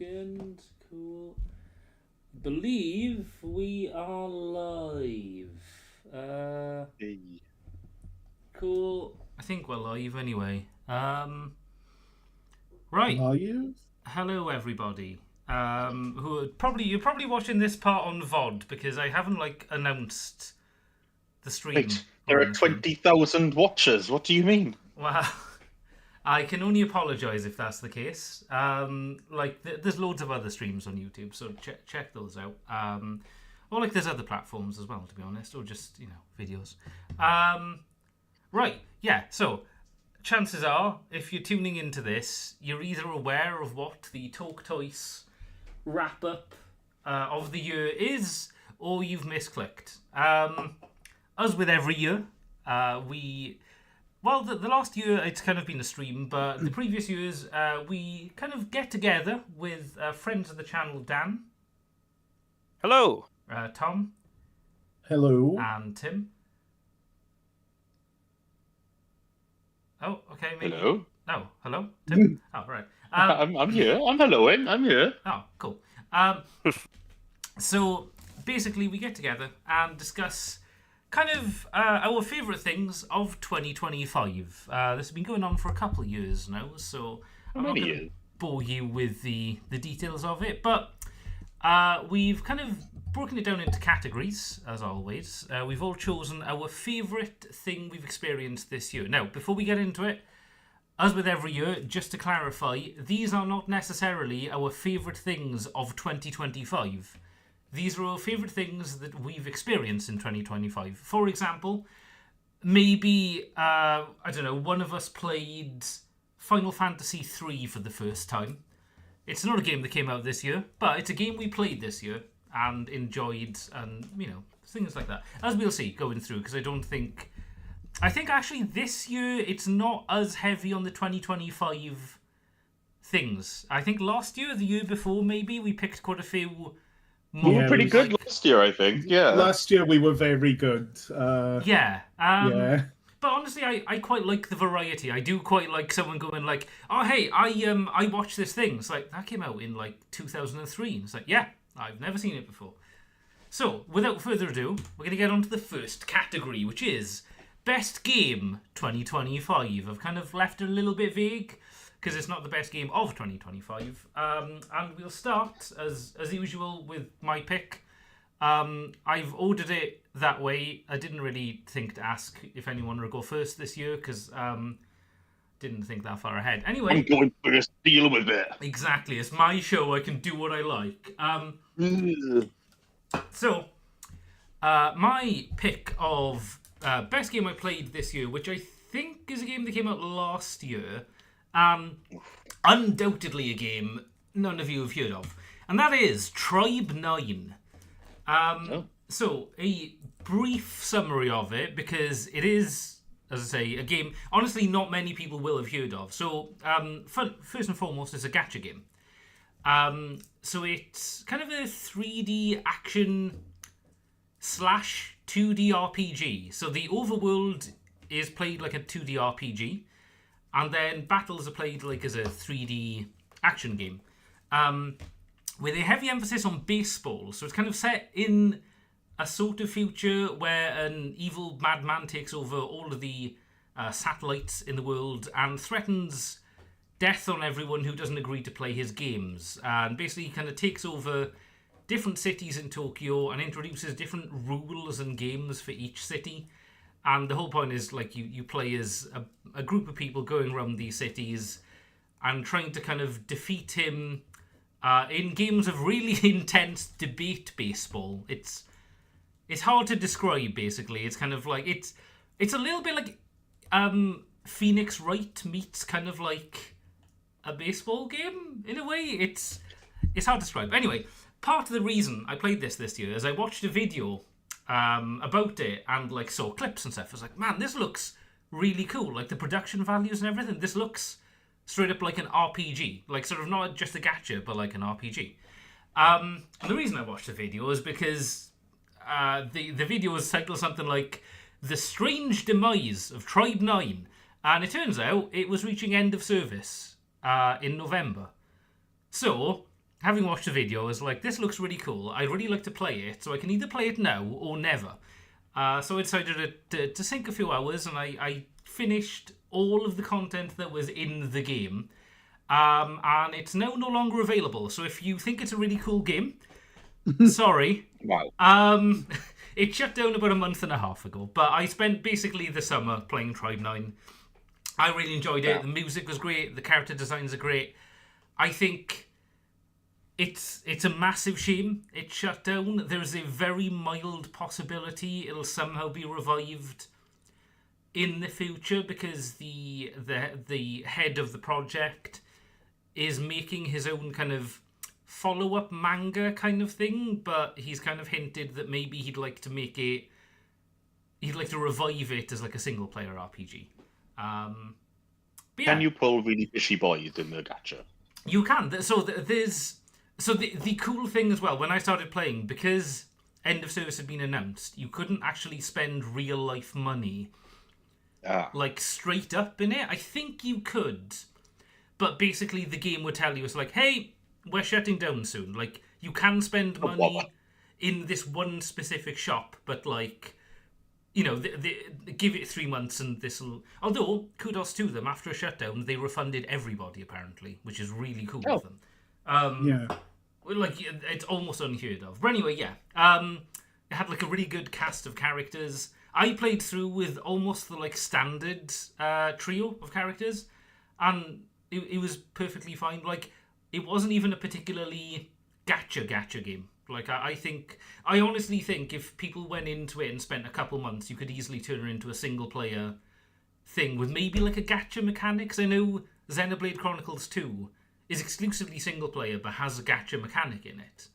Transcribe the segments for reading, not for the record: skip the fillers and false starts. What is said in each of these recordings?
second. Cool. Believe we are live. Hey. Cool. I think we're live anyway. Right. Are you? Hello, everybody. You're probably watching this part on VOD because I haven't announced the stream. Wait, there are 20,000 watchers. What do you mean? Well, I can only apologise if that's the case. There's loads of other streams on YouTube, so check those out. Or there's other platforms as well, to be honest, or just videos. Right, yeah. So chances are, if you're tuning into this, you're either aware of what the TalkToise wrap up of the year is, or you've misclicked. As with every year, the last year it's kind of been a stream, but the previous years we kind of get together with friends of the channel, Dan. Hello. Tom. Hello. And Tim. Oh, okay. Maybe. Hello. Oh, hello, Tim. Oh, right. I'm here. I'm helloing. I'm here. Oh, cool. So basically, we get together and discuss kind of our favourite things of 2025. This has been going on for a couple of years now, so I'm not going to bore you with the details of it, but we've kind of broken it down into categories, as always. We've all chosen our favourite thing we've experienced this year. Now, before we get into it, as with every year, just to clarify, these are not necessarily our favourite things of 2025. These are our favourite things that we've experienced in 2025. For example, maybe, one of us played Final Fantasy III for the first time. It's not a game that came out this year, but it's a game we played this year and enjoyed, and, things like that. As we'll see going through, because I think actually this year it's not as heavy on the 2025 things. I think last year, the year before maybe, we picked quite a few we were pretty good last year, I think. Yeah. Last year we were very good. Yeah. Yeah. But honestly, I quite like the variety. I do quite like someone going oh hey, I watched this thing. It's that came out in 2003. And it's yeah, I've never seen it before. So without further ado, we're gonna get on to the first category, which is Best Game 2025. I've kind of left it a little bit vague, because it's not the best game of 2025. And we'll start, as usual, with my pick. I've ordered it that way. I didn't really think to ask if anyone would go first this year, because didn't think that far ahead. Anyway. I'm going first. Deal with it. Exactly. It's my show. I can do what I like. So, my pick of best game I played this year, which I think is a game that came out last year, undoubtedly a game none of you have heard of, and that is Tribe 9. So a brief summary of it, because it is, as I say, a game honestly not many people will have heard of. So first and foremost, it's a gacha game. So it's kind of a 3D action / 2D RPG. So the overworld is played like a 2D RPG, and then battles are played as a 3D action game, with a heavy emphasis on baseball. So it's kind of set in a sort of future where an evil madman takes over all of the satellites in the world and threatens death on everyone who doesn't agree to play his games. And basically he kind of takes over different cities in Tokyo and introduces different rules and games for each city. And the whole point is, you play as a group of people going around these cities and trying to kind of defeat him in games of really intense debate baseball. It's hard to describe, basically. It's kind of it's a little bit like Phoenix Wright meets kind of a baseball game, in a way. It's hard to describe. Anyway, part of the reason I played this year is I watched a video about it and saw clips and stuff. I was man, this looks really cool. The production values and everything. This looks straight up like an RPG. Sort of not just a gacha, but an RPG. And the reason I watched the video is because the video was titled something like The Strange Demise of Tribe 9. And it turns out it was reaching end of service in November. So having watched the video, I was like, this looks really cool. I'd really like to play it, so I can either play it now or never. So I decided to sink a few hours, and I finished all of the content that was in the game. And it's now no longer available. So if you think it's a really cool game, sorry. Wow. It shut down about a month and a half ago. But I spent basically the summer playing Tribe 9. I really enjoyed it. The music was great. The character designs are great. I think it's a massive shame it shut down. There's a very mild possibility it'll somehow be revived in the future because the head of the project is making his own kind of follow-up manga kind of thing, but he's kind of hinted that maybe he'd like to revive it as like a single-player RPG. But yeah. Can you pull really fishy boys in the gacha? You can. So the cool thing as well, when I started playing, because End of Service had been announced, you couldn't actually spend real-life money like straight up in it. I think you could, but basically the game would tell you, it's like, hey, we're shutting down soon. Like, you can spend money in this one specific shop, but like, you know, give it 3 months and this'll... Although, kudos to them, after a shutdown, they refunded everybody, apparently, which is really cool of them. Yeah. Like, it's almost unheard of. But anyway, yeah. It had, like, a really good cast of characters. I played through with almost the, like, standard trio of characters, and it was perfectly fine. Like, it wasn't even a particularly gacha game. Like, I honestly think if people went into it and spent a couple months, you could easily turn it into a single-player thing with maybe, like, a gacha mechanic. 'Cause I know Xenoblade Chronicles 2 is exclusively single-player, but has a gacha mechanic in it.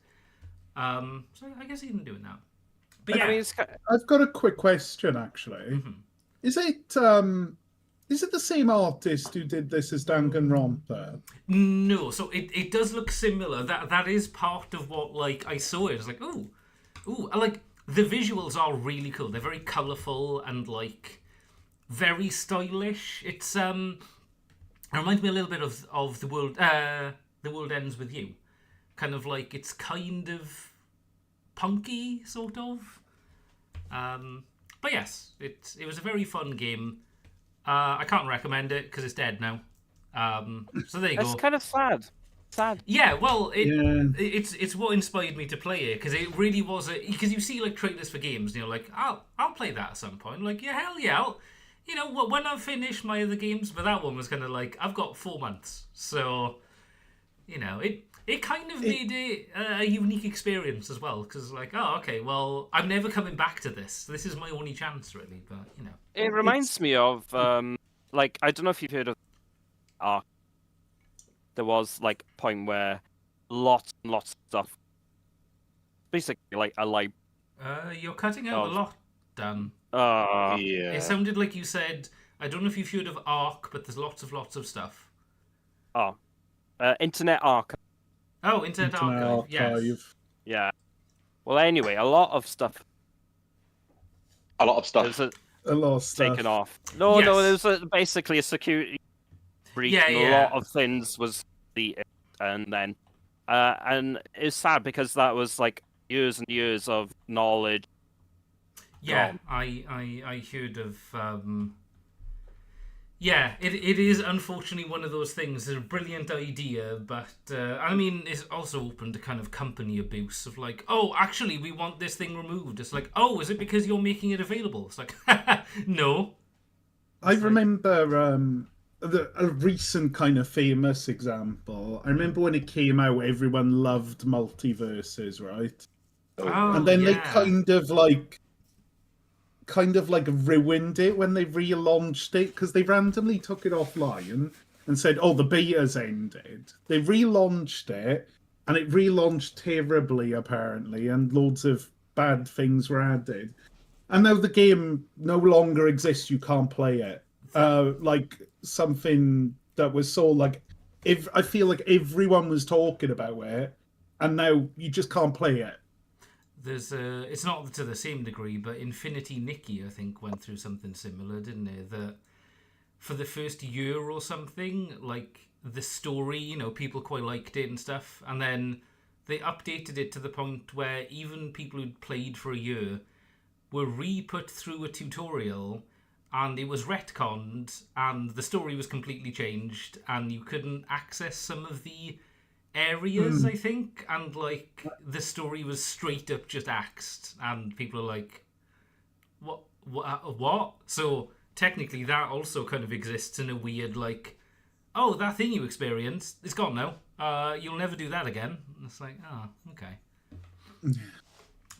So I guess you can do it now. But yeah. I mean, I've got a quick question, actually. Mm-hmm. Is it the same artist who did this as Danganronpa? No, so it does look similar. That is part of what, like, I saw it. It's like, ooh, like, the visuals are really cool. They're very colourful and, like, very stylish. It's it reminds me a little bit of the world ends with you. Kind of like, it's kind of punky, sort of. But yes, it was a very fun game. I can't recommend it because it's dead now. So there you go. it's kind of sad. Yeah, well, it's what inspired me to play it because it really was because you see like trailers for games and you're like, I'll play that at some point. Like, yeah, hell yeah, when I finish my other games. But that one was kind of like, I've got 4 months, so it kind of made it a unique experience as well because like, oh, okay, well, I'm never coming back to this. This is my only chance, really. But It reminds me of like, I don't know if you've heard of Ark. There was like a point where lots and lots of stuff, basically like a live. You're cutting out a lot, Dan. Yeah. It sounded like you said, I don't know if you've heard of Ark, but there's lots of stuff. Internet Archive. Oh, Internet Archive. Yes. Yeah. Well, anyway, a lot of stuff. A lot of stuff. A lot of stuff taken off. No, Yes. there was basically a security breach. Yeah, and yeah. A lot of things was deleted, and then and it's sad because that was like years and years of knowledge. Yeah, gone. I heard of. Yeah, it is unfortunately one of those things. It's a brilliant idea, but I mean, it's also open to kind of company abuse of like, oh, actually, we want this thing removed. It's like, oh, is it because you're making it available? It's like, no. I remember a recent kind of famous example. I remember when it came out, everyone loved multiverses, right? Oh, And then they yeah. kind of like ruined it when they relaunched it because they randomly took it offline and said, oh, the beta's ended. They relaunched it and it relaunched terribly apparently, and loads of bad things were added. And now the game no longer exists. You can't play it. Like something that was so like, if I feel like everyone was talking about it, and now you just can't play it. There's it's not to the same degree, but Infinity Nikki, I think, went through something similar, didn't it? That for the first year or something, like the story, people quite liked it and stuff, and then they updated it to the point where even people who'd played for a year were re-put through a tutorial, and it was retconned, and the story was completely changed, and you couldn't access some of the areas, I think, and the story was straight up just axed, and people are like, what? So technically that also kind of exists in a weird oh, that thing you experienced, it's gone now. You'll never do that again. And it's like, oh, okay.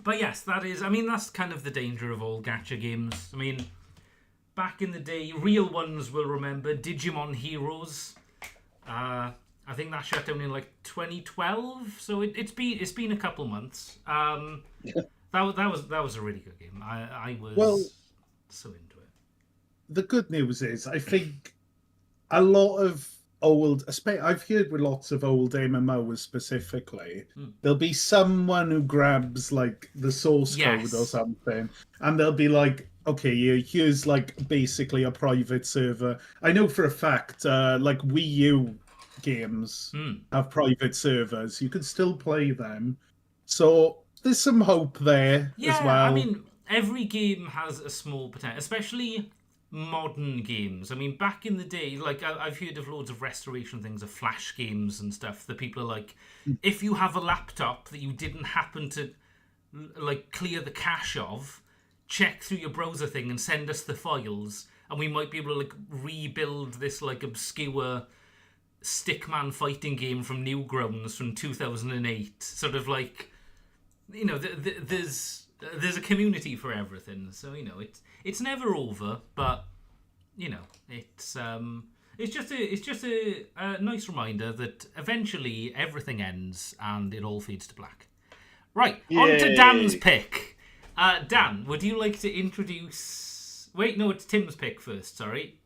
But yes, that's kind of the danger of all gacha games. I mean, back in the day, real ones will remember Digimon Heroes. I think that shut down in 2012, so it's been a couple months. That was a really good game. I was so into it. The good news is, I think a lot of I've heard with lots of old MMOs specifically, there'll be someone who grabs the source code or something, and they'll be like, okay, here's basically a private server. I know for a fact, Wii U games have private servers. You can still play them. So there's some hope there as well. I mean, every game has a small potential, especially modern games. I mean, back in the day, I've heard of loads of restoration things of Flash games and stuff that people are like, if you have a laptop that you didn't happen to clear the cache of, check through your browser thing and send us the files, and we might be able to rebuild this obscure stickman fighting game from Newgrounds from 2008. Sort of there's a community for everything, so it's never over, but it's just a nice reminder that eventually everything ends and it all fades to black. Right, on to Dan's pick. Dan, would you like to introduce? Wait, no, it's Tim's pick first. Sorry,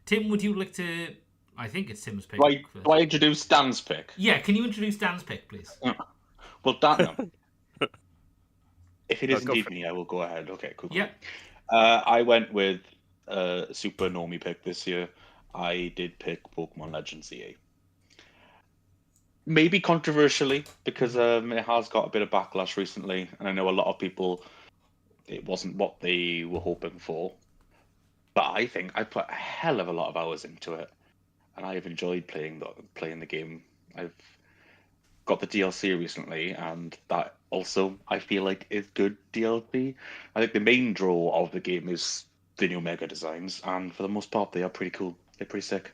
Tim, would you like to? I think it's Tim's pick. Right, first. do I introduce Dan's pick? Yeah, can you introduce Dan's pick, please? Well, Dan. If it is indeed me, I will go ahead. Okay, cool. Yeah. I went with a super normie pick this year. I did pick Pokemon Legends EA. Maybe controversially, because it has got a bit of backlash recently, and I know a lot of people, it wasn't what they were hoping for. But I think I put a hell of a lot of hours into it, and I have enjoyed playing the game. I've got the DLC recently, and that also I feel like is good DLC. I think the main draw of the game is the new Mega designs, and for the most part they are pretty cool. They're pretty sick.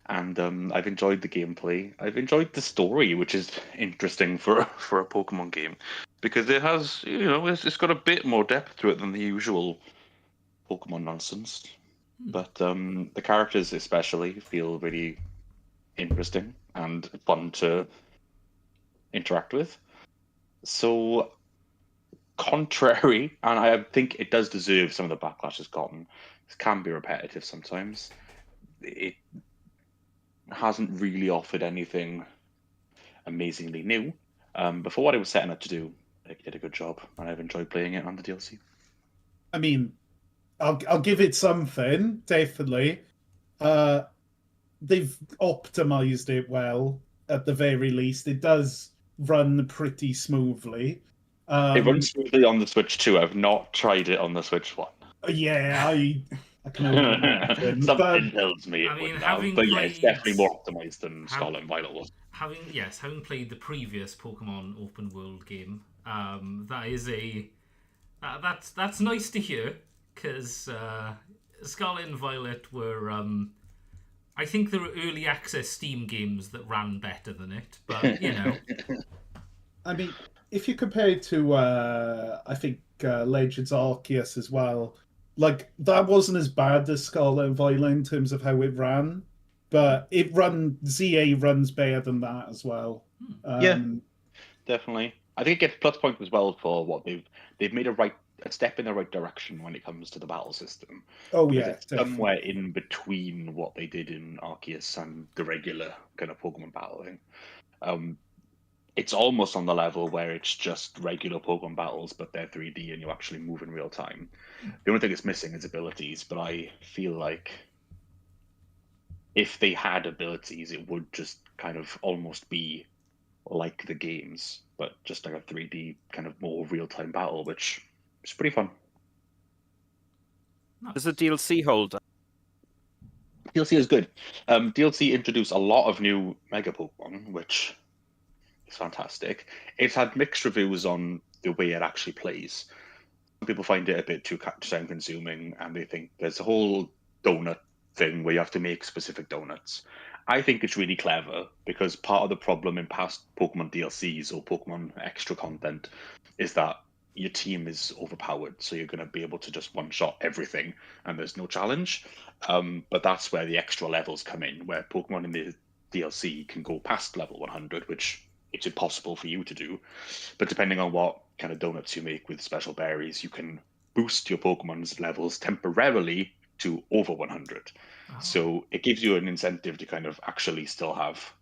And I've enjoyed the gameplay. I've enjoyed the story, which is interesting for a Pokemon game, because it has, it's got a bit more depth to it than the usual Pokemon nonsense. But the characters especially feel really interesting and fun to interact with. So, contrary, and I think it does deserve some of the backlash it's gotten. It can be repetitive sometimes. It hasn't really offered anything amazingly new. But for what it was setting up to do, it did a good job, and I've enjoyed playing it on the DLC. I mean, I'll give it something, definitely. They've optimized it well, at the very least. It does run pretty smoothly. It runs smoothly on the Switch too. I've not tried it on the Switch one. Yeah, I can only imagine. Something tells me it would now. But yeah, it's definitely more optimized than Scarlet and Violet was. Having played the previous Pokemon open world game, that is that's nice to hear, because Scarlet and Violet were I think there were early access Steam games that ran better than it, but I mean, if you compare it to I think Legends Arceus as well, that wasn't as bad as Scarlet and Violet in terms of how it ran, but ZA runs better than that as well. Yeah, definitely. I think it gets plus points as well for what they've made a step in the right direction when it comes to the battle system. Oh because yeah, it's somewhere in between what they did in Arceus and the regular kind of Pokemon battling. It's almost on the level where it's just regular Pokemon battles, but they're 3D and you actually move in real time. The only thing it's missing is abilities, but I feel like if they had abilities, it would just kind of almost be like the games, but just like a 3D kind of more real-time battle, which is pretty fun. There's a DLC holder. DLC is good. DLC introduced a lot of new Mega Pokemon, which is fantastic. It's had mixed reviews on the way it actually plays. Some people find it a bit too time-consuming, and they think there's a whole donut thing where you have to make specific donuts. I think it's really clever because part of the problem in past Pokemon DLCs or Pokemon extra content is that your team is overpowered, so you're going to be able to just one-shot everything, and there's no challenge. But that's where the extra levels come in, where Pokemon in the DLC can go past level 100, which it's impossible for you to do. But depending on what kind of donuts you make with special berries, you can boost your Pokemon's levels temporarily to over 100. Oh. So it gives you an incentive to kind of actually still have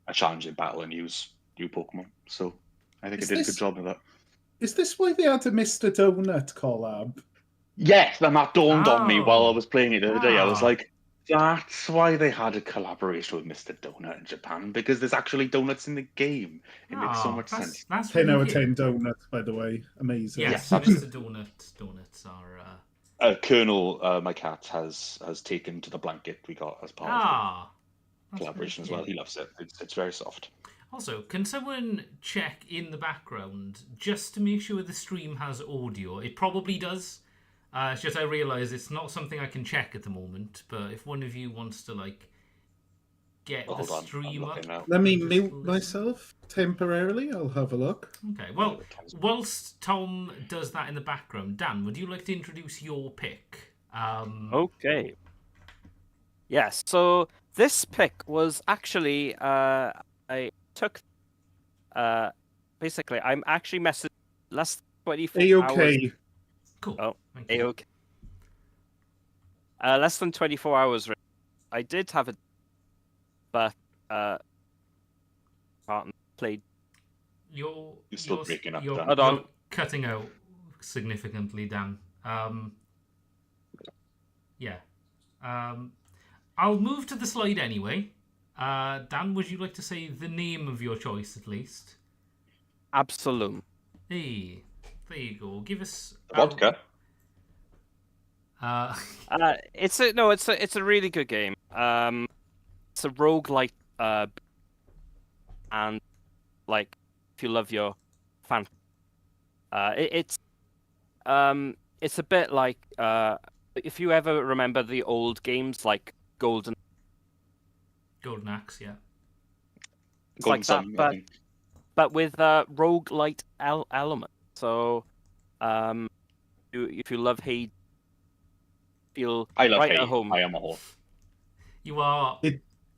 a challenge in battle and use new Pokemon. So I think it did a good job of that. Is this why they had a Mr. Donut collab? Yes, and that dawned on me while I was playing it the other day. I was Ah. like, that's why they had a collaboration with Mr. Donut in Japan, because there's actually donuts in the game. It makes so much sense. That's 10 out of really 10 donuts, by the way. Amazing. Yes, Yeah. Mr. Donuts are. Colonel, my cat, has taken to the blanket we got as part of the That's collaboration as really well. He loves it. It's very soft. Also, can someone check in the background just to make sure the stream has audio? It probably does. It's just I realise it's not something I can check at the moment. But if one of you wants to get the Hold on, I'm stream up, looking now. Let me just mute listen. myself temporarily. I'll have a look. Okay. Well, whilst Tom does that in the background, Dan, would you like to introduce your pick? Okay. Yes. So this pick was actually I took basically I'm actually messaged less than 24 hours. A-okay. Cool. Oh, Thank you. okay. Less than 24 hours. I did have it, but partner played. You're still breaking up, Dan. Hold on. You're cutting out significantly, Dan. Yeah. I'll move to the slide anyway. Dan, would you like to say the name of your choice at least? Absolute. Hey, there you go. Give us Vodka. It's a really good game. It's a roguelike, and if you love your fan, it's a bit like if you ever remember the old games like Golden. Golden Axe, yeah. It's like that, but with roguelite element. So, if you love Hades, feel I love right Hades. at home. I am a whore. You are.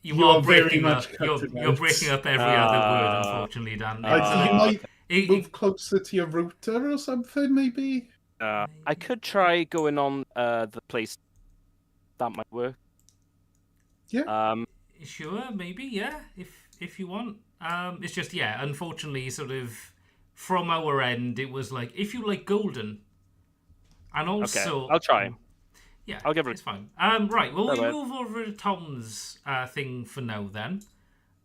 You are very breaking much up. cutting You're out. breaking up every other word, unfortunately, Dan. You might It- move closer to your router or something, maybe? I could try going on the place. That might work. Yeah. Sure, maybe, yeah, if you want. It's just, yeah, unfortunately, sort of from our end, it was like if you like Golden, and also I'll try. Yeah, I'll give it. It's fine. Right, well, we Bye-bye. move over to Tom's thing for now. Then,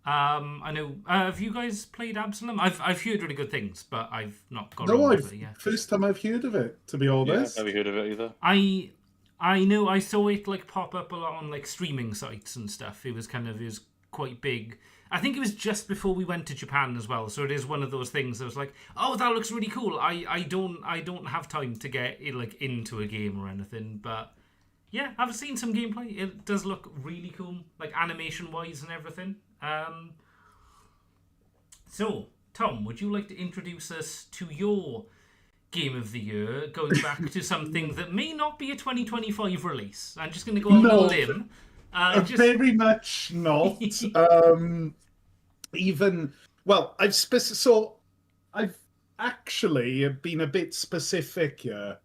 I know. Have you guys played Absalom? I've heard really good things, but I've not got. No, it yet. first time I've heard of it, to be honest. Yeah, have you heard of it either? I know I saw it pop up a lot on streaming sites and stuff. It was quite big. I think it was just before we went to Japan as well. So it is one of those things that was like, oh, that looks really cool. I don't have time to get it into a game or anything, but yeah, I've seen some gameplay. It does look really cool, animation wise and everything. So Tom, would you like to introduce us to your game of the year, going back to something that may not be a 2025 release? I'm just going to go on a limb. Very much not. I've actually been a bit specific here.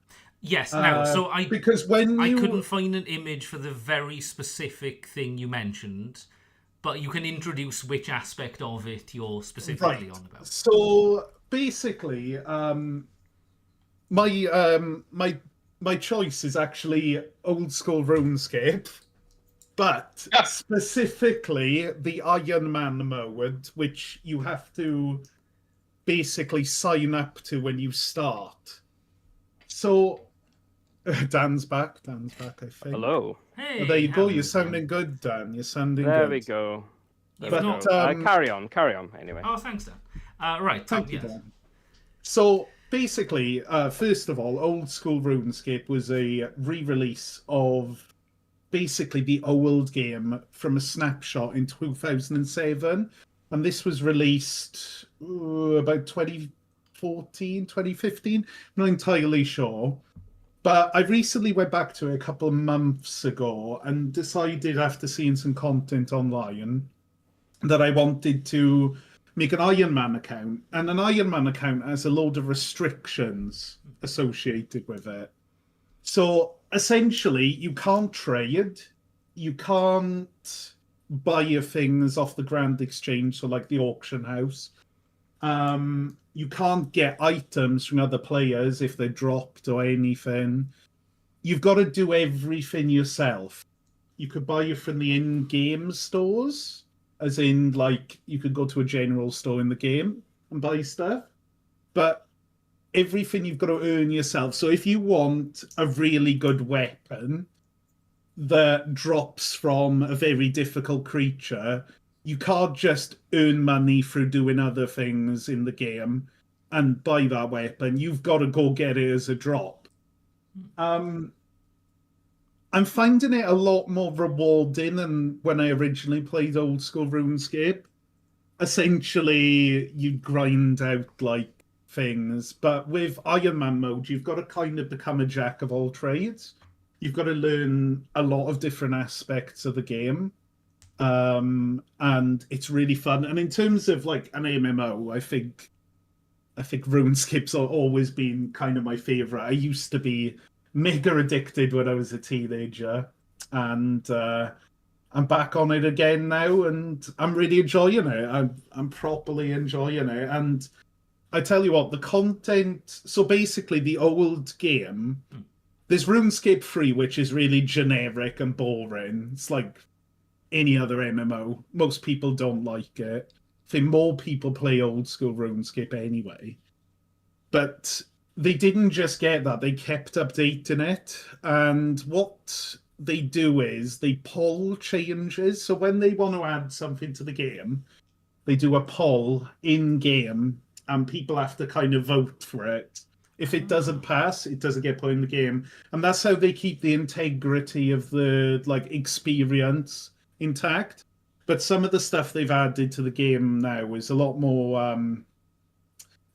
Yes, now, so I couldn't find an image for the very specific thing you mentioned, but you can introduce which aspect of it you're specifically on about. So basically, my choice is actually old school RuneScape, But specifically the Iron Man mode, which you have to basically sign up to when you start. So Dan's back, I think. Hello. Hey, There you go. hello, You're Dan. sounding good, Dan. You're sounding There good. we go. There You've we not- go. Carry on. Anyway. Oh, thanks, Dan. Right, Thank you, yes. Dan. So basically, first of all, Old School RuneScape was a re-release of basically the old game from a snapshot in 2007. And this was released about 2014, 2015. I'm not entirely sure. But I recently went back to it a couple of months ago and decided, after seeing some content online, that I wanted to make an Iron Man account. And an Iron Man account has a load of restrictions associated with it. So essentially, you can't trade, you can't buy things off the Grand Exchange, so like the auction house. You can't get items from other players if they're dropped or anything. You've got to do everything yourself. You could buy it from the in-game stores, as in, like, you could go to a general store in the game and buy stuff. But everything you've got to earn yourself. So if you want a really good weapon that drops from a very difficult creature, you can't just earn money through doing other things in the game and buy that weapon. You've got to go get it as a drop. I'm finding it a lot more rewarding than when I originally played Old School RuneScape. Essentially, you grind out like things, but with Iron Man mode, you've got to kind of become a jack of all trades. You've got to learn a lot of different aspects of the game. And it's really fun. And in terms of like an MMO, I think RuneScape's always been kind of my favorite. I used to be mega addicted when I was a teenager, and I'm back on it again now, and I'm really enjoying it. I'm properly enjoying it, and I tell you what, the content. So basically, the old game. There's RuneScape 3, which is really generic and boring. It's like any other MMO. Most people don't like it. I think more people play old school RuneScape anyway. But they didn't just get that, they kept updating it. And what they do is they poll changes. So when they want to add something to the game, they do a poll in game and people have to kind of vote for it. If it doesn't pass, it doesn't get put in the game. And that's how they keep the integrity of the like experience intact. But some of the stuff they've added to the game now is a lot more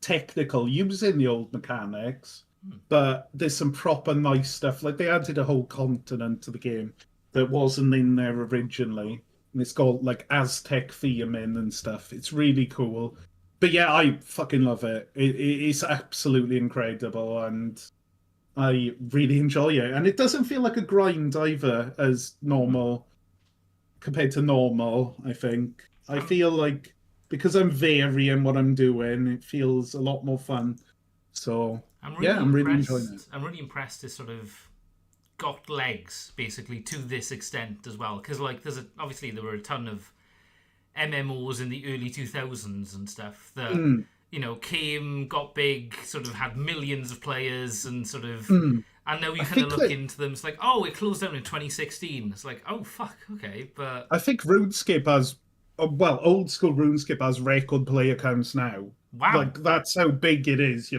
technical, using the old mechanics. But there's some proper nice stuff. Like they added a whole continent to the game that wasn't in there originally. And it's got like Aztec theme in and stuff. It's really cool. But yeah, I fucking love it. It's absolutely incredible, and I really enjoy it. And it doesn't feel like a grind either, as normal compared to normal. I think I feel like because I'm varying what I'm doing, it feels a lot more fun. So I'm really enjoying it. I'm really impressed. It's sort of got legs basically to this extent as well, because like obviously there were a ton of MMOs in the early 2000s and stuff that came, got big, sort of had millions of players, and sort of and now you kind of look into them, it's like, oh, it closed down in 2016. It's like, oh fuck, okay. But I think RuneScape has old school RuneScape has record player counts now. Wow. Like that's how big it is,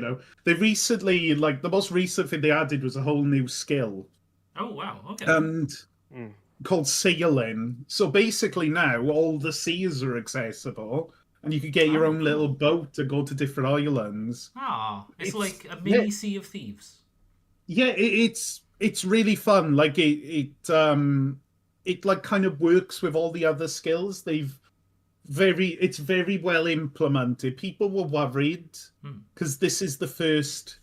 They recently, like the most recent thing they added was a whole new skill. Oh wow, okay. And called sailing. So basically now all the seas are accessible, and you could get your own little boat to go to different islands. It's like a mini Sea of Thieves. Yeah, it's really fun. Like it like kind of works with all the other skills. It's very well implemented. People were worried because this is the first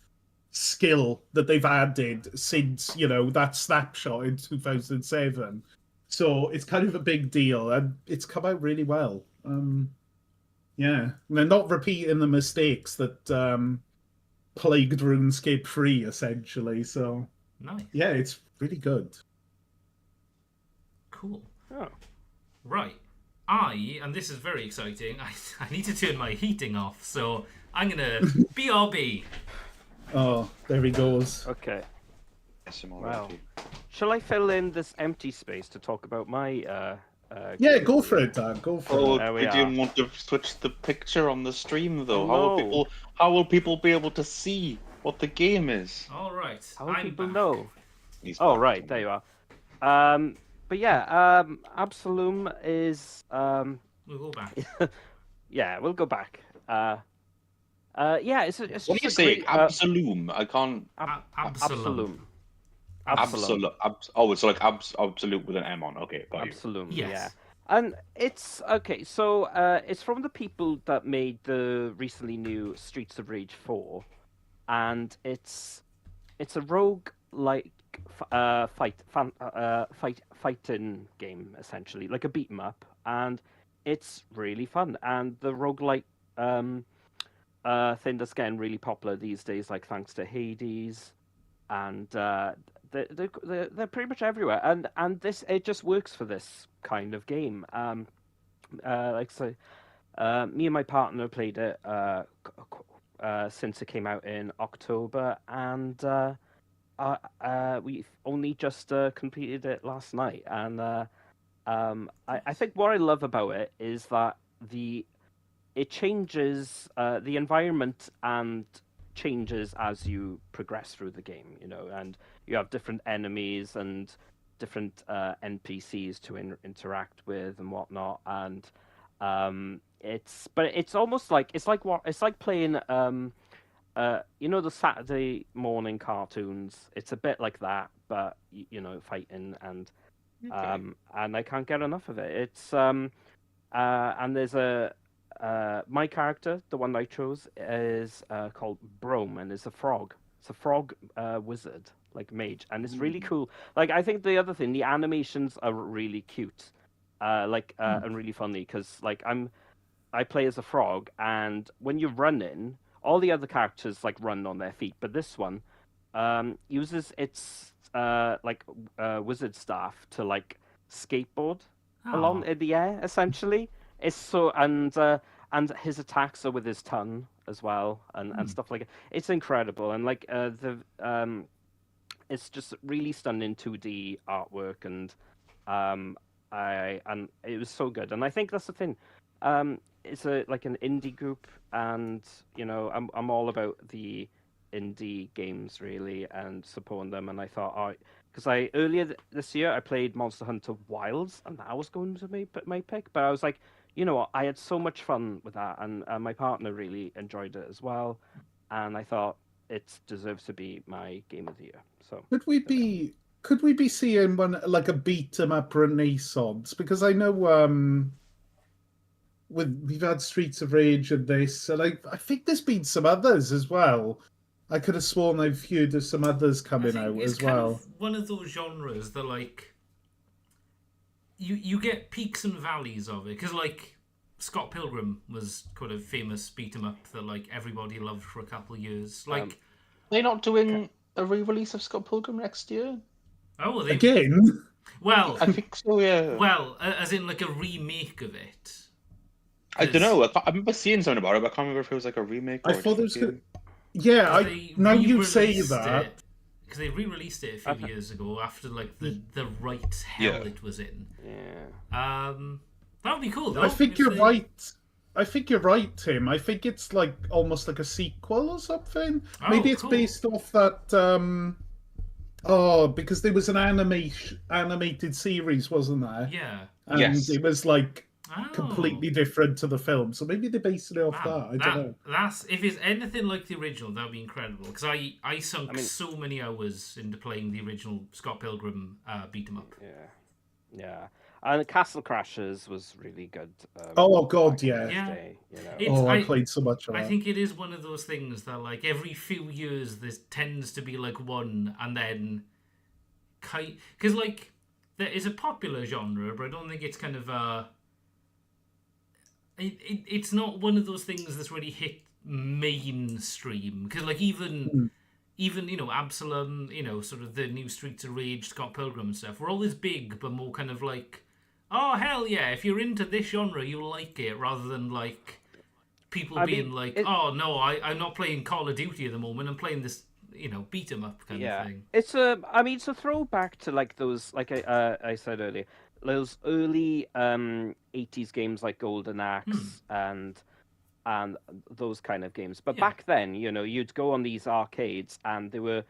skill that they've added since that snapshot in 2007, so it's kind of a big deal, and it's come out really well. And they're not repeating the mistakes that plagued RuneScape 3 essentially, so nice. Yeah, it's really good. Cool. Oh. Right. And this is very exciting, I need to turn my heating off, so I'm going to BRB. Oh, there he goes. Okay. Yes, I'm all Wow. ready. Shall I fill in this empty space to talk about my Yeah, game go of the for year? it, Dan. Go for Oh, it. There we we are. didn't want to switch the picture on the stream though. No. How will people be able to see what the game is? All right. How will I'm people back. know? He's Oh, back, right. don't There you worry. are. But yeah, Absolum is... We'll go back. yeah, we'll go back. Yeah, it's What just do you a say? great... Absolum. I can't. Absalom. Absolum. Oh, it's like absolute with an M on. Okay, got you. Absolum, Yes. yeah. And it's okay. So it's from the people that made the recently new Streets of Rage 4, and it's a rogue like fighting game essentially, like a beat 'em up, and it's really fun. And the roguelike thing that's getting really popular these days, like thanks to Hades, and they're pretty much everywhere. And this it just works for this kind of game. Like so, me and my partner played it since it came out in October, and we only just completed it last night. And I think what I love about it is that it changes the environment and changes as you progress through the game, and you have different enemies and different NPCs to interact with and whatnot. And it's almost like it's like playing the Saturday morning cartoons. It's a bit like that, but fighting, and I can't get enough of it. It's and there's my character, the one I chose, is called Brome, and is a frog. It's a frog wizard, like mage, and it's really cool. Like, I think the other thing, the animations are really cute, and really funny, because like I play as a frog, and when you're running, all the other characters like run on their feet, but this one uses its wizard staff to like skateboard along in the air, essentially. It's so and his attacks are with his tongue as well, and stuff like that. It's incredible, and like it's just really stunning 2D artwork, and it was so good. And I think that's the thing. It's like an indie group, and I'm all about the indie games really and supporting them. And I thought, because earlier this year I played Monster Hunter Wilds, and that was going to be my pick, but I was like, you know what, I had so much fun with that, and my partner really enjoyed it as well, and I thought it deserves to be my game of the year. So Could we be seeing one like a beat 'em up renaissance? Because I know we've had Streets of Rage and this, and I think there's been some others as well. I could have sworn I've heard of some others coming out it's as kind well. of one of those genres that like you get peaks and valleys of it, because like Scott Pilgrim was quite a famous beat 'em up that like everybody loved for a couple of years. Like, They're not doing a re-release of Scott Pilgrim next year. oh, Again? Well, I think so. Yeah. well, as in like a remake of it. I don't know. I remember seeing something about it, but I can't remember if it was like a remake or I thought it was game. Yeah, They now you say re-released that. it, because they re-released it a few years ago after like the right hell it was in. yeah. That would be cool though. I think if you're they- right. I think you're right, Tim. I think it's like almost like a sequel or something. Oh, Maybe it's cool. based off that. Because there was an animated series, wasn't there? Yeah. And Yes. it was like Oh. completely different to the film. So maybe they're basing it off Wow, that. I don't know. That's if it's anything like the original, that'd be incredible. Because I sunk so many hours into playing the original Scott Pilgrim beat 'em up. Yeah. And Castle Crashers was really good. Oh, God, back in yeah. its Yeah. day, I played so much of I that. think it is one of those things that like every few years there tends to be like one, and then because like there is a popular genre, but I don't think it's kind of it's not one of those things that's really hit mainstream, because like even Absalom, sort of the new Streets of Rage, Scott Pilgrim and stuff, were always big but more kind of like, oh hell yeah, if you're into this genre, you'll like it, rather than like people I being mean, like, oh no, I'm not playing Call of Duty at the moment. I'm playing this, beat 'em up kind of yeah, thing. I mean, it's a throwback to like those, like I said earlier, those early 80s games like Golden Axe and those kind of games. But Yeah. back then, you'd go on these arcades and they were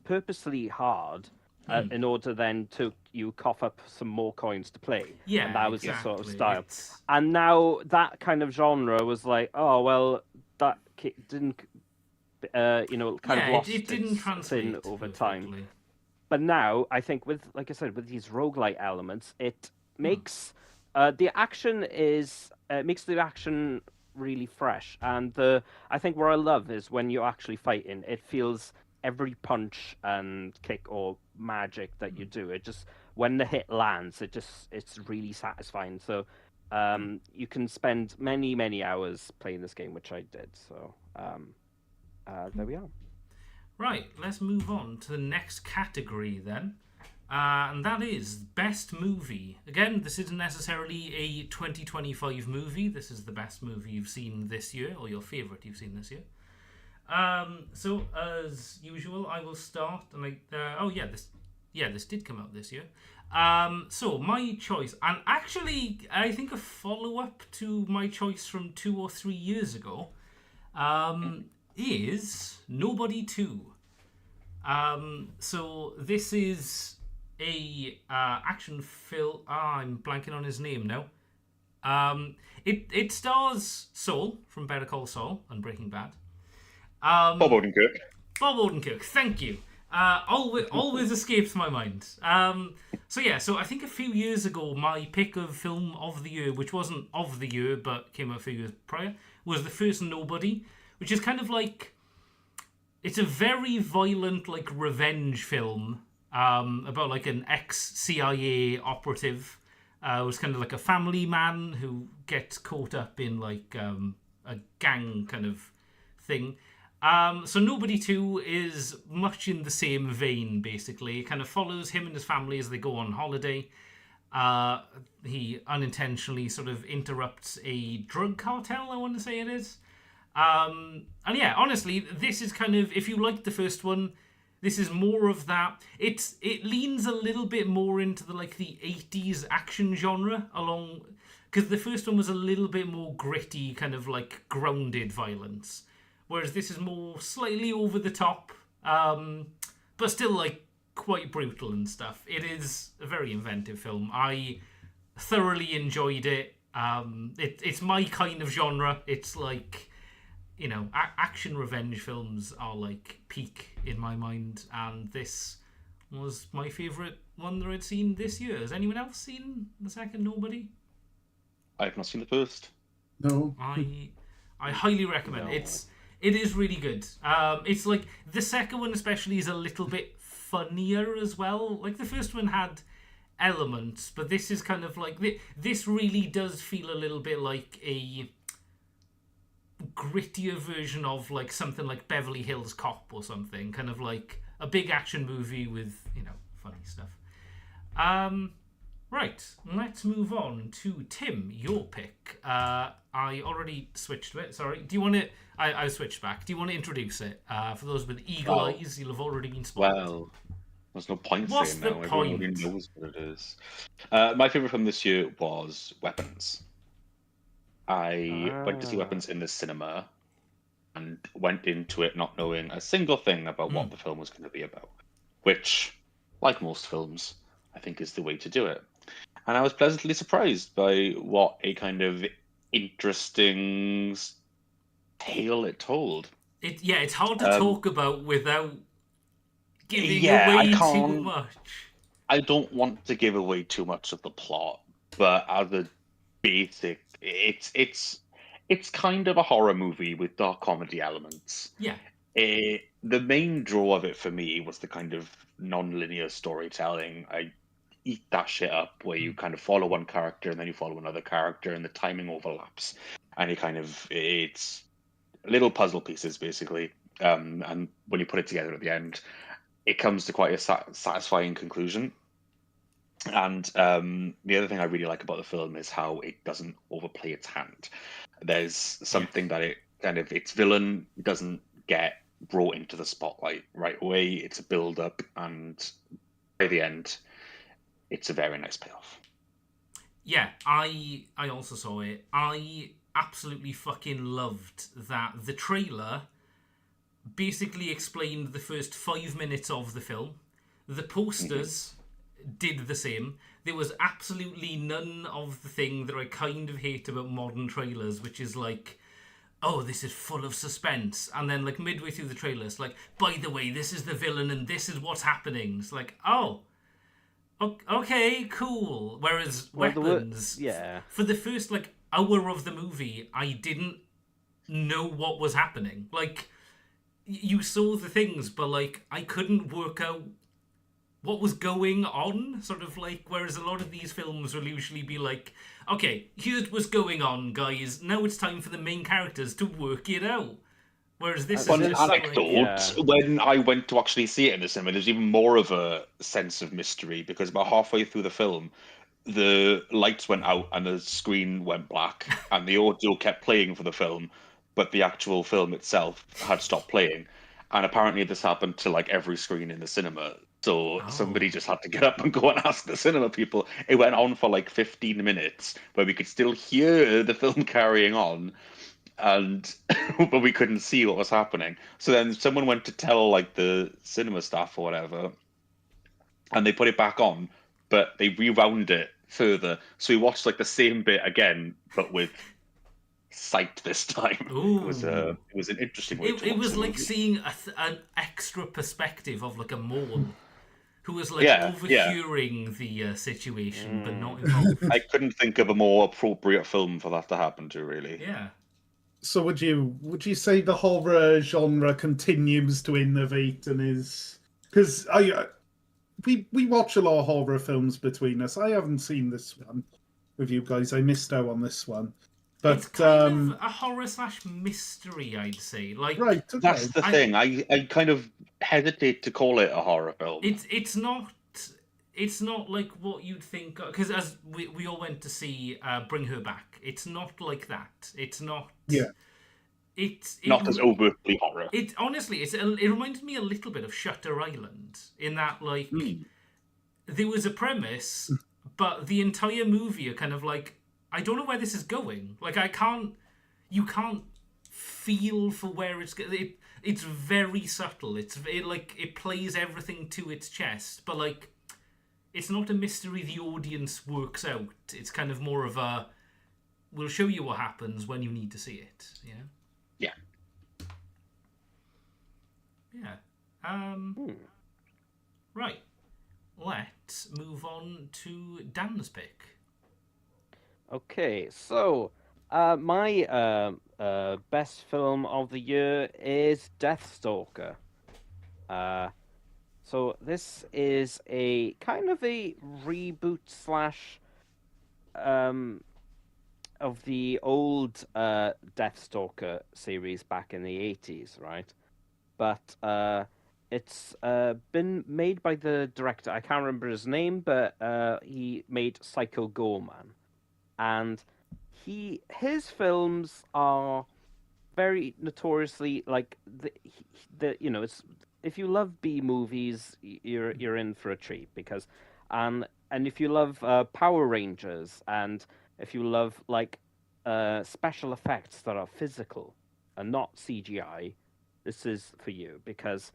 purposely hard in order then to you cough up some more coins to play, and Yeah, that was the sort of exactly. style. And now that kind of genre was like, oh well, that didn't kind of Yeah, it lost didn't its thing translate over time. perfectly. But now I think with, like I said, with these roguelite elements, it makes makes the action really fresh. And I think what I love is when you're actually fighting, it feels every punch and kick or magic that you do. It just when the hit lands, it's really satisfying. So you can spend many hours playing this game, which I did. So there we are. Right, let's move on to the next category then. And that is Best Movie. Again, this isn't necessarily a 2025 movie. This is the best movie you've seen this year, or your favourite you've seen this year. So, as usual, I will start. And this did come out this year. So, my choice, and actually, I think a follow-up to my choice from 2 or 3 years ago, is Nobody 2. So this is a action film. I'm blanking on his name now. It stars Saul from Better Call Saul and Breaking Bad. Bob Odenkirk. Bob Odenkirk, thank you. Always escapes my mind. So I think a few years ago, my pick of film of the year, which wasn't of the year but came out a few years prior, was the first Nobody, which is kind of like, it's a very violent, like, revenge film about like an ex-CIA operative. Who's kind of like a family man who gets caught up in like a gang kind of thing. So Nobody 2 is much in the same vein, basically. It kind of follows him and his family as they go on holiday. He unintentionally sort of interrupts a drug cartel, I want to say it is. And yeah, honestly, this is kind of, if you liked the first one, this is more of that. It leans a little bit more into the 80s action genre, because the first one was a little bit more gritty, kind of like grounded violence, whereas this is more slightly over the top, but still like quite brutal and stuff. It is a very inventive film. I thoroughly enjoyed it. It's my kind of genre. It's like, action revenge films are like peak in my mind, and this was my favourite one that I'd seen this year. Has anyone else seen the second Nobody? I've not seen the first. No. I highly recommend it. No. It is really good. It's like the second one especially is a little bit funnier as well. Like the first one had elements, but this is kind of like, this really does feel a little bit like a grittier version of like something like Beverly Hills Cop or something, kind of like a big action movie with funny stuff. Right, let's move on to Tim, your pick. I already switched to it. Sorry, do you want to? I switched back. Do you want to introduce it? For those with eagle eyes, you'll have already been spotted. Well, there's no point What's saying the now. Everyone already point? knows what it is. My favourite film this year was Weapons. I went to see Weapons in the cinema and went into it not knowing a single thing about what the film was going to be about, which, like most films, I think is the way to do it. And I was pleasantly surprised by what a kind of interesting tale it told. It's hard to talk about without giving Yeah, away I too can't- much. I don't want to give away too much of the plot, but as a basic, it's kind of a horror movie with dark comedy elements. Yeah. The main draw of it for me was the kind of non-linear storytelling. I eat that shit up where you kind of follow one character and then you follow another character and the timing overlaps, and it's little puzzle pieces basically. And when you put it together at the end, it comes to quite a satisfying conclusion. And the other thing I really like about the film is how it doesn't overplay its hand. There's something that it kind of its villain doesn't get brought into the spotlight right away. It's a build up, and by the end, it's a very nice payoff. Yeah, I also saw it. I absolutely fucking loved that the trailer basically explained the first 5 minutes of the film. The posters did the same. There was absolutely none of the thing that I kind of hate about modern trailers, which is like, oh, this is full of suspense. And then, like, midway through the trailer, it's like, by the way, this is the villain and this is what's happening. It's like, oh, okay, cool. Whereas Well, Weapons, yeah. for the first, like, hour of the movie, I didn't know what was happening. Like, you saw the things, but, like, I couldn't work out what was going on, sort of like, whereas a lot of these films will usually be like, okay, here's what's going on, guys, now it's time for the main characters to work it out. Whereas this is Fun just anecdote, like, yeah. when I went to actually see it in the cinema, there's even more of a sense of mystery because about halfway through the film, the lights went out and the screen went black and the audio kept playing for the film, but the actual film itself had stopped playing. And apparently this happened to like every screen in the cinema. So oh, somebody just had to get up and go and ask the cinema people. It went on for like 15 minutes where we could still hear the film carrying on and but we couldn't see what was happening. So then someone went to tell like the cinema staff or whatever, and they put it back on, but they rewound it further. So we watched like the same bit again, but with sight this time. ooh. It was an interesting way to It watch was the like movie. seeing an extra perspective of like a mole who was like Yeah. overhearing the situation but not Mm. involved. I couldn't think of a more appropriate film for that to happen to, really. Yeah. So would you say the horror genre continues to innovate and is because I we watch a lot of horror films between us. I haven't seen this one with you guys. I missed out on this one, It's but kind of a horror slash mystery, I'd say. Like, right, That's okay, the thing. I kind of hesitate to call it a horror film. it's not like what you'd think, because as we all went to see Bring Her Back, it's not like that. It's not. yeah, Not as overtly horror. it honestly it reminded me a little bit of Shutter Island in that, like, Hmm. there was a premise, but the entire movie are kind of like, I don't know where this is going. Like, you can't feel for where it's very subtle. It plays everything to its chest, but like, it's not a mystery the audience works out. It's kind of more of a, we'll show you what happens when you need to see it. Yeah. Yeah. Yeah. Hmm. Right. Let's move on to Dan's pick. Okay, so my best film of the year is Deathstalker. So this is a kind of a reboot slash of the old Deathstalker series back in the 80s, right? But it's been made by the director. I can't remember his name, but he made Psycho Gorman, and his films are very notoriously like the you know it's if you love B movies, you're in for a treat because and if you love Power Rangers and if you love like special effects that are physical and not CGI, this is for you because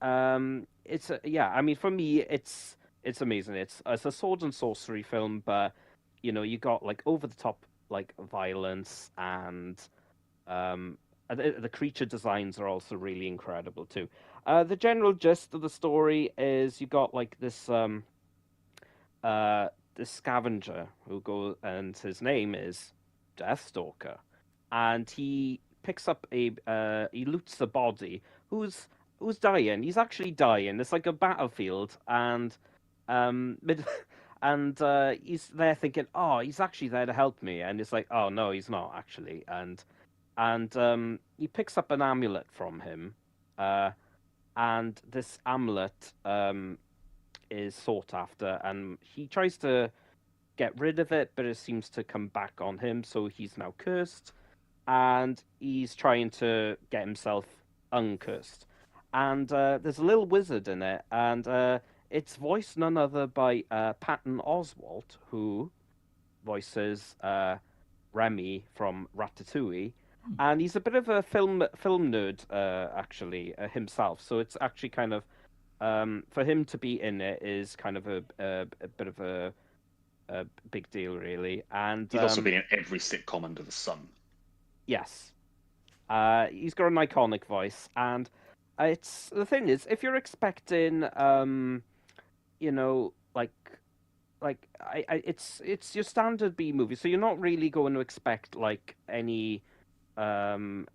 yeah, I mean for me it's amazing. It's a sword and sorcery film, but you got like over the top like violence and um, the creature designs are also really incredible too. The general gist of the story is you got like this scavenger who goes and his name is Deathstalker, and he picks up he loots a body who's dying. He's actually dying. It's like a battlefield, and mid and he's there thinking, oh, he's actually there to help me, and it's like, oh no, he's not actually, and he picks up an amulet from him, and this amulet is sought after, and he tries to get rid of it, but it seems to come back on him. So he's now cursed, and he's trying to get himself uncursed. And there's a little wizard in it, and it's voiced none other by Patton Oswalt, who voices Remy from Ratatouille, and he's a bit of a film nerd actually himself. So it's actually kind of for him to be in it is kind of a bit of a big deal, really. And He's also been in every sitcom under the sun. yes, he's got an iconic voice, and it's the thing is, if you're expecting, you know, it's your standard B movie, so you're not really going to expect like anything. It's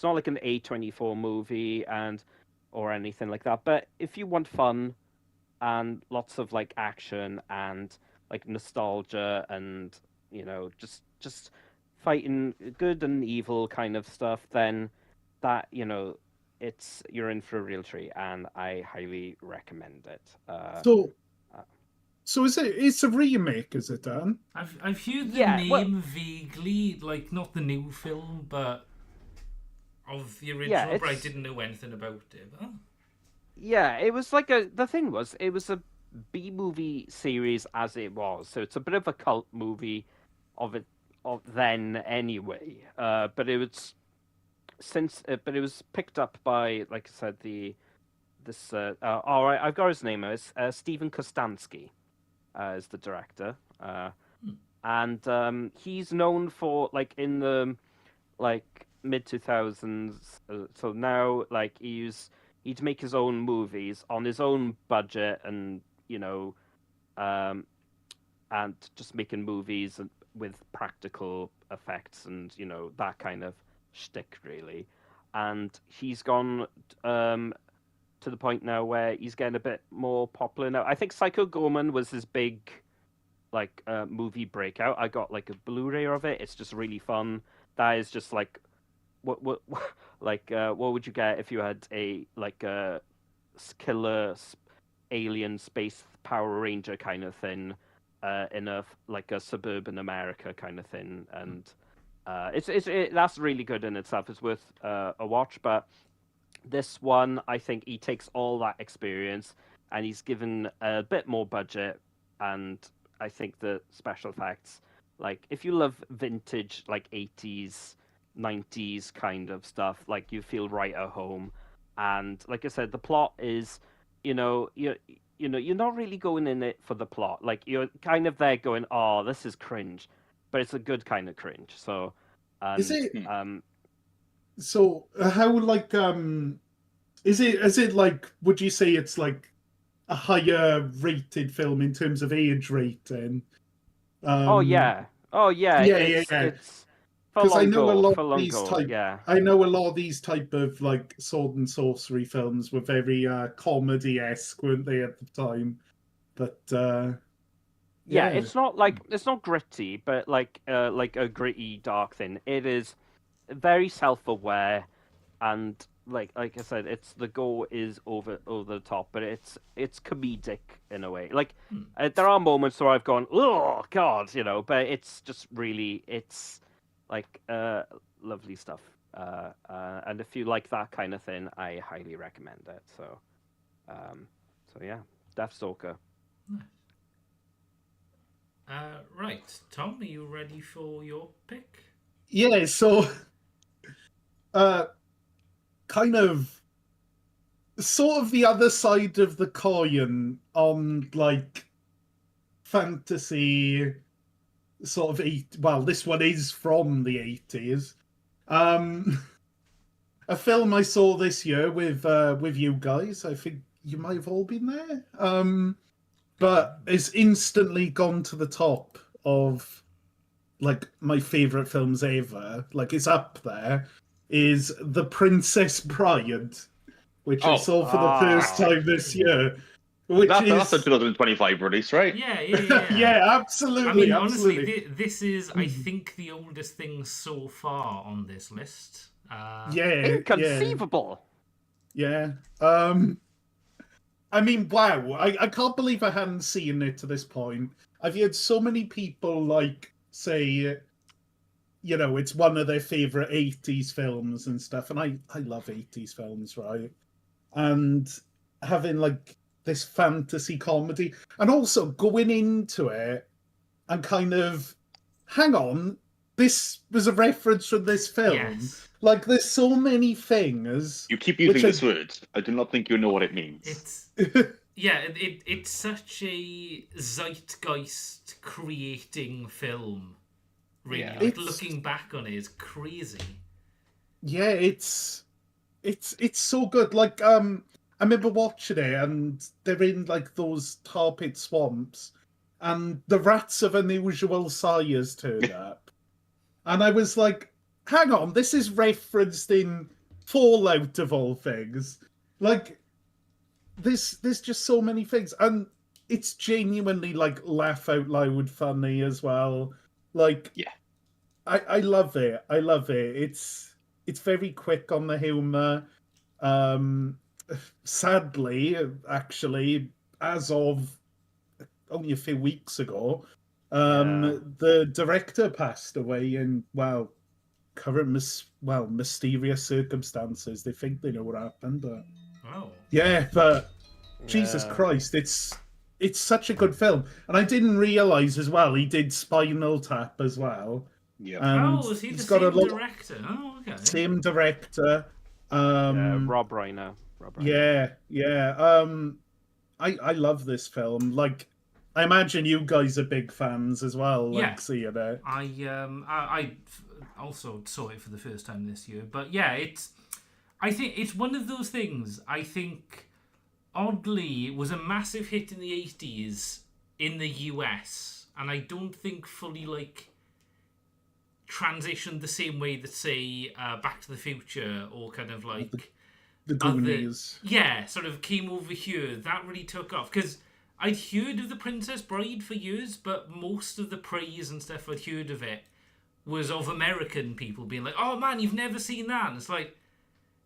not like an A24 movie or anything like that. But if you want fun and lots of like action and like nostalgia and just fighting good and evil kind of stuff, then that you're in for a real treat, and I highly recommend it. So it's a remake, is it, Dan? I've heard the Yeah, name vaguely, like not the new film, but of the original, but I didn't know anything about it. But... Yeah, it was like the thing was, it was a B movie series as it was, so it's a bit of a cult movie of then anyway. But it was picked up by, like I said, all right, I've got his name. It's Steven Kostanski is the director, and he's known for like in the like mid 2000s. So now like he'd make his own movies on his own budget, and and just making movies with practical effects and that kind of shtick, really. And he's gone to the point now where he's getting a bit more popular now. I think Psycho Gorman was his big like movie breakout. I got like a Blu-ray of it. It's just really fun. That is just like what what would you get if you had a killer alien space Power Ranger kind of thing in a suburban America kind of thing, and that's really good in itself. It's worth a watch. But this one, I think he takes all that experience and he's given a bit more budget, and I think the special effects, like if you love vintage like 80s 90s kind of stuff, like you feel right at home. And like I said, the plot is you're not really going in it for the plot, like you're kind of there going, oh, this is cringe, but it's a good kind of cringe. So is it so how like is it like, would you say it's like a higher rated film in terms of age rating? Yeah. It's because I know a lot of these I know a lot of these type of like sword and sorcery films were very comedy-esque, weren't they, at the time? But it's not gritty, but like a gritty dark thing. It is very self-aware, and like I said, the gore is over the top, but it's comedic in a way. Like there are moments where I've gone, oh god, but it's just really, it's like lovely stuff. And if you like that kind of thing, I highly recommend it. So yeah, Deathstalker. Right, Tom, are you ready for your pick? Yeah, so kind of sort of the other side of the coin on like fantasy sort of this one is from the 80s. A film I saw this year with you guys. I think you might have all been there. But it's instantly gone to the top of like my favorite films ever. Like it's up there. Is The Princess Bride, which I saw for the first time this year. That's a 2025 release, right? Yeah. Yeah, absolutely. I mean, absolutely. honestly, this is, I think, the oldest thing so far on this list. Yeah, inconceivable. Yeah. I mean, wow! I can't believe I hadn't seen it to this point. I've heard so many people like say, it's one of their favorite '80s films and stuff, and I love '80s films, right? And having like this fantasy comedy, and also going into it and kind of, hang on, this was a reference from this film. Yes. Like, there's so many things. You keep using which this word. I do not think you know what it means. It's it's such a zeitgeist creating film. Really, Yeah. like looking back on it is crazy. Yeah, it's so good. Like, I remember watching it, and they're in like those tar pit swamps, and the rats of unusual size turn up, and I was like, "Hang on, this is referenced in Fallout of all things." Like, there's just so many things, and it's genuinely like laugh out loud funny as well. Like, Yeah. I love it. I love it. It's very quick on the humor. Sadly, actually, as of only a few weeks ago, the director passed away in current mysterious circumstances. They think they know what happened, but but Jesus Christ, it's such a good film, and I didn't realize as well he did Spinal Tap as well. Yeah. And Oh, is he the he's got same a lot, director? Oh, okay. same director. Rob Reiner. Yeah. I love this film. Like, I imagine you guys are big fans as well. Like, Yeah. seeing it. I also saw it for the first time this year, but yeah, I think it's one of those things. I think oddly it was a massive hit in the 80s in the US, and I don't think fully like transitioned the same way that say Back to the Future or kind of like the Goonies. sort of came over here. That really took off because I'd heard of The Princess Bride for years, but most of the praise and stuff I'd heard of it was of American people being like, "Oh man, you've never seen that," and it's like,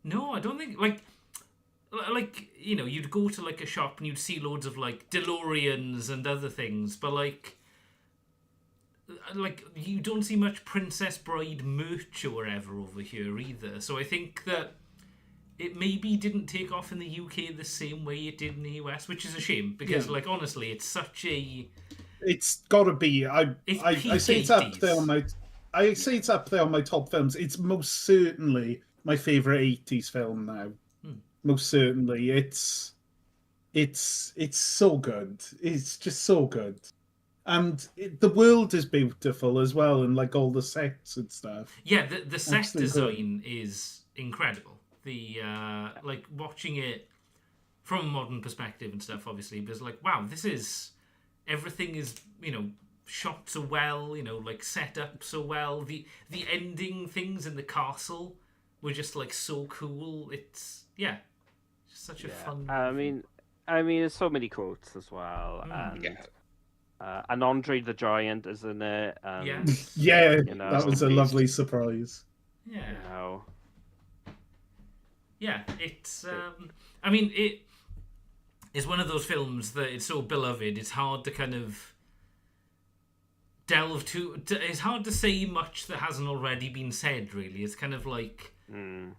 no, I don't think like you'd go to like a shop and you'd see loads of like DeLoreans and other things, but like you don't see much Princess Bride merch or whatever over here either. So I think that it maybe didn't take off in the UK the same way it did in the US, which is a shame because like honestly, it's such a It's got to be. I say it's up 80s. there on my. I say it's up there on my top films. It's most certainly my favorite '80s film now. Most certainly, it's so good. It's just so good, and the world is beautiful as well, and like all the sets and stuff. Yeah, the set Absolutely design is incredible. The like watching it from a modern perspective and stuff, obviously, but it's like, wow, everything is shot so well, like set up so well. The ending things in the castle were just like so cool. It's just such a fun. I mean, there's so many quotes as well, and Andre the Giant is in it. That was a lovely surprise. Yeah. Yeah, it's. I mean, it is one of those films that it's so beloved. It's hard to kind of delve to. It's hard to say much that hasn't already been said. Really, it's kind of like, again,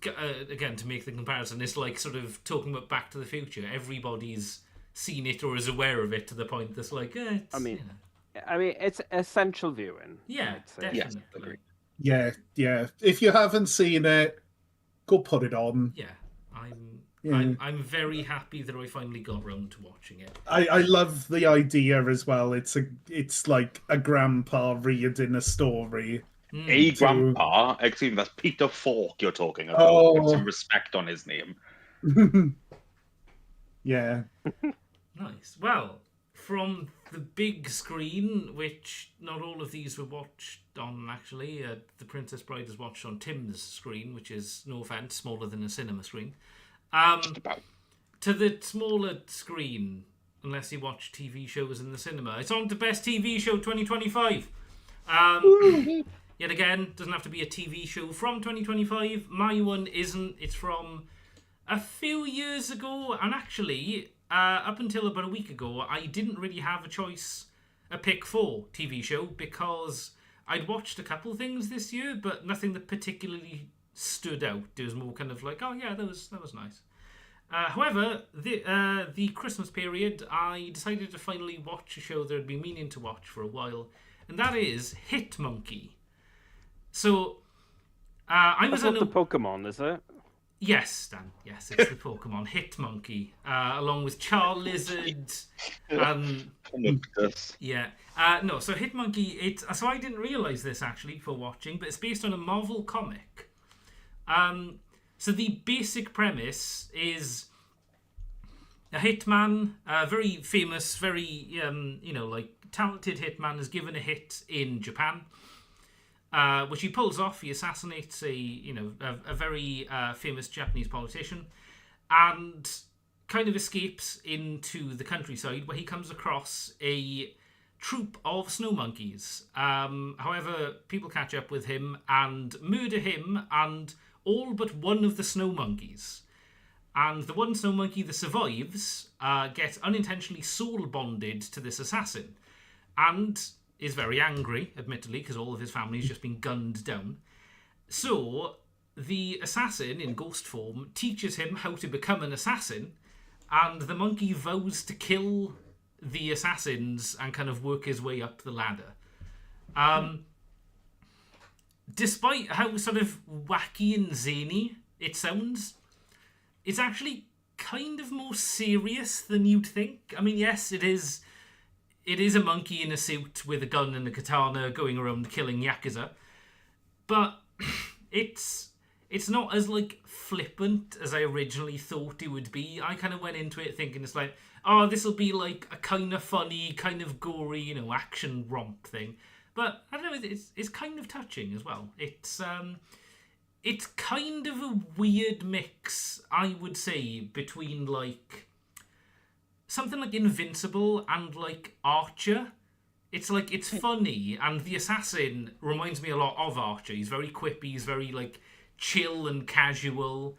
to make the comparison, it's like sort of talking about Back to the Future. Everybody's seen it or is aware of it to the point that's like, it's, I mean, it's essential viewing. Yeah, definitely. Yes, agree. Yeah. If you haven't seen it, go put it on. Yeah, I'm very happy that I finally got round to watching it. I love the idea as well. It's like a grandpa reading a story. A grandpa? Excuse me, that's Peter Falk you're talking about. Oh. Put some respect on his name. Yeah. Nice. Well, from the big screen, which not all of these were watched on, actually. The Princess Bride is watched on Tim's screen, which is, no offence, smaller than a cinema screen. Just about. To the smaller screen, unless you watch TV shows in the cinema. It's on to Best TV Show 2025. Yet again, doesn't have to be a TV show from 2025. My one isn't. It's from a few years ago, and actually, up until about a week ago, I didn't really have a pick for TV show, because I'd watched a couple things this year, but nothing that particularly stood out. It was more kind of like, oh yeah, that was nice. However, the Christmas period, I decided to finally watch a show that I'd been meaning to watch for a while, and that is Hit Monkey. So, I was That's not the Pokemon, is it? Yes, Dan. Yes, it's the Pokemon Hitmonkey, along with Charizard, and yeah. No, so Hitmonkey. So I didn't realize this actually before watching, but it's based on a Marvel comic. So the basic premise is a hitman, a very famous, very talented hitman, is given a hit in Japan. Which he pulls off. He assassinates a very famous Japanese politician, and kind of escapes into the countryside, where he comes across a troop of snow monkeys. However, people catch up with him and murder him and all but one of the snow monkeys. And the one snow monkey that survives gets unintentionally soul bonded to this assassin, and is very angry, admittedly, because all of his family's just been gunned down. So the assassin, in ghost form, teaches him how to become an assassin, and the monkey vows to kill the assassins and kind of work his way up the ladder. Despite how sort of wacky and zany it sounds, it's actually kind of more serious than you'd think. I mean, yes, it is a monkey in a suit with a gun and a katana going around killing Yakuza. But it's not as, like, flippant as I originally thought it would be. I kind of went into it thinking it's like, oh, this will be like a kind of funny, kind of gory, action romp thing. But I don't know, it's kind of touching as well. It's kind of a weird mix, I would say, between, like, something like Invincible and, like, Archer. It's like, it's funny, and the assassin reminds me a lot of Archer. He's very quippy, he's very, like, chill and casual.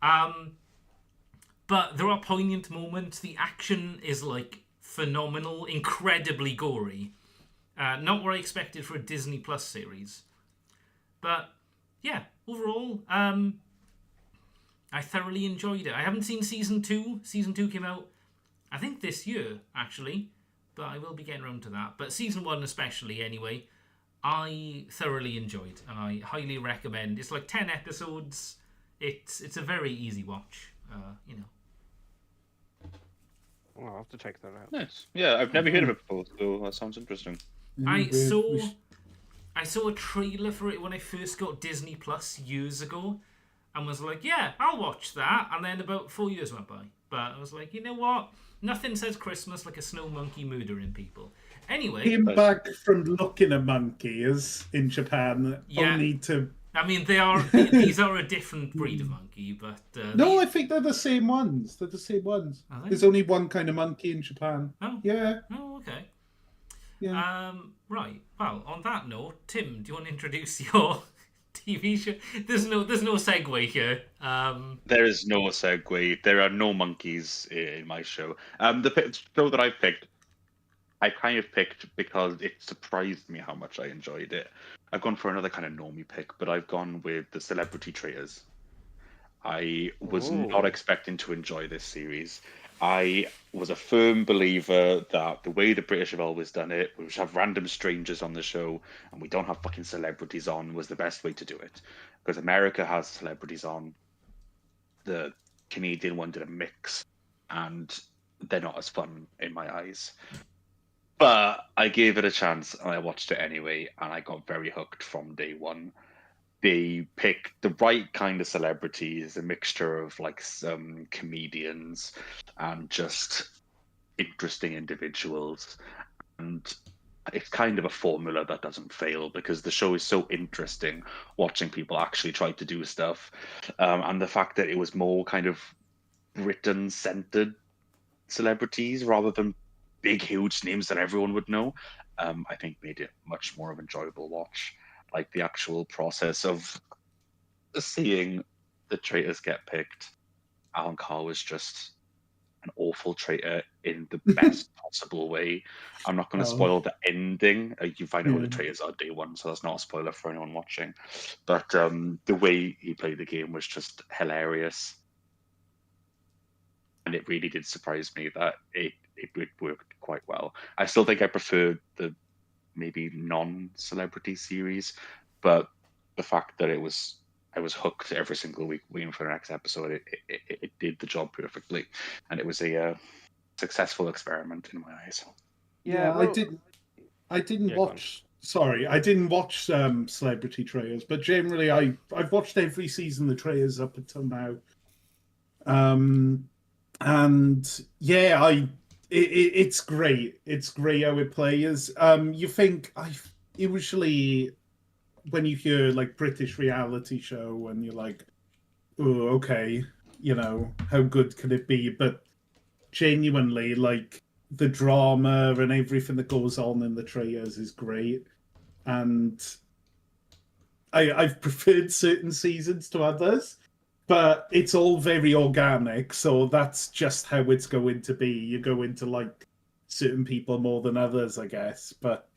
But there are poignant moments. The action is, like, phenomenal, incredibly gory. Not what I expected for a Disney Plus series. But, yeah, overall, I thoroughly enjoyed it. I haven't seen Season 2. Season 2 came out, I think, this year, actually, but I will be getting around to that. But Season 1 especially, anyway, I thoroughly enjoyed, and I highly recommend. It's like 10 episodes. It's a very easy watch, Oh, I'll have to check that out. Nice. Yeah, I've never heard of it before, so that sounds interesting. I saw a trailer for it when I first got Disney Plus years ago, and was like, yeah, I'll watch that. And then about 4 years went by. But I was like, you know what? Nothing says Christmas like a snow monkey murdering people. Anyway, came back from looking at monkeys in Japan, Yeah. only to. I mean, these are a different breed of monkey, but No, I think they're the same ones. They're the same ones. Are they? There's only one kind of monkey in Japan. Oh. Yeah. Oh, okay. Yeah. Right. Well, on that note, Tim, do you want to introduce your TV show? There's no segue here. There is no segue. There are no monkeys in my show. The show that I've picked, I kind of picked because it surprised me how much I enjoyed it. I've gone for another kind of normie pick, but I've gone with the Celebrity Traitors. I was not expecting to enjoy this series. I was a firm believer that the way the British have always done it, which have random strangers on the show, and we don't have fucking celebrities on, was the best way to do it. Because America has celebrities on, the Canadian one did a mix, and they're not as fun in my eyes. But I gave it a chance, and I watched it anyway, and I got very hooked from day one. They picked the right kind of celebrities, a mixture of like some comedians and just interesting individuals. And it's kind of a formula that doesn't fail because the show is so interesting watching people actually try to do stuff. And the fact that it was more kind of Britain-centered celebrities rather than big, huge names that everyone would know, I think made it much more of an enjoyable watch. Like the actual process of seeing the traitors get picked Alan Carr was just an awful traitor in the best possible way. I'm not going to Oh. spoil the ending. You find out who the Yeah. traitors are day one, so that's not a spoiler for anyone watching. But the way he played the game was just hilarious. And it really did surprise me that it worked quite well. I still think I prefer the maybe non-celebrity series, but the fact that I was hooked every single week waiting for the next episode, it did the job perfectly, and it was a successful experiment in my eyes. Yeah, well, I didn't Yeah, go on. watch. Sorry, I didn't watch Celebrity Traitors, but generally, I've watched every season of the Traitors up until now. And yeah, it's great. It's great how it plays. You think I usually when you hear like British reality show, and you're like, oh, okay, how good can it be? But genuinely, like the drama and everything that goes on in the trailers is great, and I've preferred certain seasons to others, but it's all very organic, so that's just how it's going to be. You go into like certain people more than others, I guess. But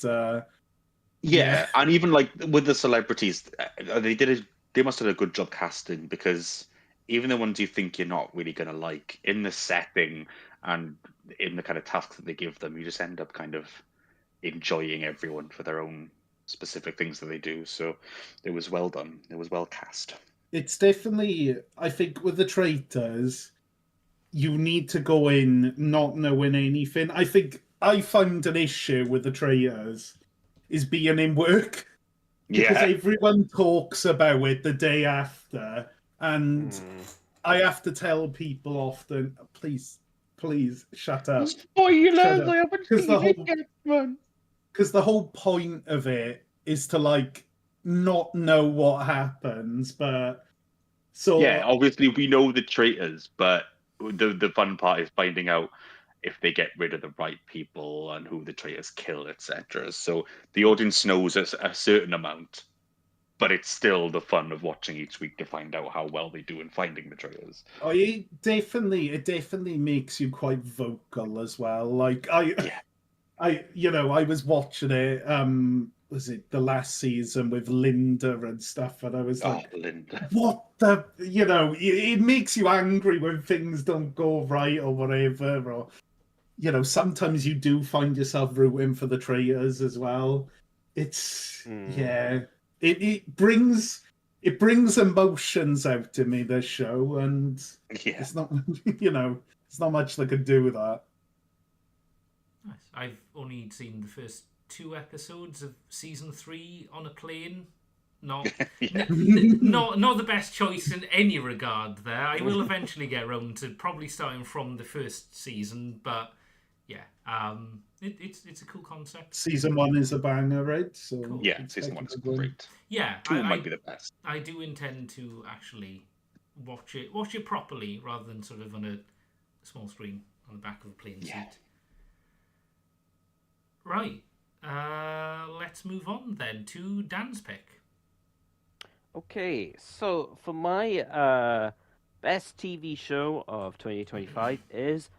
Yeah, and even like with the celebrities, they must have done a good job casting, because even the ones you think you're not really gonna like, in the setting and in the kind of tasks that they give them, you just end up kind of enjoying everyone for their own specific things that they do. So it was well done. It was well cast. it's definitely, I think, with the traitors, you need to go in not knowing anything. I think I found an issue with the traitors is being in work, because Yeah. everyone talks about it the day after, and I have to tell people often, please, please shut up. Spoilers! Shut up. I haven't Because the seen it whole yet, man. because the whole point of it is to like not know what happens, but Yeah, so obviously we know the traitors, but the fun part is finding out if they get rid of the right people and who the traitors kill, etc. So the audience knows a certain amount, but it's still the fun of watching each week to find out how well they do in finding the traitors. oh, it definitely makes you quite vocal as well. Like Yeah. I was watching it, was it the last season with Linda and stuff, and I was Oh, like, Linda. what the, it makes you angry when things don't go right or whatever, or sometimes you do find yourself rooting for the traitors as well. It's yeah, it brings emotions out in me, this show, and Yeah. it's not it's not much they could do with that. Nice. I've only seen the first 2 episodes of season 3 on a plane. Not, Yeah. not the best choice in any regard. There, I will eventually get around to probably starting from the first season, but yeah, it's a cool concept. Season 1 is a banger, right? So Cool. Yeah, it's season 1 is technically- great. Yeah, 2 might be the best. I do intend to actually watch it properly rather than sort of on a small screen on the back of a plane Yeah. seat. Right. Let's move on then to Dan's pick. Okay, so for my best TV show of 2025 is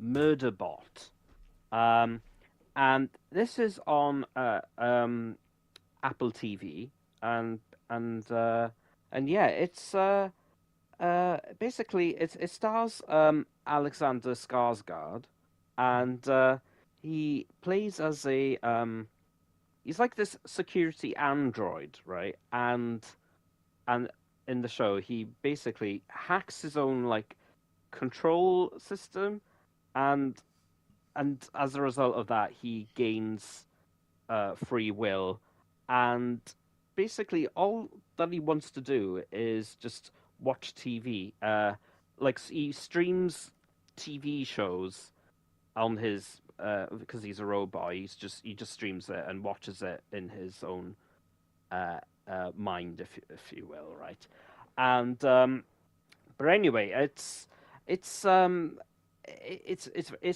Murderbot. And this is on Apple TV, and yeah, it's basically it stars Alexander Skarsgård, and he plays as a he's like this security android, right? And in the show, he basically hacks his own like control system, and as a result of that, he gains free will, and basically all that he wants to do is just watch TV. Like he streams TV shows on his because he's a robot. He just streams it and watches it in his own mind, if you will, right? And but anyway, it's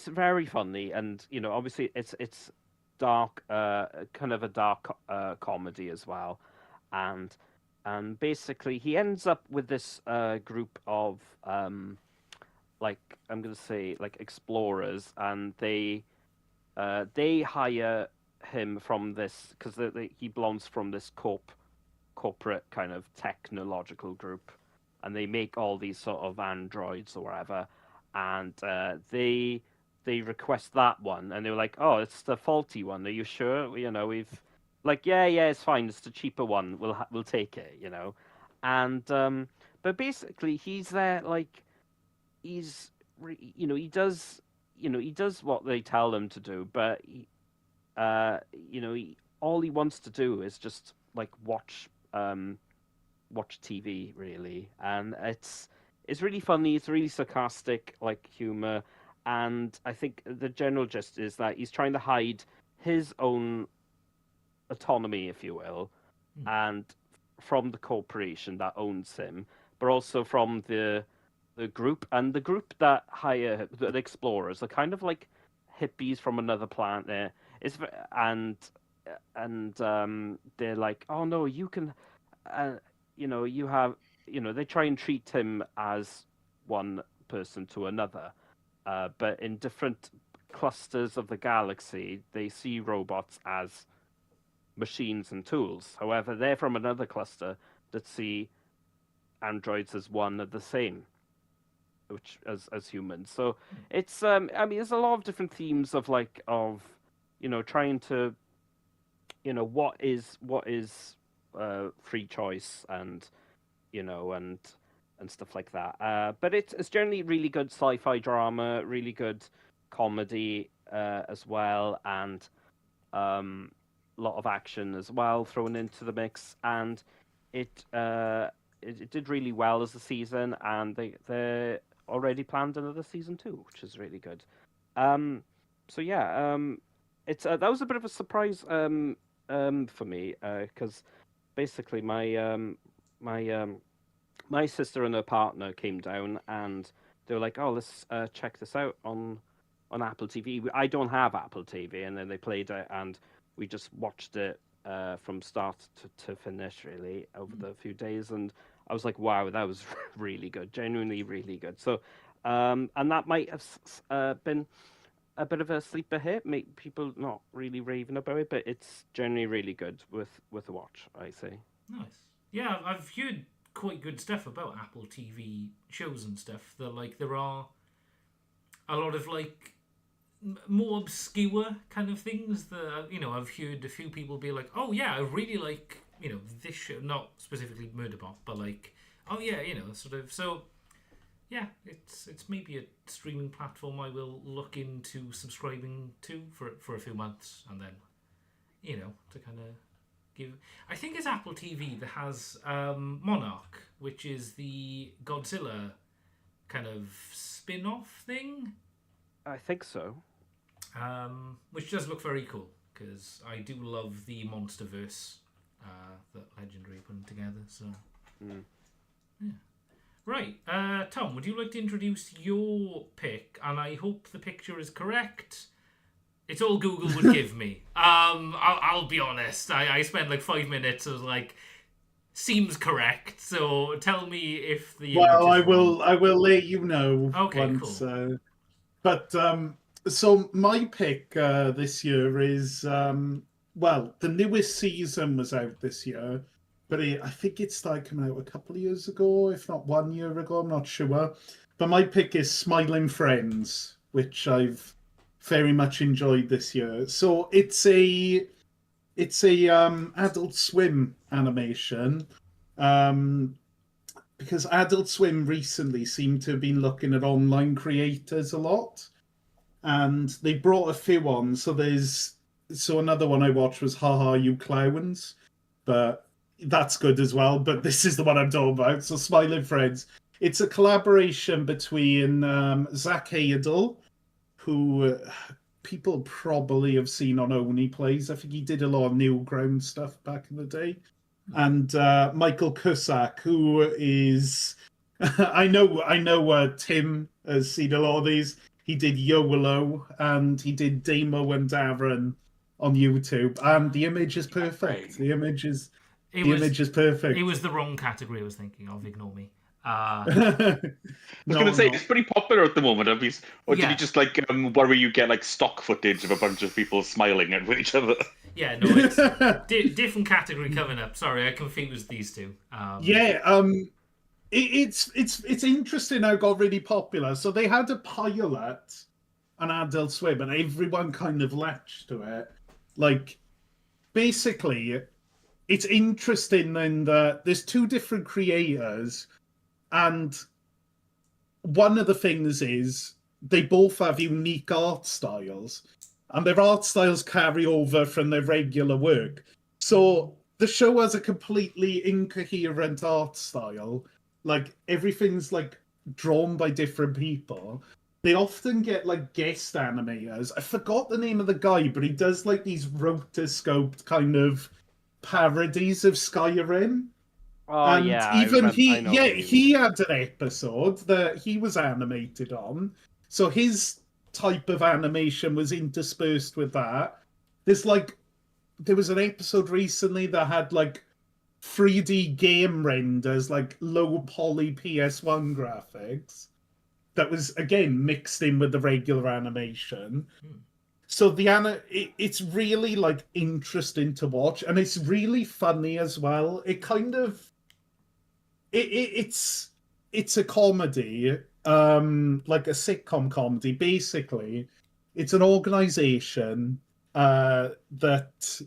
very funny, and obviously it's dark, kind of a dark comedy as well, and basically he ends up with this group of like I'm gonna say like explorers, and they hire him from this because he belongs from this corporate kind of technological group, and they make all these sort of androids or whatever, and they request that one, and they were like, "Oh, it's the faulty one. Are you sure? You know, we've like, yeah, it's fine. It's the cheaper one. We'll take it. You know." And but basically, he's there like he does what they tell him to do, but all he wants to do is just like watch TV really, and it's really funny. It's really sarcastic, like humor, and I think the general gist is that he's trying to hide his own autonomy, if you will, and from the corporation that owns him, but also from the group, and the group that hire the explorers are kind of like hippies from another planet. It's and they're like, oh no, you can, you have, they try and treat him as one person to another, but in different clusters of the galaxy, they see robots as machines and tools. However, they're from another cluster that see androids as one and the same, which as humans. So it's I mean, there's a lot of different themes of trying to what is free choice, and and stuff like that. But it's generally really good sci-fi drama, really good comedy as well, and a lot of action as well thrown into the mix, and it did really well as a season, and they already planned another season 2, which is really good. So yeah, it's that was a bit of a surprise for me, because basically my sister and her partner came down, and they were like, "Oh, let's check this out on Apple TV." I don't have Apple TV, and then they played it, and we just watched it from start to finish, really, over the few days, and I was like, "Wow, that was really good, genuinely really good." So, and that might have been a bit of a sleeper hit, make people not really raving about it, but it's generally really good with a watch, I say. Nice. Yeah, I've heard quite good stuff about Apple TV shows and stuff. There are a lot of more obscure kind of things that I've heard a few people be like, "Oh yeah, I really like this show," not specifically Murderbot, but "Oh yeah, sort of." So yeah, it's maybe a streaming platform I will look into subscribing to for a few months, and then to kind of give. I think it's Apple TV that has Monarch, which is the Godzilla kind of spin-off thing. I think so. Which does look very cool, because I do love the MonsterVerse that Legendary put together. So, yeah. Right, Tom, would you like to introduce your pick? And I hope the picture is correct. It's all Google would give me. I'll be honest. I spent 5 minutes. I was like, seems correct. So tell me if the. Well, I will. will let you know. Okay, once, cool. But so my pick this year is the newest season was out this year, but I think it started coming out a couple of years ago, if not 1 year ago. I'm not sure. But my pick is Smiling Friends, which I've very much enjoyed this year. So it's a Adult Swim animation. Because Adult Swim recently seemed to have been looking at online creators a lot, and they brought a few on. So another one I watched was Haha You Clowns, but that's good as well. But this is the one I'm talking about. So Smiling Friends. It's a collaboration between Zach Hadel, who people probably have seen on Oni Plays. I think he did a lot of Newground stuff back in the day. And Michael Cusack, who is I know Tim has seen a lot of these. He did YOLO, and he did Damo and Darren on YouTube, and the image is perfect. The image is perfect. It was the wrong category I was thinking of. Ignore me. I was going to say, it's pretty popular at the moment. Or did you just like where you get like stock footage of a bunch of people smiling at each other? Yeah, no, it's different category coming up. Sorry, I confused these two. It's interesting how it got really popular. So they had a pilot on Adult Swim, and everyone kind of latched to it. Like, basically, it's interesting in that there's two different creators, and one of the things is they both have unique art styles, and their art styles carry over from their regular work. So the show has a completely incoherent art style. Like, everything's like drawn by different people. They often get like guest animators. I forgot the name of the guy, but he does like these rotoscoped kind of parodies of Skyrim. Oh And yeah, even he had an episode that he was animated on. So his type of animation was interspersed with that. There was an episode recently that had like 3D game renders, like low poly PS1 graphics. That was again mixed in with the regular animation. So it's really like interesting to watch, and it's really funny as well. It kind of it's a comedy, like a sitcom comedy. Basically, it's an organization that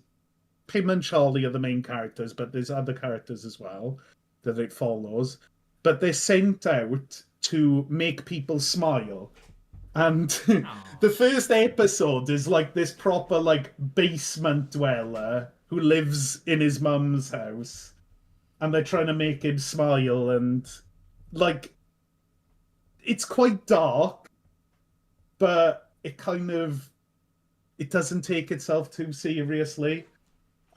Pim and Charlie are the main characters, but there's other characters as well that it follows. But they're sent out to make people smile. And the first episode is like this proper like basement dweller who lives in his mum's house, and they're trying to make him smile, and like it's quite dark, but it doesn't take itself too seriously.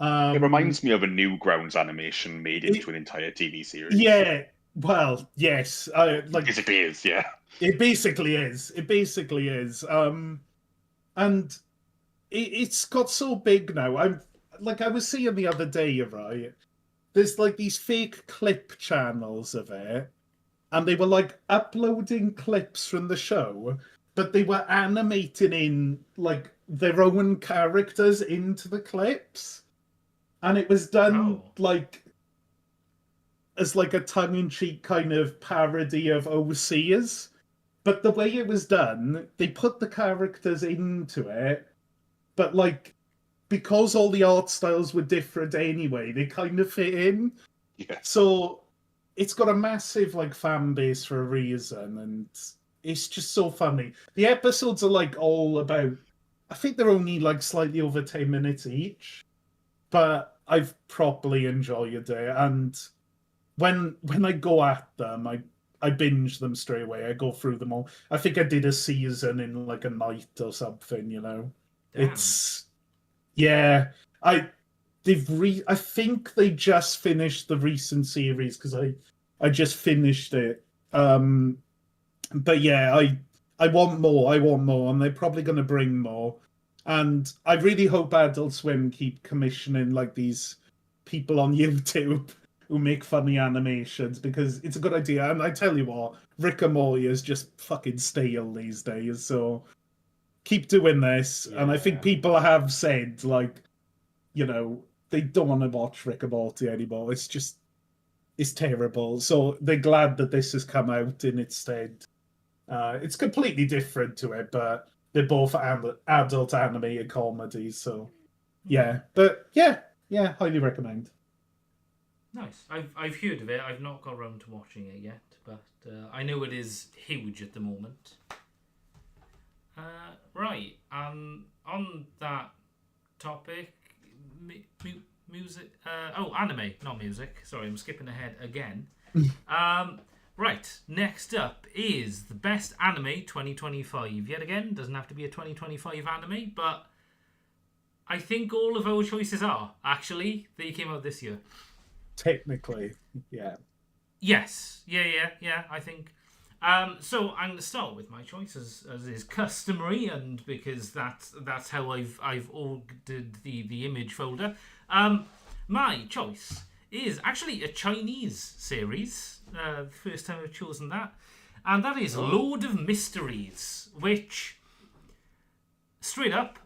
It reminds me of a Newgrounds animation made into an entire TV series. Yeah, well, yes, It basically is, yeah. It basically is. It basically is. And it's got so big now. I was seeing the other day, right? There's like these fake clip channels of it, and they were like uploading clips from the show, but they were animating in like their own characters into the clips, and it was done like as like a tongue-in-cheek kind of parody of OCs. But the way it was done, they put the characters into it, but like because all the art styles were different anyway, they kind of fit in. Yeah. So it's got a massive like fan base for a reason, and it's just so funny. The episodes are like all about, I think they're only like slightly over 10 minutes each, but I've properly enjoyed it. And when I go at them, I binge them straight away. I go through them all. I think I did a season in like a night or something, you know. Damn. I think they just finished the recent series because I just finished it. But yeah, I want more. And they're probably going to bring more. And I really hope Adult Swim keep commissioning like these people on YouTube who make funny animations, because it's a good idea. And I tell you what, Rick and Morty is just fucking stale these days. So keep doing this. Yeah. And I think people have said, like, you know, they don't want to watch Rick and Morty anymore. It's terrible. So they're glad that this has come out in its stead. It's completely different to it, but they're both adult animated comedies. So yeah, but yeah, highly recommend. Nice. I've heard of it. I've not got around to watching it yet, but I know it is huge at the moment. Right. On that topic, music. Anime, not music. Sorry, I'm skipping ahead again. Right. Next up is the best anime 2025. Yet again, doesn't have to be a 2025 anime, but I think all of our choices are actually they came out this year. Technically, yeah. Yes. Yeah, I think. So I'm going to start with my choice as is customary, and because that's how I've ordered the image folder. My choice is actually a Chinese series. The first time I've chosen that. And that is Lord of Mysteries, which, straight up,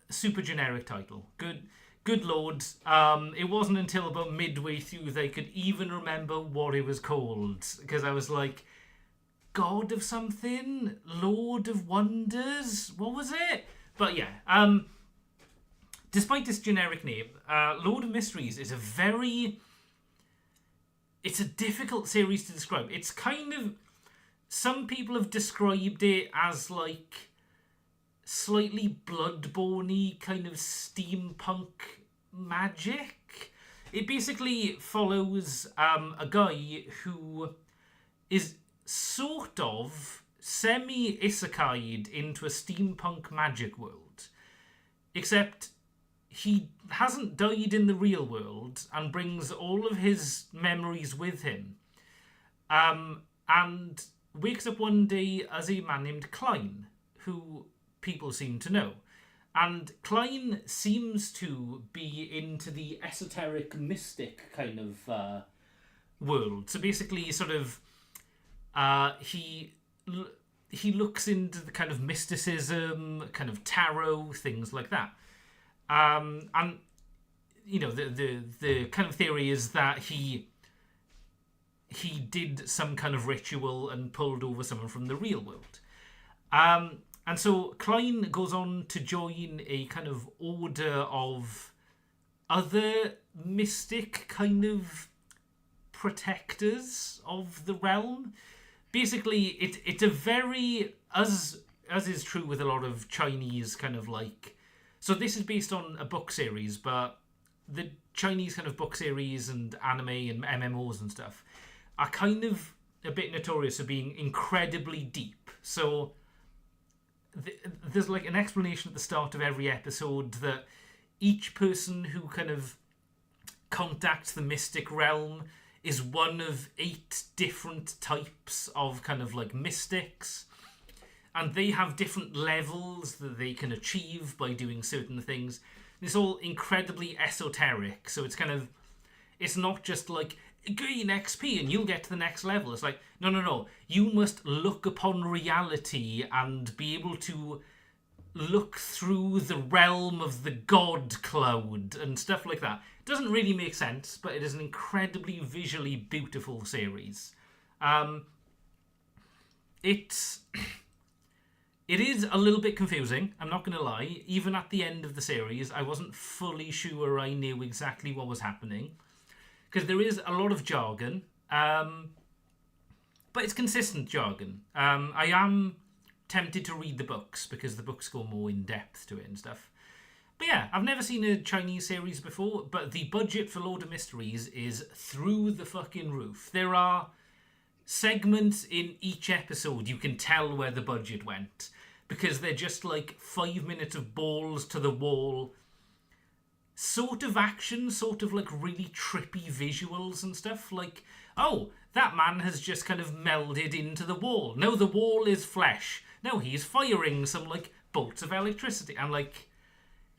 super generic title. Good lord. It wasn't until about midway through they could even remember what it was called. Because I was like, God of something? Lord of Wonders? What was it? But yeah, despite this generic name, Lord of Mysteries is it's a difficult series to describe. It's kind of, some people have described it as like slightly Bloodborne-y kind of steampunk magic. It basically follows a guy who is sort of semi-isekai'd into a steampunk magic world, except he hasn't died in the real world and brings all of his memories with him, and wakes up one day as a man named Klein, who people seem to know. And Klein seems to be into the esoteric mystic kind of world. So basically, sort of, he looks into the kind of mysticism, kind of tarot, things like that. And you know, the kind of theory is that he did some kind of ritual and pulled over someone from the real world. And so Klein goes on to join a kind of order of other mystic kind of protectors of the realm. Basically, it's a very, as is true with a lot of Chinese kind of like, so this is based on a book series, but the Chinese kind of book series and anime and MMOs and stuff are kind of a bit notorious for being incredibly deep. So there's like an explanation at the start of every episode that each person who kind of contacts the mystic realm is one of 8 different types of kind of like mystics, and they have different levels that they can achieve by doing certain things. It's all incredibly esoteric, so it's kind of, it's not just like gain XP and you'll get to the next level. It's like, no, you must look upon reality and be able to look through the realm of the god cloud and stuff like that. It doesn't really make sense, but it is an incredibly visually beautiful series. It is a little bit confusing, I'm not going to lie. Even at the end of the series, I wasn't fully sure I knew exactly what was happening, because there is a lot of jargon, but it's consistent jargon. I am tempted to read the books, because the books go more in depth to it and stuff. But yeah, I've never seen a Chinese series before, but the budget for Lord of Mysteries is through the fucking roof. There are segments in each episode you can tell where the budget went, because they're just like 5 minutes of balls to the wall sort of action, sort of like really trippy visuals and stuff. Like, oh, that man has just kind of melded into the wall. No, the wall is flesh. No, he's firing some like bolts of electricity. And like,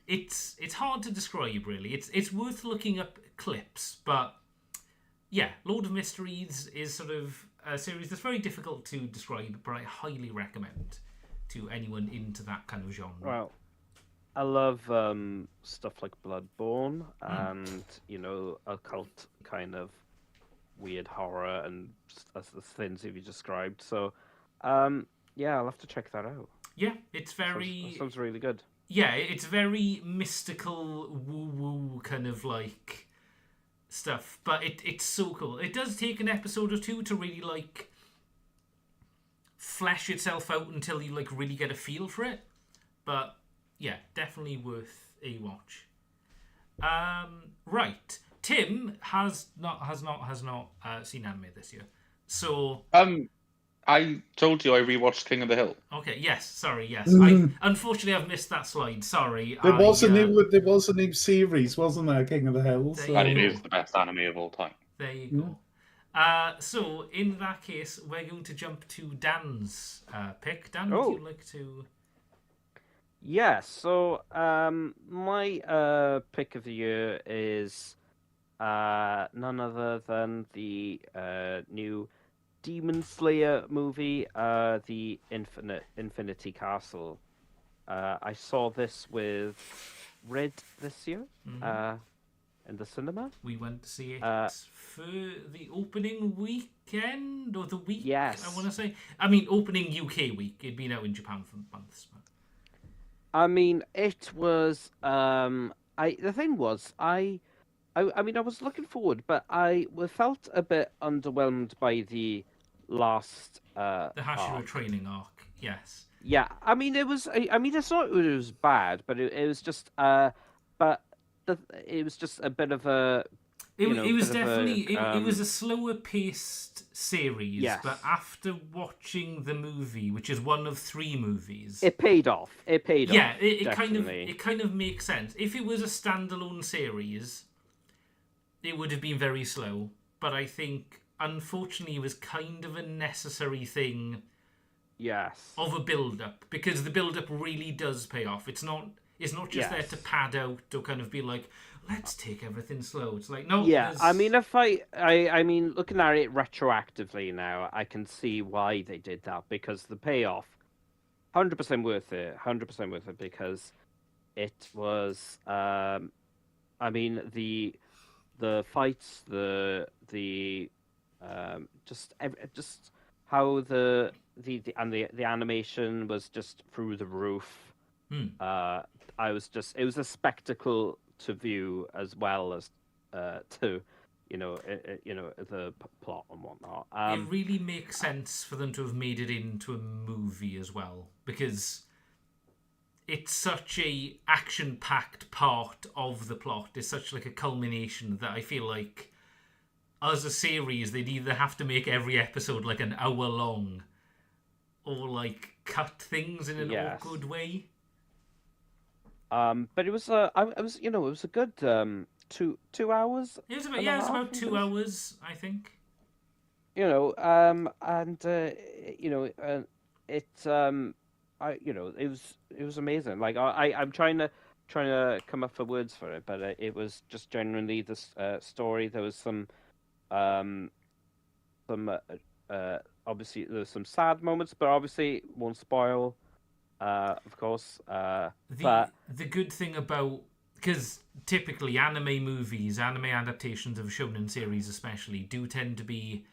it's hard to describe really. It's worth looking up clips, but yeah, Lord of Mysteries is sort of a series that's very difficult to describe, but I highly recommend to anyone into that kind of genre. Well, I love stuff like Bloodborne and, you know, occult kind of weird horror and as the things that you described. So, yeah, I'll have to check that out. Yeah, it's very... That sounds really good. Yeah, it's very mystical, woo-woo kind of like stuff, but it's so cool. It does take an episode or two to really like flesh itself out until you like really get a feel for it, but yeah, definitely worth a watch. Right, Tim has not seen anime this year, so I told you I rewatched King of the Hill. okay, yes. Unfortunately I've missed that slide. Sorry. There was a new series, wasn't there, King of the Hills? And it is the best anime of all time. There you go. So in that case, we're going to jump to Dan's pick. Dan, would you like to? Yeah. So my pick of the year is none other than the new Demon Slayer movie, the Infinity Castle. I saw this with Red this year in the cinema. We went to see it Uh, for the opening weekend or the week. I want yes. to say. I mean, opening UK week. It'd been out in Japan for months. But... I mean, it was. The thing was, I mean, I was looking forward, but felt a bit underwhelmed by the last The Hashira arc. training arc, yes. Yeah, I mean, it was. I mean, it's not that it was bad, but it was just. But it was just a bit of a. It was bit of definitely a, it was a slower paced series, Yes. but after watching the movie, which is one of 3 movies, It paid off. It paid off. yeah, it definitely. kind of makes sense. If it was a standalone series, it would have been very slow. But I think, unfortunately, it was kind of a necessary thing Yes. of a build-up, because the build-up really does pay off. It's not just there to pad out or kind of be like, let's take everything slow. It's like, no. Yeah, I mean, if I mean, looking at it retroactively now, I can see why they did that, because the payoff, 100% worth it, 100% worth it, because it was, I mean, the fights, just how the animation was just through the roof. It was a spectacle to view, as well as to the plot and whatnot. It really makes sense for them to have made it into a movie as well, because it's such a action-packed part of the plot. It's such like a culmination that I feel like, as a series, they'd either have to make every episode like an hour long, or like cut things in an awkward way. But it was it was a good 2 hours. It was about 2 hours, I think. It was amazing. Like I'm trying to come up for words for it, but it was just genuinely this story. There was some obviously there's some sad moments, but obviously won't spoil. Of course. The good thing about, because typically anime adaptations of shonen series especially do tend to be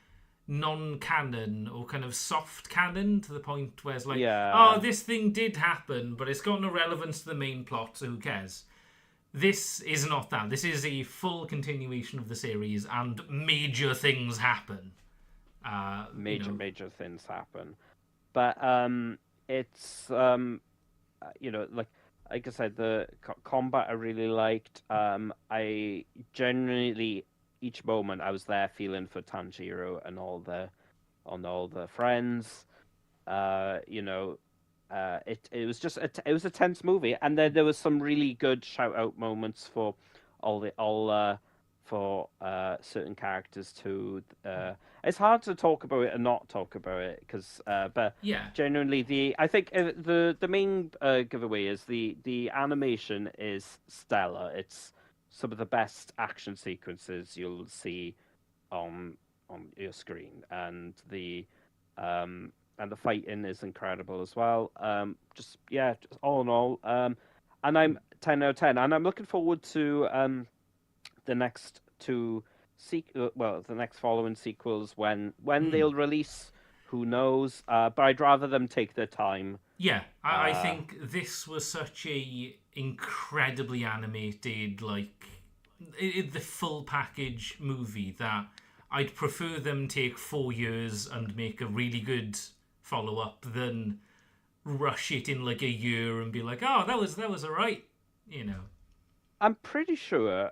non-canon or kind of soft canon, to the point where it's like, oh, this thing did happen, but it's got no relevance to the main plot, so who cares? This is not that. This is a full continuation of the series, and major things happen. Major things happen, but it's like I said, the combat I really liked. I genuinely, each moment I was there feeling for Tanjiro and all the friends. It was just it was a tense movie, and then there was some really good shout out moments for certain characters too. It's hard to talk about it and not talk about it, because but yeah, genuinely I think the main giveaway is the animation is stellar. It's some of the best action sequences you'll see on your screen, and the fighting is incredible as well. Just all in all, and I'm 10 out of 10, and I'm looking forward to the next two the next following sequels when they'll release. Who knows? But I'd rather them take their time. Yeah, I think this was such a incredibly animated, like the full package movie, that I'd prefer them take 4 years and make a really good follow up than rush it in like a year and be like, oh, that was alright, I'm pretty sure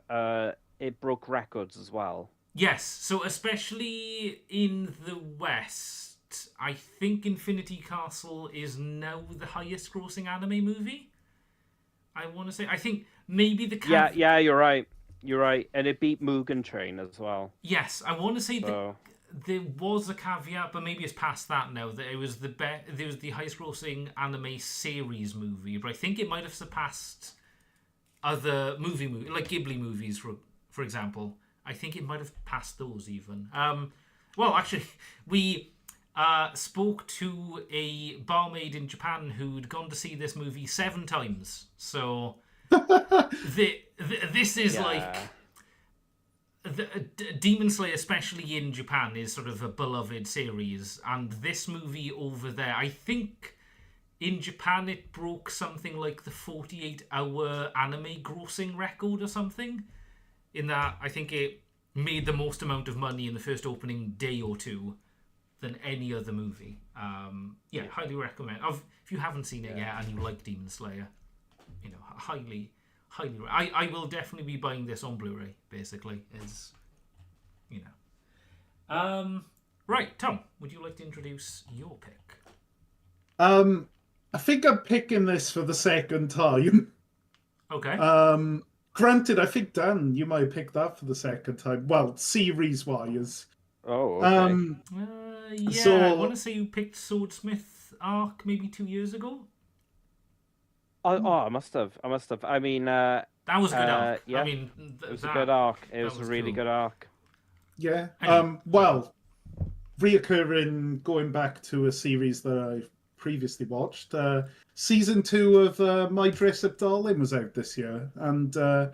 it broke records as well. Yes, so especially in the West, I think Infinity Castle is now the highest grossing anime movie. I want to say. I think maybe the... Yeah, you're right. You're right. And it beat Mugen Train as well. Yes, I want to say that there was a caveat, but maybe it's past that now, that it was the highest grossing anime series movie, but I think it might have surpassed other movie like Ghibli movies, for example. I think it might have passed those even. Well, actually, we spoke to a barmaid in Japan who'd gone to see this movie 7 times. So this is like... Demon Slayer, especially in Japan, is sort of a beloved series. And this movie over there, I think... In Japan, it broke something like the 48-hour anime grossing record or something. In that, I think it made the most amount of money in the first opening day or two than any other movie. Highly recommend. If you haven't seen it yet and you like Demon Slayer, highly. I will definitely be buying this on Blu-ray. Basically, Right, Tom, would you like to introduce your pick? I think I'm picking this for the second time. Okay. Granted, I think, Dan, you might pick that for the second time. Well, series-wise. Oh, okay. I want to say you picked Swordsmith Arc maybe 2 years ago. I must have. I mean, that was a good arc. Yeah, I mean, it was a good arc. It was a really cool. good arc. Yeah. Anyway. Reoccurring, going back to a series that I've previously watched, season 2 of My Dress Up Darling was out this year, and to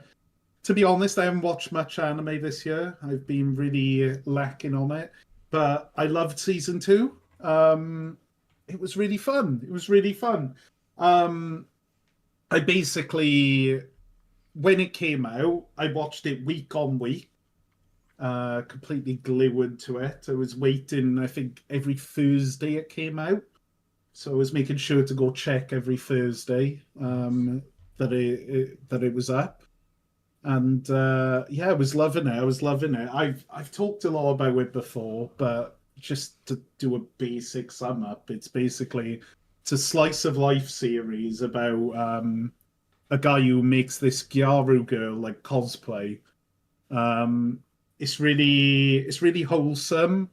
be honest, I haven't watched much anime this year. I've been really lacking on it, but I loved season 2. It was really fun. I basically, when it came out, I watched it week on week, completely glued to it. I was waiting, I think, every Thursday it came out. So I was making sure to go check every Thursday that it was up, and I was loving it. I've talked a lot about it before, but just to do a basic sum up, it's a slice of life series about a guy who makes this Gyaru girl like cosplay. It's really wholesome.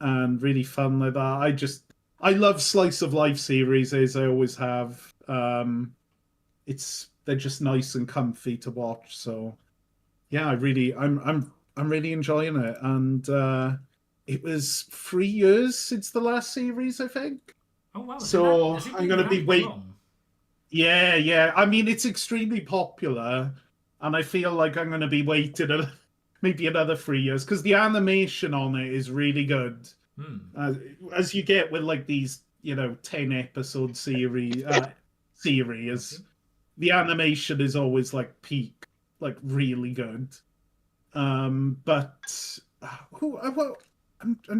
And really fun like that. I love slice of life series, as I always have. They're just nice and comfy to watch. So yeah, I'm really enjoying it. And it was 3 years since the last series, I think. Oh wow! So I'm going to be waiting. Yeah. I mean, it's extremely popular, and I feel like I'm going to be waiting maybe another 3 years, because the animation on it is really good. As you get with like these, 10 episode series, the animation is always like peak, like really good. I'm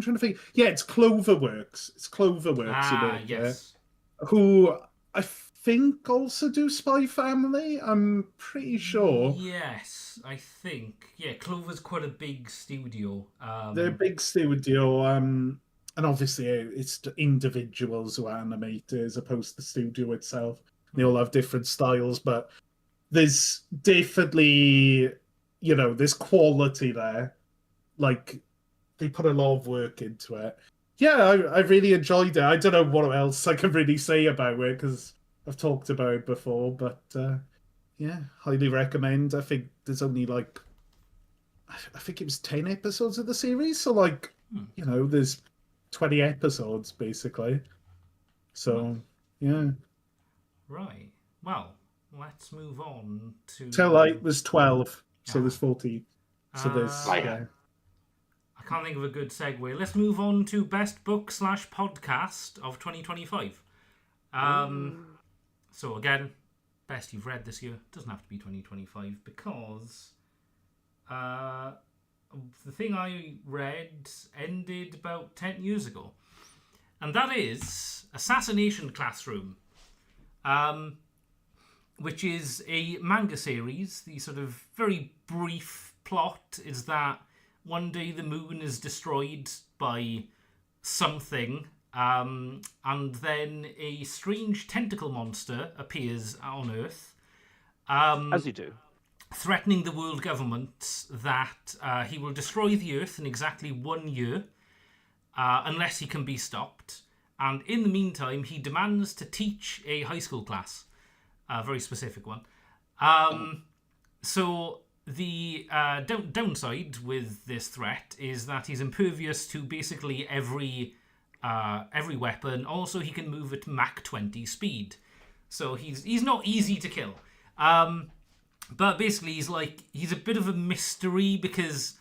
trying to think. Yeah, it's Cloverworks. Yes. Who I think also do Spy Family. I'm pretty sure. Yes, I think. Yeah, Clover's quite a big studio. They're a big studio, and obviously it's the individuals who animate as opposed to the studio itself. They all have different styles, but there's definitely, there's quality there. Like, they put a lot of work into it. Yeah, I really enjoyed it. I don't know what else I can really say about it, because I've talked about it before, but highly recommend. I think there's only I think it was 10 episodes of the series, so there's 20 episodes basically. So yeah. Right. Well, let's move on to. Tell Light was 12, so there's 14. So there's I can't think of a good segue. Let's move on to best book/podcast of 2025. So again, best you've read this year. Doesn't have to be 2025, because the thing I read ended about 10 years ago. And that is Assassination Classroom, which is a manga series. The sort of very brief plot is that one day the moon is destroyed by something, and then a strange tentacle monster appears on Earth. As you do. Threatening the world government that he will destroy the Earth in exactly 1 year, unless he can be stopped. And in the meantime, he demands to teach a high school class, a very specific one. So the downside with this threat is that he's impervious to basically every weapon. Also, he can move at Mach 20 speed, so he's not easy to kill. But basically, he's a bit of a mystery because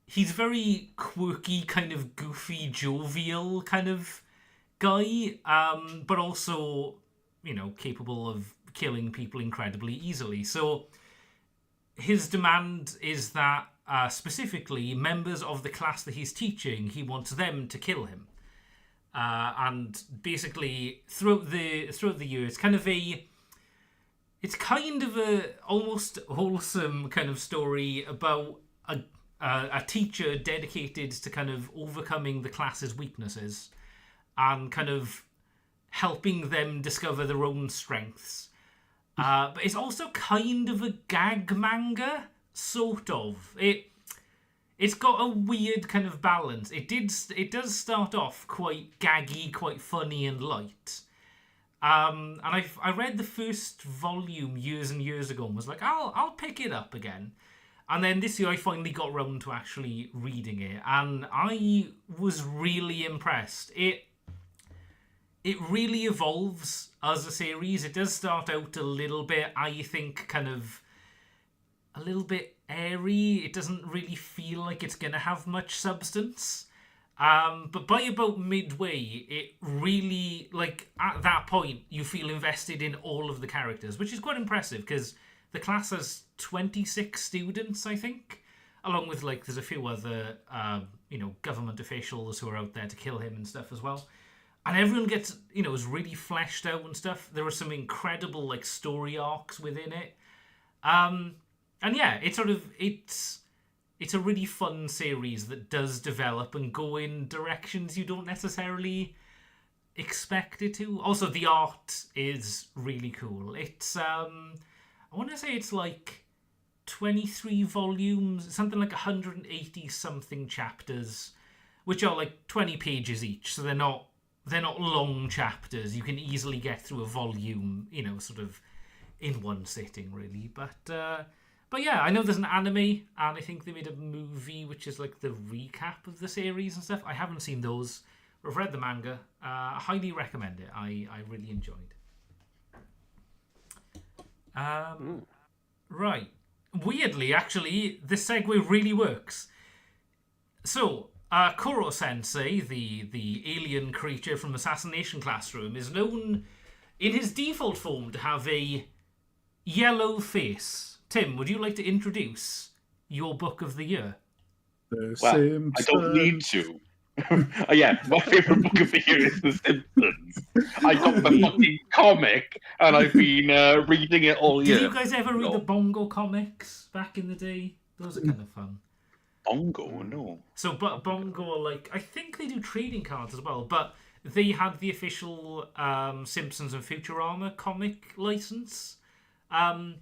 he's very quirky, kind of goofy, jovial kind of guy, but also, capable of killing people incredibly easily. So his demand is that specifically members of the class that he's teaching, he wants them to kill him. And basically, throughout the year, it's kind of a almost wholesome kind of story about a teacher dedicated to kind of overcoming the class's weaknesses and kind of helping them discover their own strengths. But it's also kind of a gag manga, sort of. It's got a weird kind of balance. It does start off quite gaggy, quite funny and light. And I read the first volume years and years ago and was like, I'll pick it up again. And then this year I finally got round to actually reading it, and I was really impressed. It really evolves as a series. It does start out a little bit, I think, kind of a little bit airy. It doesn't really feel like it's going to have much substance. But by about midway, it really, at that point, you feel invested in all of the characters, which is quite impressive because the class has 26 students, I think, along with, there's a few other, government officials who are out there to kill him and stuff as well. And everyone gets, is really fleshed out and stuff. There are some incredible, story arcs within it. And yeah, it's a really fun series that does develop and go in directions you don't necessarily expect it to. Also, the art is really cool. It's, I want to say it's 23 volumes, something like 180 something chapters, which are 20 pages each. So they're not long chapters. You can easily get through a volume, sort of in one sitting, really. But yeah, I know there's an anime, and I think they made a movie, which is the recap of the series and stuff. I haven't seen those. I've read the manga. I highly recommend it. I really enjoyed. Right. Weirdly, actually, this segue really works. So, Koro Sensei, the alien creature from Assassination Classroom, is known in his default form to have a yellow face. Tim, would you like to introduce your book of the year? Simpsons. I don't need to. Yeah, my favourite book of the year is The Simpsons. I got the fucking comic, and I've been reading it all year. Did you guys ever read the Bongo comics back in the day? Those are kind of fun. Bongo, no. So, but Bongo are I think they do trading cards as well, but they had the official Simpsons and Futurama comic license. And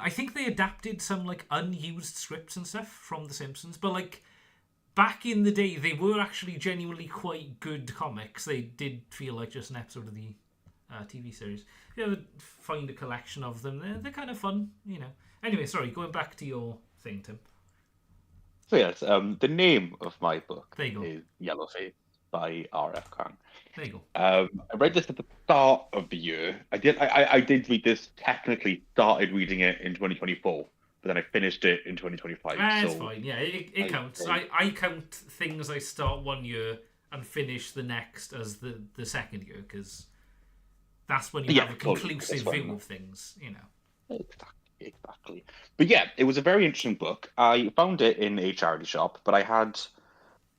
I think they adapted some unused scripts and stuff from The Simpsons, but back in the day, they were actually genuinely quite good comics. They did feel like just an episode of the TV series. If you ever find a collection of them, they're kind of fun, Anyway, sorry, going back to your thing, Tim. So yes, the name of my book There you go. is Yellowface by R.F. Kang. There you go. I read this at the start of the year. I did read this, technically started reading it in 2024, but then I finished it in 2025. It's fine, yeah, it counts. I count things I start one year and finish the next as the second year, because that's when you have a conclusive view of things, Exactly. But yeah, it was a very interesting book. I found it in a charity shop, but I had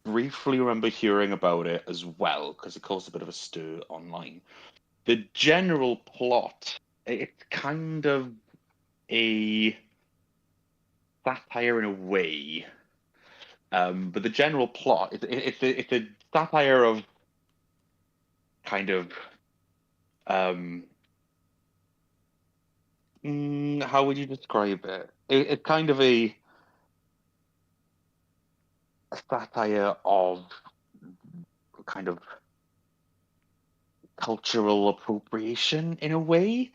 briefly remember hearing about it as well because it caused a bit of a stir online. The general plot, it's kind of a satire in a way, but the general plot, it's a satire of kind of how would you describe it? It's kind of a satire of kind of cultural appropriation in a way,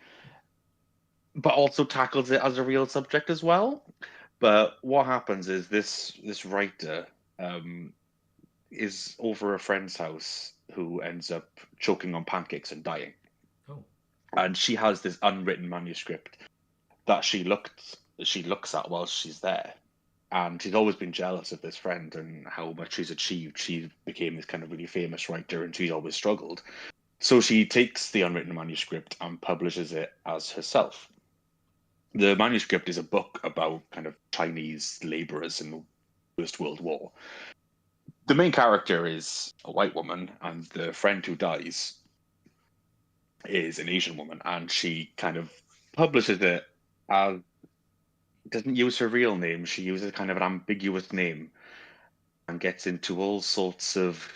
but also tackles it as a real subject as well. But what happens is this writer um, is over a friend's house who ends up choking on pancakes and dying. Oh. And she has this unwritten manuscript that she looks at while she's there. And she's always been jealous of this friend and how much she's achieved. She became this kind of really famous writer, and she's always struggled. So she takes the unwritten manuscript and publishes it as herself. The manuscript is a book about kind of Chinese laborers in the First World War. The main character is a white woman, and the friend who dies is an Asian woman, and she kind of publishes it as doesn't use her real name. She uses kind of an ambiguous name and gets into all sorts of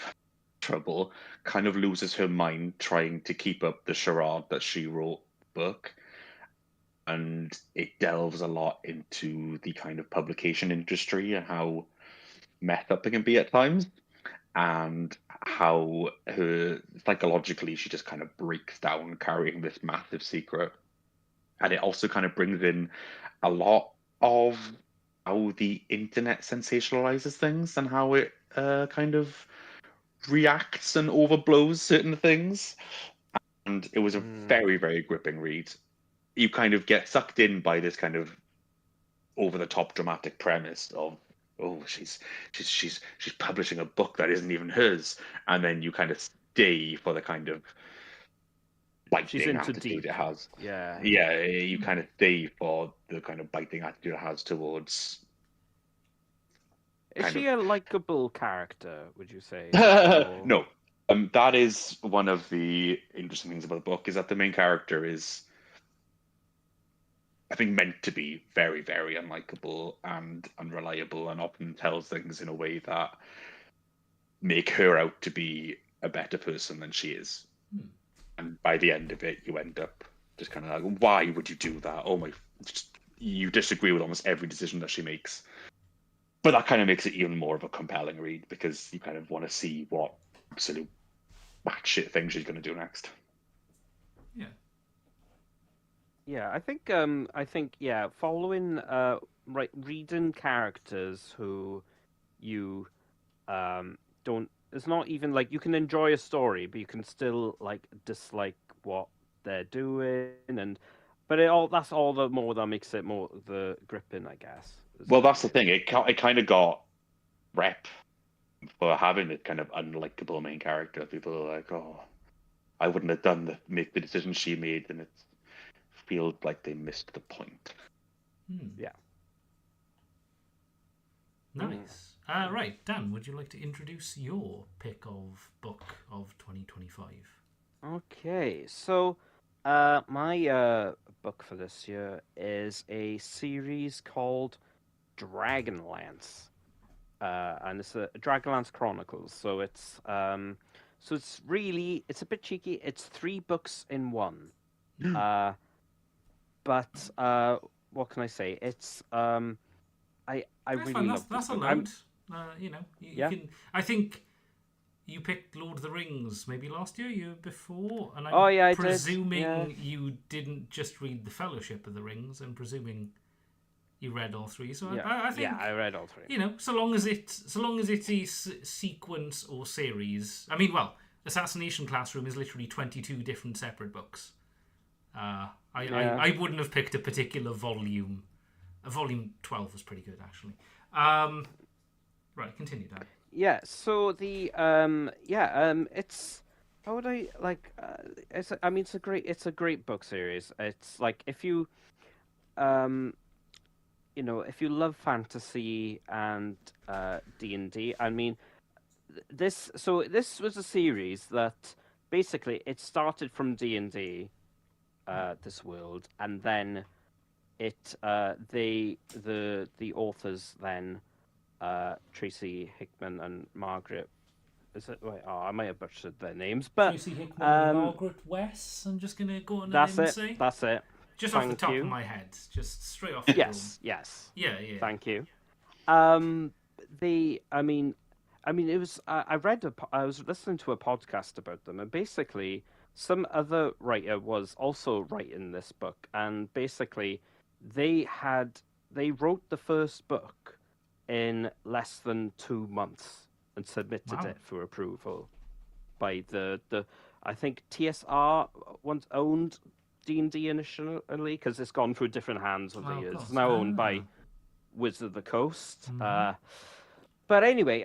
trouble. Kind of loses her mind trying to keep up the charade that she wrote book, and it delves a lot into the kind of publication industry and how messed up it can be at times, and how her psychologically she just kind of breaks down carrying this massive secret. And it also kind of brings in a lot of how the internet sensationalizes things and how it kind of reacts and overblows certain things. And it was a very, very gripping read. You kind of get sucked in by this kind of over the top dramatic premise of, oh, she's publishing a book that isn't even hers, and then you kind of stay for the kind of She's biting into attitude deep. it has. Yeah. Yeah, you kind of stay for the kind of biting attitude it has towards. Is she a likable character, would you say? No. That is one of the interesting things about the book, is that the main character is, I think, meant to be very, very unlikable and unreliable, and often tells things in a way that make her out to be a better person than she is. And by the end of it, you end up just kind of like, why would you do that? Oh my, you disagree with almost every decision that she makes. But that kind of makes it even more of a compelling read, because you kind of want to see what absolute batshit thing she's going to do next. Yeah. Yeah, I think yeah, following reading characters who you don't, it's not even like you can enjoy a story, but you can still like dislike what they're doing, and but that's all the more that makes it more the gripping, I guess. Well, that's the thing. It kind of got rep for having this kind of unlikable main character. People are like, oh, I wouldn't have make the decision she made, and it feels like they missed the point. Yeah. Nice. Right, Dan, would you like to introduce your pick of book of 2025? Okay, so my book for this year is a series called Dragonlance. And it's a Dragonlance Chronicles. So it's it's a bit cheeky. It's 3 books in one. But what can I say? It's I really love this that's book. allowed. You Yeah. can. I think you picked Lord of the Rings maybe last year before, and Oh, yeah, I did. presuming Yeah. you didn't just read the Fellowship of the Rings, and presuming you read all 3. So Yeah. I think I read all 3. so long as it's a sequence or series. I mean, well, Assassination Classroom is literally 22 different separate books. I wouldn't have picked a particular volume. Volume 12 was pretty good, actually. Right, continue, Dan. Yeah. So the it's how would I like? It's a great book series. It's like if you if you love fantasy and D&D, I mean, this was a series that basically it started from D&D, this world, and then it the authors then Tracy Hickman and Margaret. Is it? Wait, I might have butchered their names, but Tracy Hickman and Margaret West. I'm just gonna go on and say. That's it. Just Thank off the top you. of my head, just straight off the dome. Yes. Yeah. Thank you. it was. I was listening to a podcast about them, and basically, some other writer was also writing this book, and basically they wrote the first book in less than 2 months and submitted Wow. it for approval by the I think TSR once owned D&D initially because it's gone through different hands over the Oh, of years. It's course. now owned Ah. by Wizard of the Coast. Mhm. But anyway,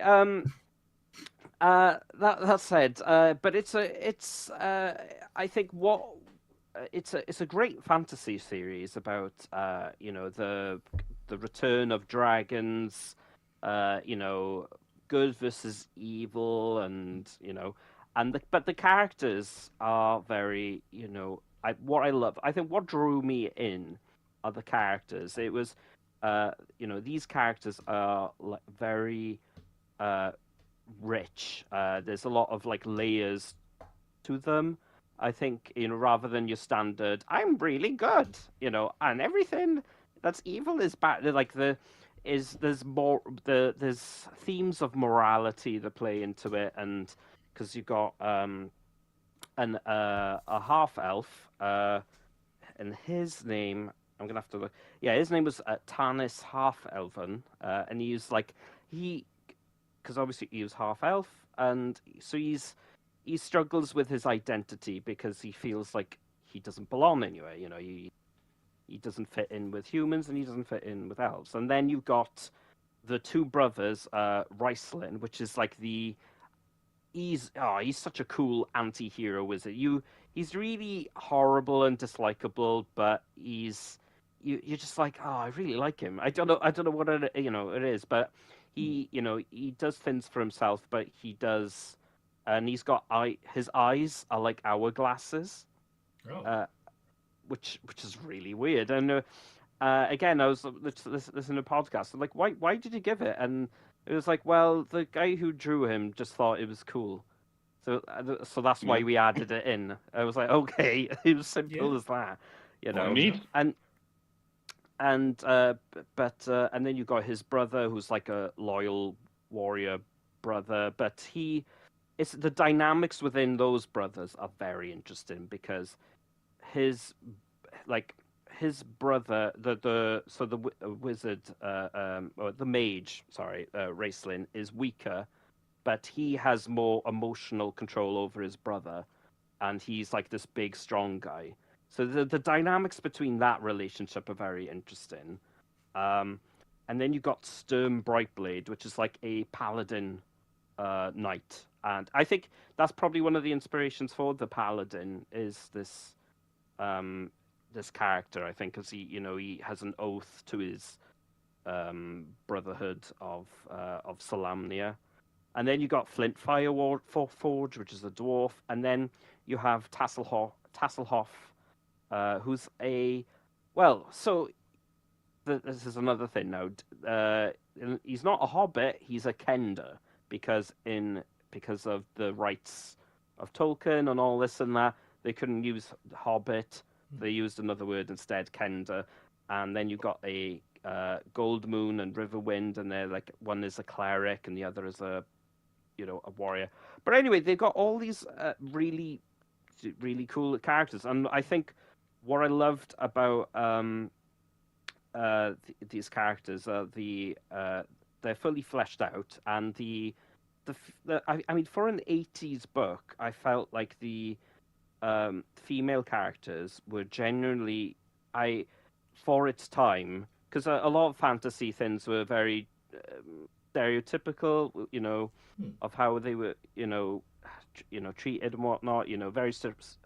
that said, but I think what it's a great fantasy series about the return of dragons, good versus evil, and but the characters are very what I love. I think what drew me in are the characters. It was these characters are like very uh rich. There's a lot of like layers to them. I think rather than your standard, I'm really good, and everything that's evil is bad. Like there's more there's themes of morality that play into it, and because you got a half elf, and his name I'm gonna have to look. Yeah, his name was Tanis Half Elven, and he because obviously he was half elf, and so he struggles with his identity because he feels like he doesn't belong anywhere. He doesn't fit in with humans and he doesn't fit in with elves. And then you've got the two brothers, Ricelin, which is like he's such a cool anti-hero wizard. He's really horrible and dislikable, but you're just like, oh, I really like him. I don't know what it is, but he does things for himself, but he does, and his eyes are like hourglasses, Oh. which is really weird. And again, I was listening to a podcast. I'm like, why did you give it? And it was like, well, the guy who drew him just thought it was cool. So that's why Yeah. we added it in. I was like, okay, it was simple Yeah. as that, All you need. and then you got his brother who's like a loyal warrior brother, but it's the dynamics within those brothers are very interesting because his like his brother the wizard or the mage, sorry, Racelin is weaker, but he has more emotional control over his brother, and he's like this big, strong guy. So the dynamics between that relationship are very interesting. Um, and then you got Sturm Brightblade, which is like a paladin knight, and I think that's probably one of the inspirations for the paladin is this character. I think because he has an oath to his brotherhood of Salamnia. And then you got Flintfire Forge, which is a dwarf, and then you have Tasselhoff, who's a So this is another thing now. He's not a hobbit; he's a kender because of the rights of Tolkien and all this and that. They couldn't use hobbit; they used another word instead, kender. And then you've got a Gold Moon and Riverwind, and they're like one is a cleric and the other is a warrior. But anyway, they've got all these really, really cool characters, and I think what I loved about these characters are they're fully fleshed out, and I mean, for an '80s book, I felt like the female characters were genuinely for its time, because a lot of fantasy things were very stereotypical, of how they were, treated and whatnot, very sort of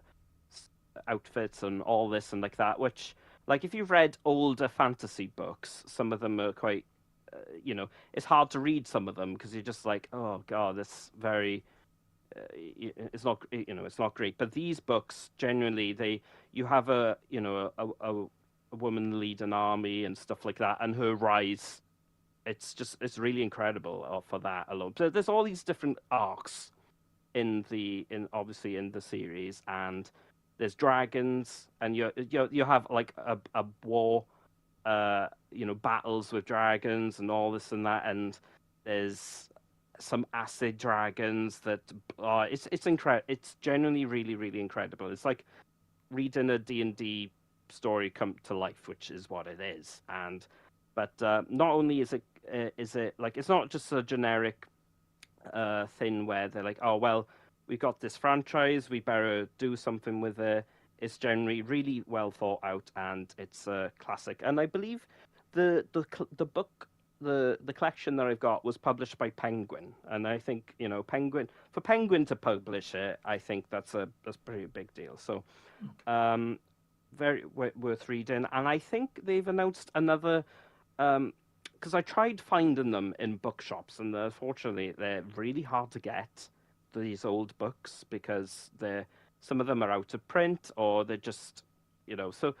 outfits and all this and like that. Which, like, if you've read older fantasy books, some of them are quite, it's hard to read some of them because you're just like, oh god, this very. It's not great. But these books, genuinely, you have a woman lead an army and stuff like that, and her rise it's really incredible for that alone. So there's all these different arcs obviously in the series, and there's dragons, and you have like a war, battles with dragons and all this and that, and there's some acid dragons that it's incredible. It's genuinely really really incredible. It's like reading a D&D story come to life, which is what it is. But not only is it like it's not just a generic thing where they're like, oh well, we got this franchise, we better do something with it. It's generally really well thought out, and it's a classic. And I believe the book, the collection that I've got was published by Penguin, and I think Penguin to publish it, I think that's pretty big deal. So, very worth reading. And I think they've announced another. Because I tried finding them in bookshops, and unfortunately they're really hard to get. These old books because some of them are out of print or they're just So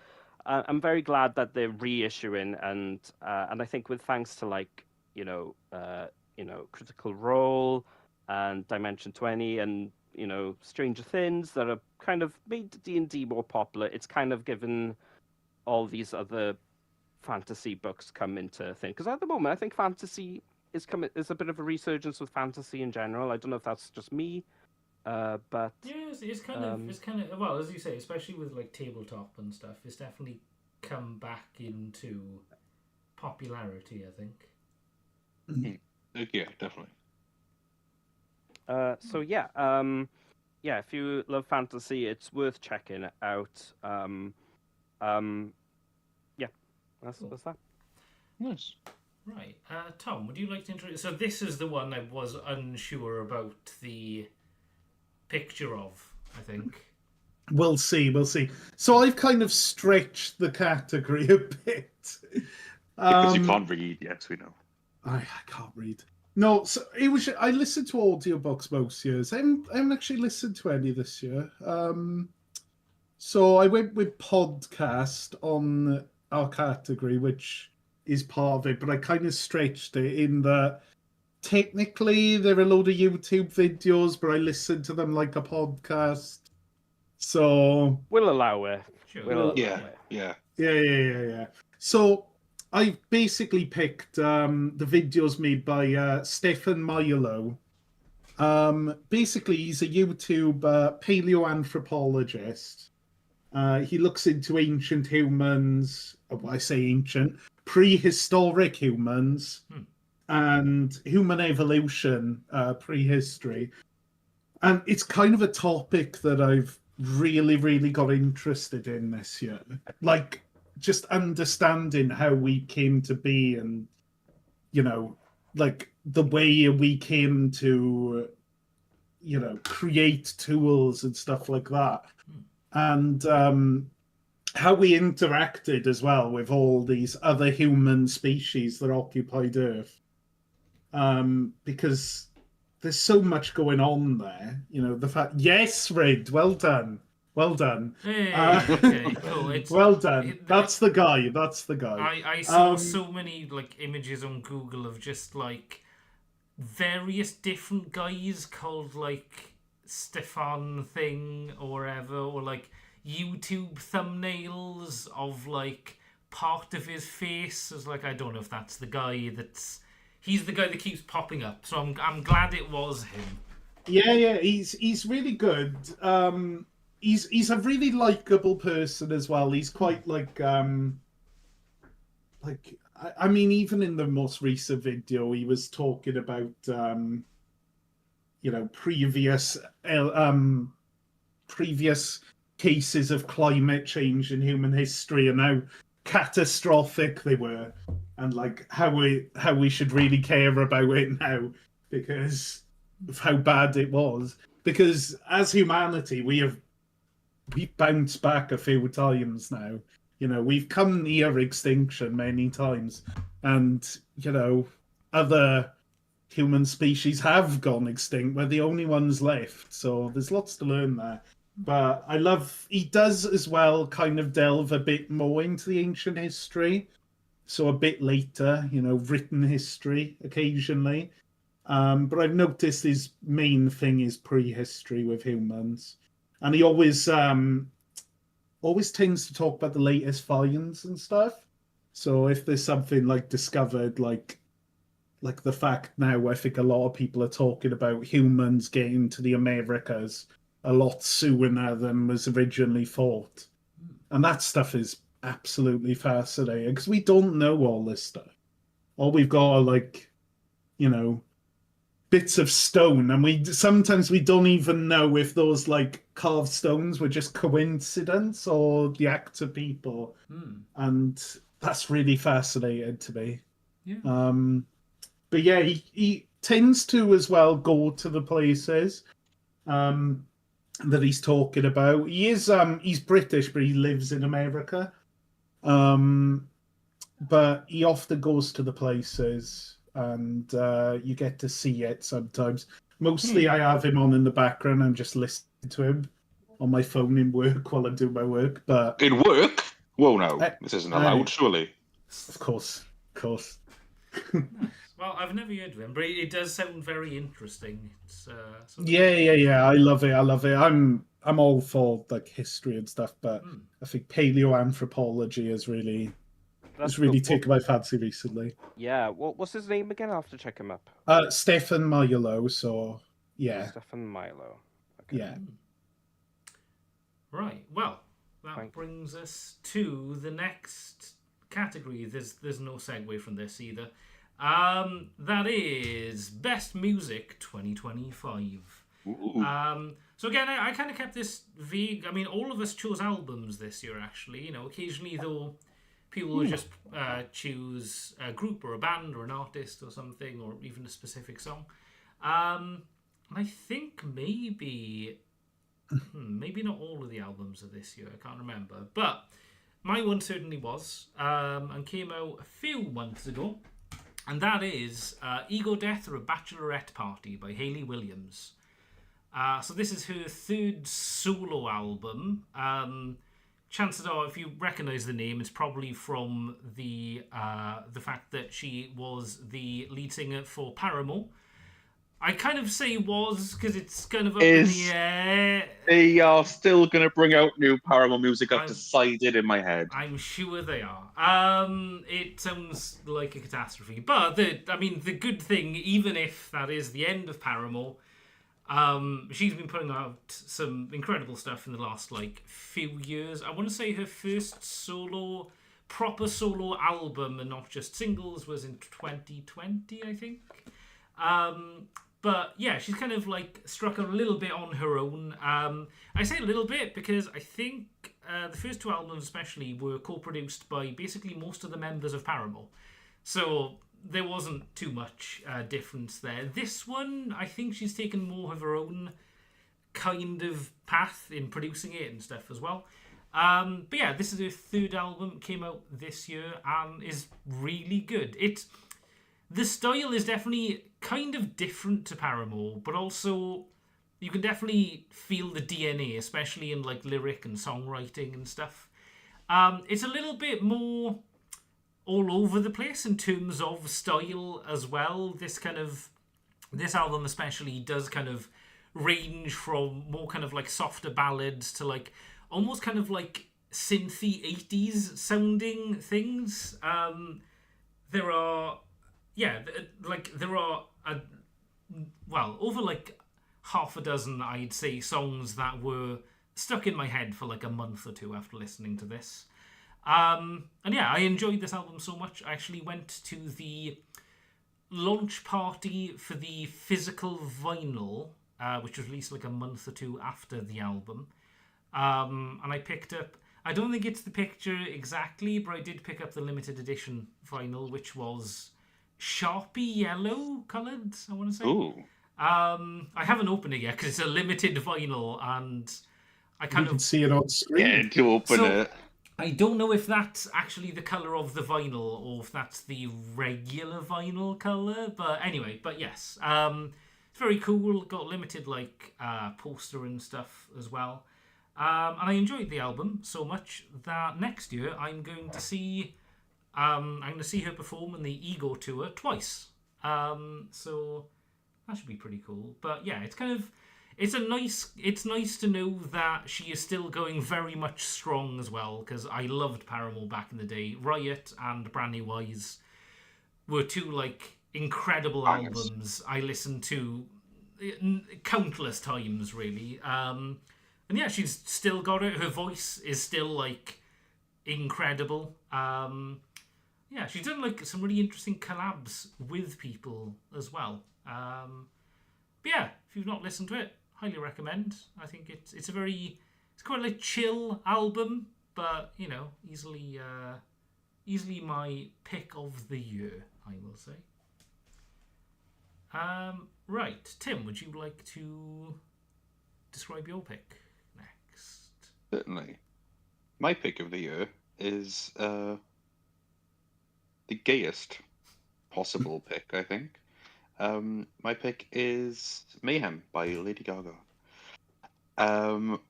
I'm very glad that they're reissuing and I think with thanks to Critical Role and Dimension 20 and Stranger Things that have kind of made D&D more popular. It's kind of given all these other fantasy books come into thing because at the moment I think fantasy is a bit of a resurgence with fantasy in general. I don't know if that's just me, but yeah, it's kind of well, as you say, especially with like tabletop and stuff, it's definitely come back into popularity, I think. Yeah, definitely. So yeah, if you love fantasy, it's worth checking it out. Yeah, that's that. Nice. Right, Tom, would you like to introduce? So this is the one I was unsure about the picture of, I think. We'll see. So I've kind of stretched the category a bit. Because you can't read, yes, we know. I can't read. No, so it was. I listened to audiobooks most years. I haven't actually listened to any this year. So I went with podcast on our category, which is part of it, but I kind of stretched it in that technically there are a load of YouTube videos, but I listen to them like a podcast. So we'll allow it. Sure. Yeah. So I basically picked the videos made by Stefan Milo. Basically, he's a YouTube paleoanthropologist. He looks into ancient humans, I say ancient, prehistoric humans, and human evolution, prehistory. And it's kind of a topic that I've really, really got interested in this year. Like, just understanding how we came to be and, like the way we came to, create tools and stuff like that. And how we interacted as well with all these other human species that occupied Earth. Because there's so much going on there. The fact, yes, Red, well done. Hey, okay, cool. Well done. That's the guy. I saw so many like images on Google of just like various different guys called like Stefan thing or whatever, or like YouTube thumbnails of like part of his face. It's like I don't know if that's the guy he's the guy that keeps popping up. So I'm glad it was him. Yeah, he's really good. He's a really likable person as well. He's quite I mean, even in the most recent video, he was talking about previous cases of climate change in human history and how catastrophic they were, and like how we should really care about it now because of how bad it was. Because as humanity, we've bounced back a few times now. We've come near extinction many times, and other human species have gone extinct. We're the only ones left, so there's lots to learn there. But I love he does as well kind of delve a bit more into the ancient history, so a bit later, written history occasionally. But I've noticed his main thing is prehistory with humans, and he always tends to talk about the latest finds and stuff. So if there's something like discovered, like like the fact now, I think a lot of people are talking about humans getting to the Americas a lot sooner than was originally thought. And that stuff is absolutely fascinating because we don't know all this stuff. All we've got are like, you know, bits of stone, and we sometimes we don't even know if those like carved stones were just coincidence or the act of people. And that's really fascinating to me. Yeah. But yeah, he tends to as well go to the places that he's talking about. He's British, but he lives in America. But he often goes to the places, and you get to see it sometimes. Mostly, I have him on in the background and just listen to him on my phone in work while I'm doing my work. But In work? Whoa, no, this isn't allowed, surely. Of course. Nice. Well, I've never heard of him, but it does sound very interesting. It's Yeah. I love it. I'm all for like history and stuff, but I think paleoanthropology has really taken my fancy recently. Yeah. What's his name again? I'll have to check him up. Stefan Milo. So yeah, Stefan Milo. Okay. yeah. Right. Well, that brings us to the next category. There's no segue from this either. That is Best Music 2025. So again, I kind of kept this vague. I mean, all of us chose albums this year, actually. You know, occasionally, though, people will just choose a group or a band or an artist or something, or even a specific song. I think maybe not all of the albums of this year. I can't remember. But my one certainly was, and came out a few months ago. And that is Ego Death or a Bachelorette Party by Hayley Williams. So this is her third solo album. Chances are, if you recognise the name, it's probably from the fact that she was the lead singer for Paramore. I kind of say was because it's kind of up in the air. They are still going to bring out new Paramore music. I've decided in my head. I'm sure they are. It sounds like a catastrophe, but the good thing, even if that is the end of Paramore, she's been putting out some incredible stuff in the last few years. I want to say her first proper solo album, and not just singles, was in 2020, I think. But yeah, she's kind of struck a little bit on her own. I say a little bit because I think the first two albums especially were co-produced by basically most of the members of Paramore. So there wasn't too much difference there. This one, I think she's taken more of her own kind of path in producing it and stuff as well. But yeah, this is her third album, came out this year, and is really good. The style is definitely kind of different to Paramore, but also you can definitely feel the DNA, especially in lyric and songwriting and stuff. It's a little bit more all over the place in terms of style as well. This album especially does kind of range from more kind of softer ballads to almost kind of synthy 80s sounding things. There are over half a dozen, I'd say, songs that were stuck in my head for a month or two after listening to this. And yeah, I enjoyed this album so much. I actually went to the launch party for the physical vinyl, which was released a month or two after the album. And I picked up, I don't think it's the picture exactly, but I did pick up the limited edition vinyl, which was Sharpie yellow coloured, I want to say. Ooh. I haven't opened it yet because it's a limited vinyl, and I You can see it on screen. Yeah, to open it. I don't know if that's actually the colour of the vinyl or if that's the regular vinyl colour, but anyway, yes. It's very cool. Got limited poster and stuff as well. And I enjoyed the album so much that next year I'm going to see her perform in the Ego tour twice. So that should be pretty cool. But yeah, it's nice to know that she is still going very much strong as well, because I loved Paramore back in the day. Riot and Brand New Wise were two incredible Bangers. albums I listened to countless times, really. And yeah, she's still got it. Her voice is still like incredible. Yeah, she's done like some really interesting collabs with people as well. But yeah, if you've not listened to it, highly recommend. I think it's a very it's quite a like, chill album, but you know, easily my pick of the year, I will say. Right, Tim, would you like to describe your pick next? Certainly. My pick of the year is the gayest possible pick, I think. My pick is Mayhem by Lady Gaga. Um,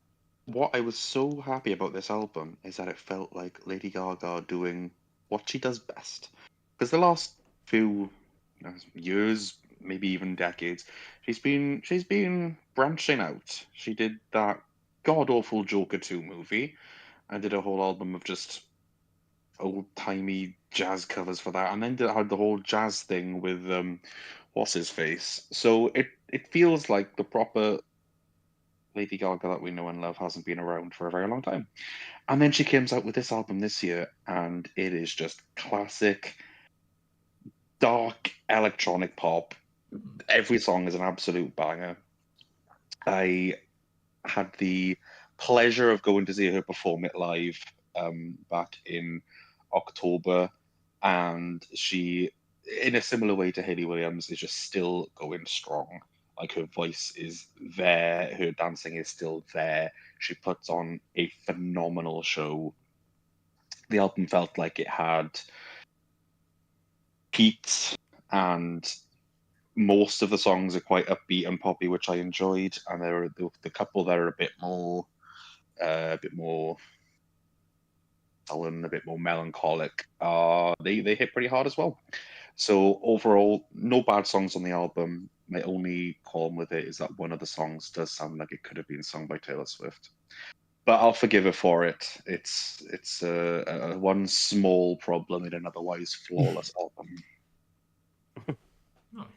what I was so happy about this album is that it felt like Lady Gaga doing what she does best. Because the last few years, maybe even decades, she's been branching out. She did that god awful Joker 2 movie. I did a whole album of just old timey jazz covers for that, and then had the whole jazz thing with what's his face. So it feels like the proper Lady Gaga that we know and love hasn't been around for a very long time. And then she comes out with this album this year, and it is just classic dark electronic pop. Every song is an absolute banger. I had the pleasure of going to see her perform it live back in October, and she, in a similar way to Hayley Williams, is just still going strong. Like her voice is there, her dancing is still there. She puts on a phenomenal show. The album felt like it had peaks, and most of the songs are quite upbeat and poppy, which I enjoyed. And there are the couple that are a bit more sullen, a bit more melancholic. They hit pretty hard as well. So overall, no bad songs on the album. My only qualm with it is that one of the songs does sound like it could have been sung by Taylor Swift. But I'll forgive her for it. It's a one small problem in an otherwise flawless album. Nice.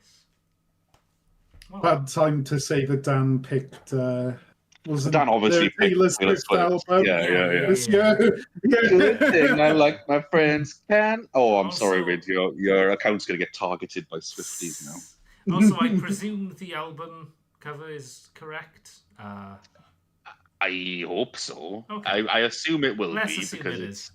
Well, Bad time to say that Dan picked. Wasn't Dan obviously the picked Taylor Taylor Swift Swift. album Yeah. this year? Yeah. Good thing I like my friends can. Oh, I'm sorry, Also- Rid. Your account's gonna get targeted by Swifties now. Also, I presume the album cover is correct. I hope so. Okay. I assume it will Let's be assume because it it's is.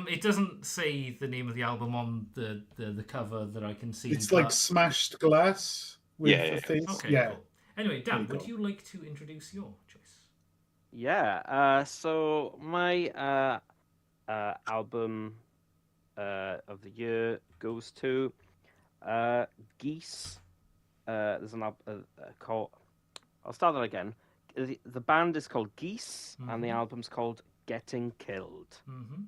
It doesn't say the name of the album on the cover that I can see. It's but... like smashed glass with Yeah, the things. Okay, Yeah. cool. Anyway, There Dan, you would go. you like to introduce your choice? Yeah. So my album of the year goes to Geese. There's an album called. I'll start that again. The band is called Geese, and the album's called Getting Killed. Mm-hmm.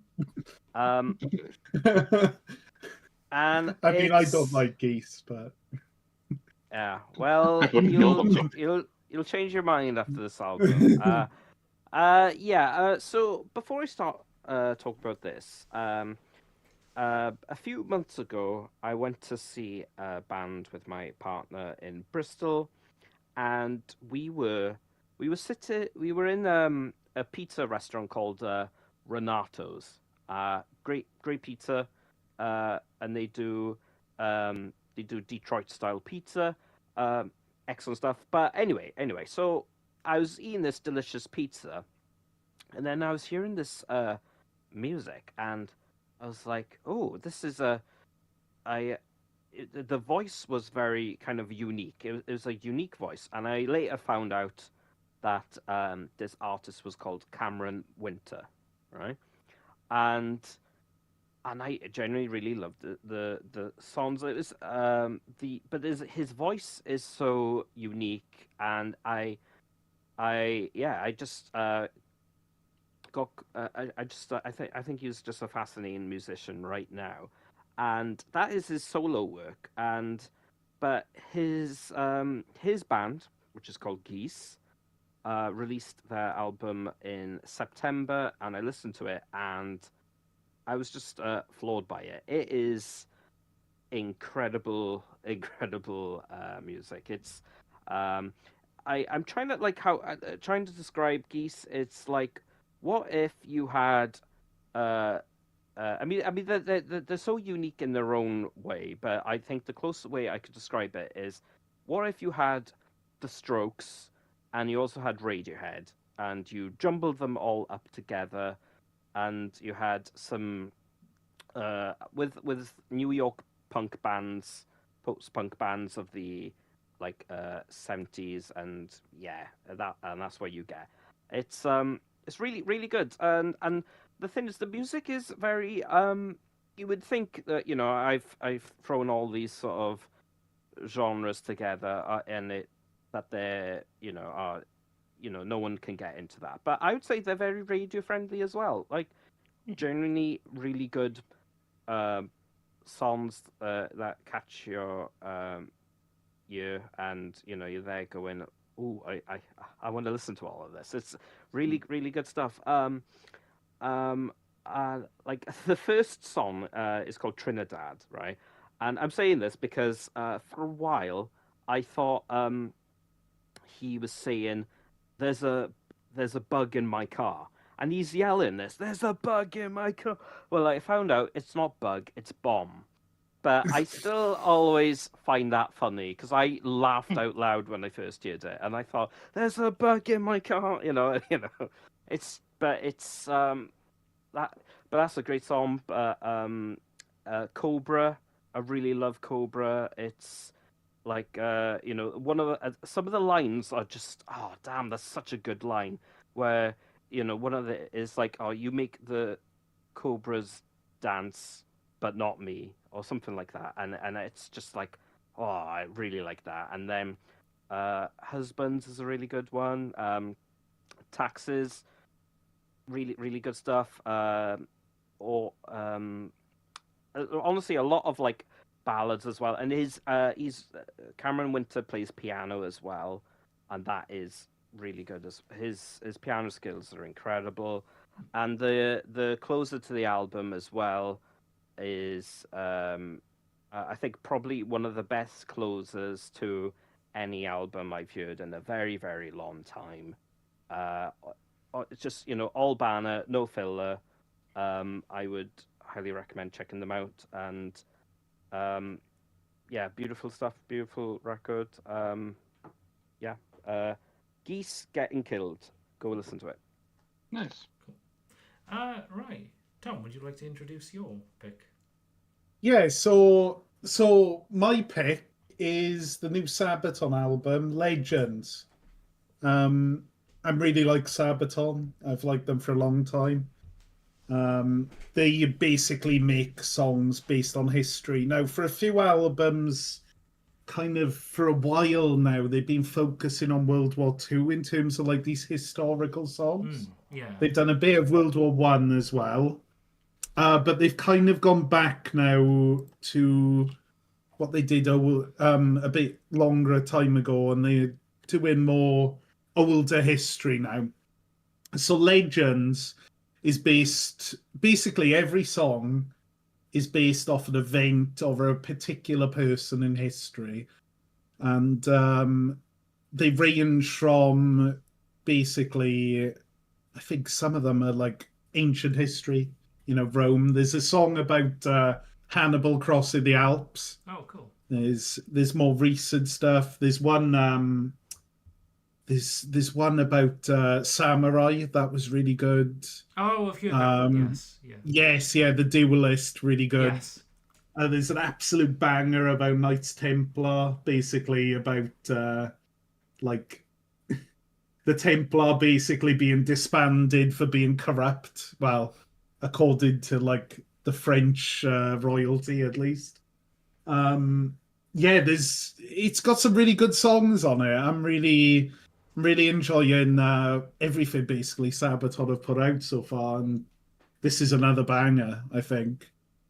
And I mean, I don't it's- like geese, but Yeah. Well, I wouldn't kill them, you'll change your mind after this album. So before I start talking about this, a few months ago, I went to see a band with my partner in Bristol, and we were in a pizza restaurant called Renato's. Great pizza, and they do Detroit style pizza, excellent stuff. But anyway, so I was eating this delicious pizza, and then I was hearing this music, and I was like, "Oh, this is the voice was very kind of unique. It was a unique voice, and I later found out that this artist was called Cameron Winter, right? And I genuinely really loved the songs. It was his voice is so unique, and I just got I think he's just a fascinating musician right now, and that is his solo work. But his band, which is called Geese, released their album in September, and I listened to it, and I was just floored by it. It is incredible, incredible music. It's I'm trying to like how trying to describe Geese. It's like, what if you had I mean, they're so unique in their own way, but I think the closest way I could describe it is, what if you had the Strokes and you also had Radiohead and you jumbled them all up together, and you had some with New York punk bands, post punk bands of the like 70s, and yeah, that's what you get. It's really good, and the thing is, the music is very you would think that, I've thrown all these sort of genres together, and it that they're are no one can get into that, but I would say they're very radio friendly as well, like genuinely really good um songs that catch your ear, and you're there going, "Oh, I want to listen to all of this." It's really good stuff. Um, like the first song is called Trinidad, right? And I'm saying this because for a while I thought he was saying, "There's a bug in my car," and he's yelling this, "There's a bug in my car." Well, I found out it's not bug, it's bomb. But I still always find that funny because I laughed out loud when I first heard it, and I thought, "There's a bug in my car," It's that, but that's a great song. But Cobra, I really love Cobra. It's like one of some of the lines are just, oh damn, that's such a good line. Where one of the is like, "Oh, you make the cobras dance, but not me," or something like that, and it's just like, oh, I really like that. And then Husbands is a really good one. Taxes, really good stuff. Or honestly, a lot of like ballads as well. And he's Cameron Winter plays piano as well, and that is really good. As his piano skills are incredible, and the closer to the album as well is I think probably one of the best closers to any album I've heard in a very long time. Uh, it's just all banner, no filler. I would highly recommend checking them out, and um, yeah, beautiful stuff, beautiful record. Yeah, Geese Getting Killed. Go listen to it. Nice. Right. Tom, would you like to introduce your pick? Yeah, so my pick is the new Sabaton album, Legends. I really like Sabaton. I've liked them for a long time. They basically make songs based on history. Now, for a few albums, kind of for a while now, they've been focusing on World War II in terms of like these historical songs. Yeah. They've done a bit of World War One as well. But they've kind of gone back now to what they did a bit longer a time ago, and they're doing more older history now. So Legends is basically every song is based off an event or a particular person in history, and they range from basically, I think some of them are like ancient history, Rome. There's a song about Hannibal crossing the Alps. Oh, cool. There's more recent stuff. There's one about samurai that was really good. Oh, I've heard that one. Yes. Yeah. Yes, yeah, the Duelist, really good. Yes. There's an absolute banger about Knights Templar, basically about like the Templar basically being disbanded for being corrupt. Well, according to like the French royalty, at least. Yeah, it's got some really good songs on it. I'm really enjoying everything basically Sabaton have put out so far, and this is another banger, I think.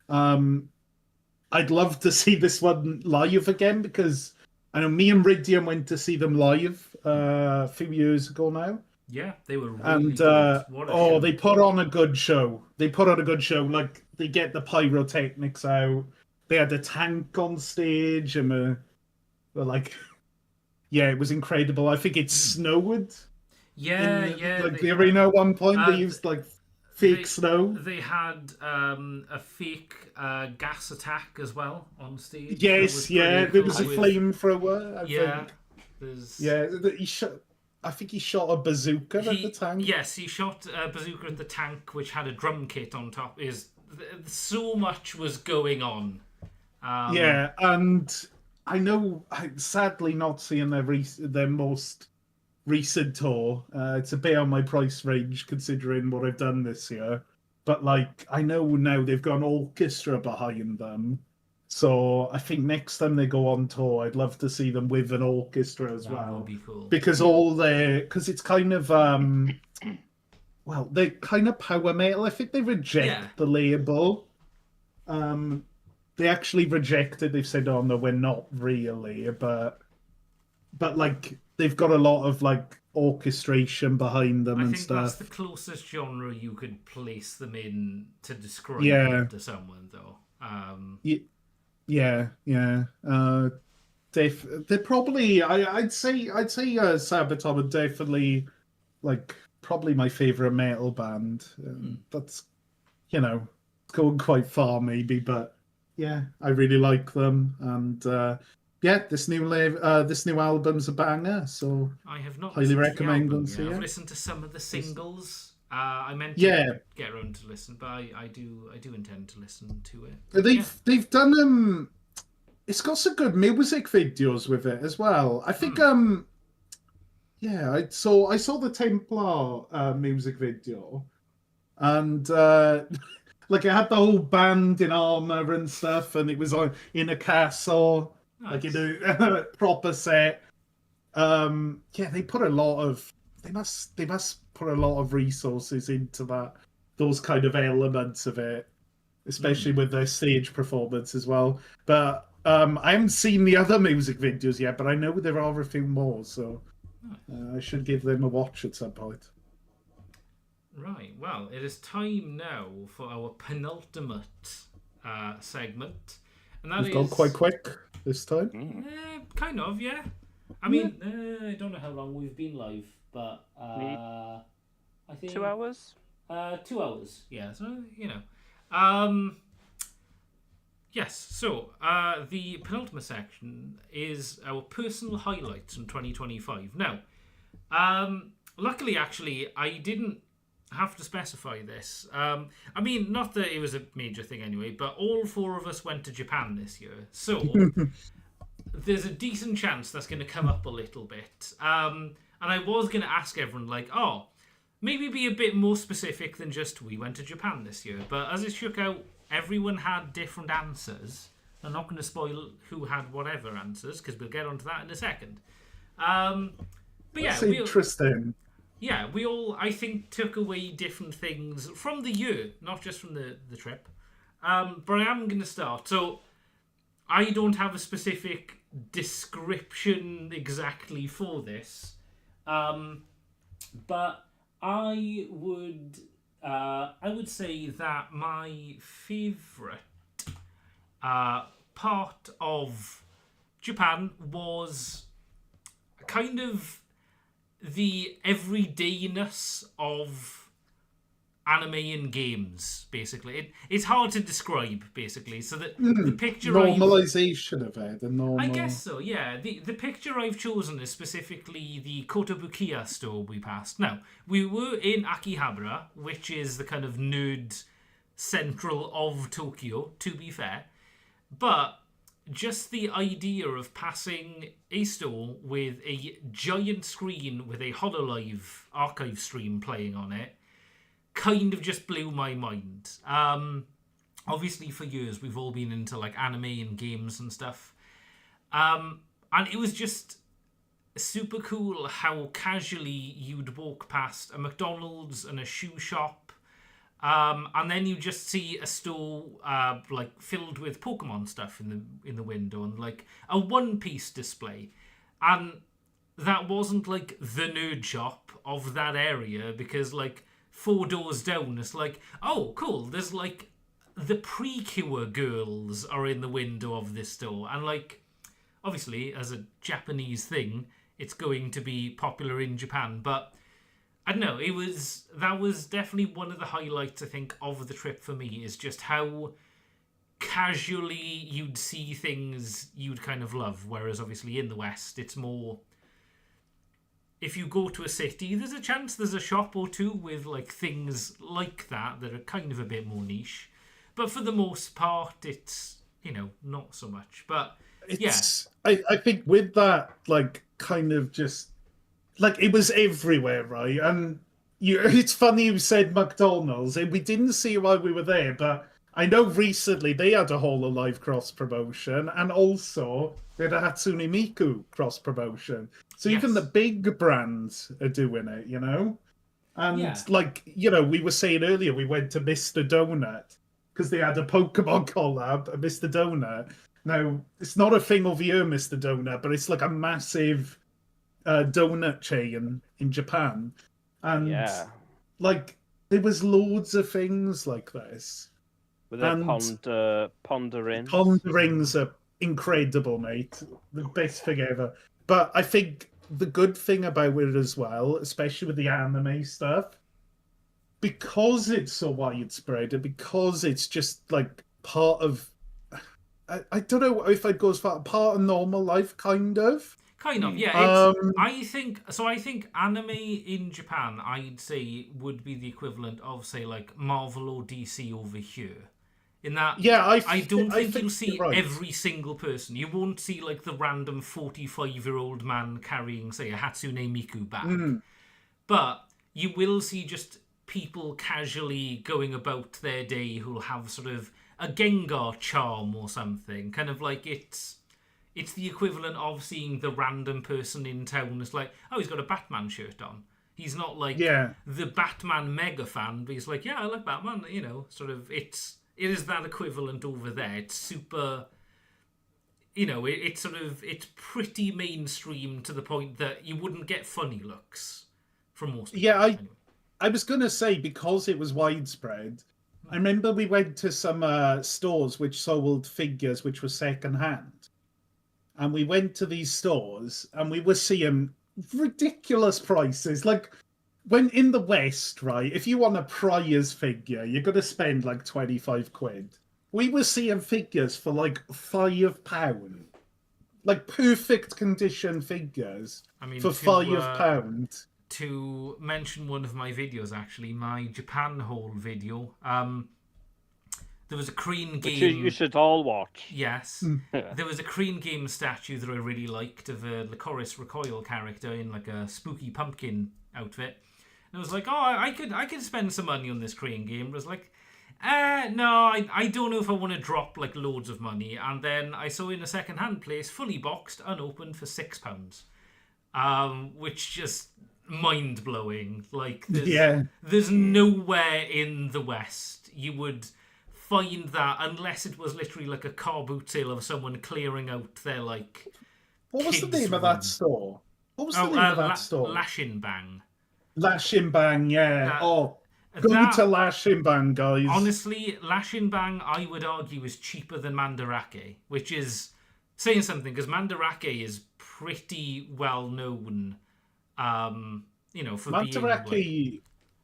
I'd love to see this one live again, because I know me and Ridian went to see them live a few years ago now. Yeah, they were really And good. What a show. they put on a good show. They put on a good show. Like, they get the pyrotechnics out. they had a tank on stage, and like, yeah, it was incredible. I think it snowed Yeah, in yeah. like the arena at one point. They used like fake snow. They had a fake gas attack as well on stage. Yes, yeah, there was a flamethrower. I think. There's... Yeah, he shot. I think he shot a bazooka at the tank. Yes, he shot a bazooka at the tank, which had a drum kit on top. So much was going on. Yeah, and I know, sadly, not seeing their most recent tour. It's a bit on my price range considering what I've done this year. But like, I know now they've got an orchestra behind them. So I think next time they go on tour, I'd love to see them with an orchestra as well. That would be cool. Because it's kind of well, they're kind of power metal. I think they reject the label. They actually rejected. They've said, "Oh no, we're not really," but like they've got a lot of like orchestration behind them and stuff. I think that's the closest genre you could place them in to describe them to someone, though. Yeah. They're probably. I'd say Sabaton are definitely like probably my favorite metal band. That's going quite far maybe, but yeah, I really like them, and this new album's a banger. So I have not highly recommend them. I've listened to some of the singles. I meant to get around to listen, but I do intend to listen to it. They've done it's got some good music videos with it as well. I think I saw the Templar music video, and like it had the whole band in armor and stuff, and it was in a castle, nice. Like proper set. They put a lot of they must put a lot of resources into those kind of elements of it, especially with their stage performance as well. But I haven't seen the other music videos yet, but I know there are a few more, so I should give them a watch at some point. Right, well, it is time now for our penultimate segment. And that We've gone quite quick this time. Kind of, yeah. I mean, I don't know how long we've been live, but I think 2 hours. 2 hours, yeah. So yes. So the penultimate section is our personal highlights from 2025. Now, luckily, actually, I didn't have to specify this. I mean, not that it was a major thing anyway, but all 4 of us went to Japan this year, so there's a decent chance that's going to come up a little bit. And I was going to ask everyone, like, maybe be a bit more specific than just we went to Japan this year. But as it shook out, everyone had different answers. I'm not going to spoil who had whatever answers, because we'll get onto that in a second. But that's interesting. Yeah, we all, I think, took away different things from the year, not just from the trip. But I am going to start. So, I don't have a specific description exactly for this. But I would say that my favourite part of Japan was kind of the everydayness of anime and games, basically. It's hard to describe, basically. So the picture normalization of it, the normal. I guess so, yeah. The picture I've chosen is specifically the Kotobukiya store we passed. Now, we were in Akihabara, which is the kind of nerd central of Tokyo, to be fair. But just the idea of passing a store with a giant screen with a HoloLive archive stream playing on it kind of just blew my mind. Obviously, for years, we've all been into like anime and games and stuff. And it was just super cool how casually you'd walk past a McDonald's and a shoe shop. And then you just see a store like filled with Pokemon stuff in the window and like a One Piece display, and that wasn't like the nerd shop of that area, because like 4 doors down it's like, oh cool, there's like the Precure girls are in the window of this store, and like, obviously, as a Japanese thing, it's going to be popular in Japan. But I don't know. That was definitely one of the highlights, I think, of the trip for me, is just how casually you'd see things you'd kind of love. Whereas obviously in the West, it's more, if you go to a city, there's a chance there's a shop or two with like things like that are kind of a bit more niche. But for the most part, it's, not so much. But I think with that, like, kind of just, like, it was everywhere, right? And it's funny you said McDonald's, and we didn't see it while we were there, but I know recently they had a Whole Alive cross promotion, and also they had a Hatsune Miku cross promotion. So even the big brands are doing it, And like, we were saying earlier, we went to Mr. Donut because they had a Pokemon collab, Mr. Donut. Now, it's not a thing over here, Mr. Donut, but it's like a massive donut chain in Japan. And like, there was loads of things like this. With their pondering. Ponderings are incredible, mate. The best thing ever. But I think the good thing about it as well, especially with the anime stuff, because it's so widespread and because it's just like part of, I don't know if I'd go as far, part of normal life, kind of. Kind of, yeah. I think anime in Japan, I'd say, would be the equivalent of, say, like Marvel or DC over here. In that, I don't think you'll see every single person. You won't see like the random 45-year-old man carrying, say, a Hatsune Miku bag. But you will see just people casually going about their day who'll have sort of a Gengar charm or something. Kind of like it's the equivalent of seeing the random person in town. It's like, oh, he's got a Batman shirt on. He's not like the Batman mega fan, but he's like, yeah, I like Batman. Sort of, it is that equivalent over there. It's super, it's pretty mainstream to the point that you wouldn't get funny looks from most people. Yeah, I was going to say, because it was widespread, I remember we went to some stores which sold figures which were second-hand. And we went to these stores and we were seeing ridiculous prices. Like, when in the West, right, if you want a prize figure, you're going to spend like 25 quid. We were seeing figures for like £5. Like perfect condition figures for £5. To mention one of my videos, actually, my Japan haul video, there was a Korean game... Which you should all watch. Yes. There was a Korean game statue that I really liked of a Licorice Recoil character in like a spooky pumpkin outfit. And I was like, oh, I could spend some money on this Korean game. But I was like, no, I don't know if I want to drop like loads of money. And then I saw in a second-hand place, fully boxed, unopened for £6. Which just mind-blowing. Like, there's nowhere in the West you would find that unless it was literally like a car boot sale of someone clearing out their like. What was the name of that store? What was the name of that store? Lashin Bang. Lashin Bang, yeah. Go to Lashin Bang, guys. Honestly, Lashin Bang, I would argue, is cheaper than Mandarake, which is saying something because Mandarake is pretty well known. For Mandarake.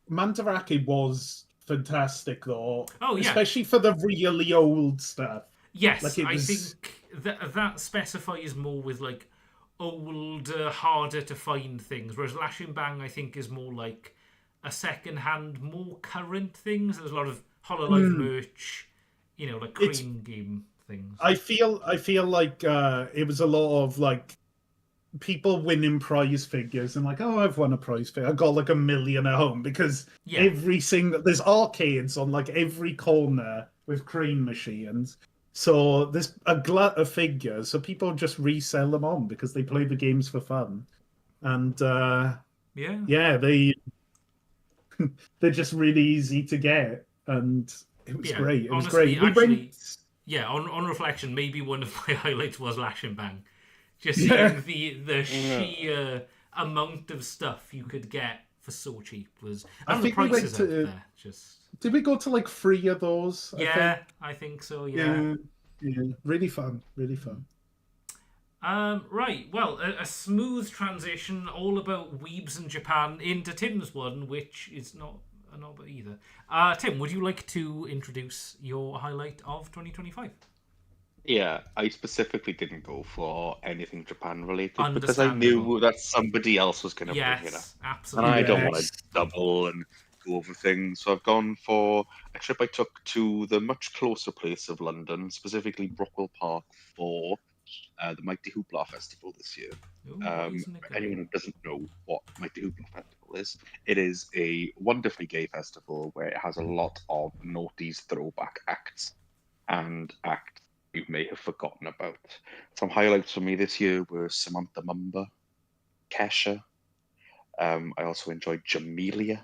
Mandarake was fantastic though. Oh yeah, especially for the really old stuff. Yes, like I think that specifies more with like older, harder to find things. Whereas Lashin Bang, I think, is more like a second-hand, more current things. There's a lot of HoloLive merch, like Korean game things. I feel like it was a lot of like people winning prize figures and like, oh, I've won a prize figure. I got like 1 million at home because there's arcades on like every corner with crane machines. So there's a glut of figures. So people just resell them on because they play the games for fun. And they're just really easy to get. And it was great. It was great. On reflection, maybe one of my highlights was Lashin Bang. Just seeing the sheer amount of stuff you could get for so cheap. And I the think we went prices out to. there just. Did we go to like 3 of those? Yeah, I think so. Yeah. Really fun. Really fun. Right. Well, a smooth transition, all about weebs in Japan, into Tim's one, which is not a knob either. Tim, would you like to introduce your highlight of 2025? Yeah, I specifically didn't go for anything Japan related because I Understandable. knew that somebody else was going to bring it up. Yes, And absolutely. I don't want to Yes. double and go over things. So I've gone for a trip I took to the much closer place of London, specifically Brockwell Park, for the Mighty Hoopla Festival this year. Ooh, why isn't it For going? anyone who doesn't know what Mighty Hoopla Festival is, it is a wonderfully gay festival where it has a lot of noughties throwback acts and acts you may have forgotten about. Some highlights for me this year were Samantha Mumba, Kesha. I also enjoyed Jamelia.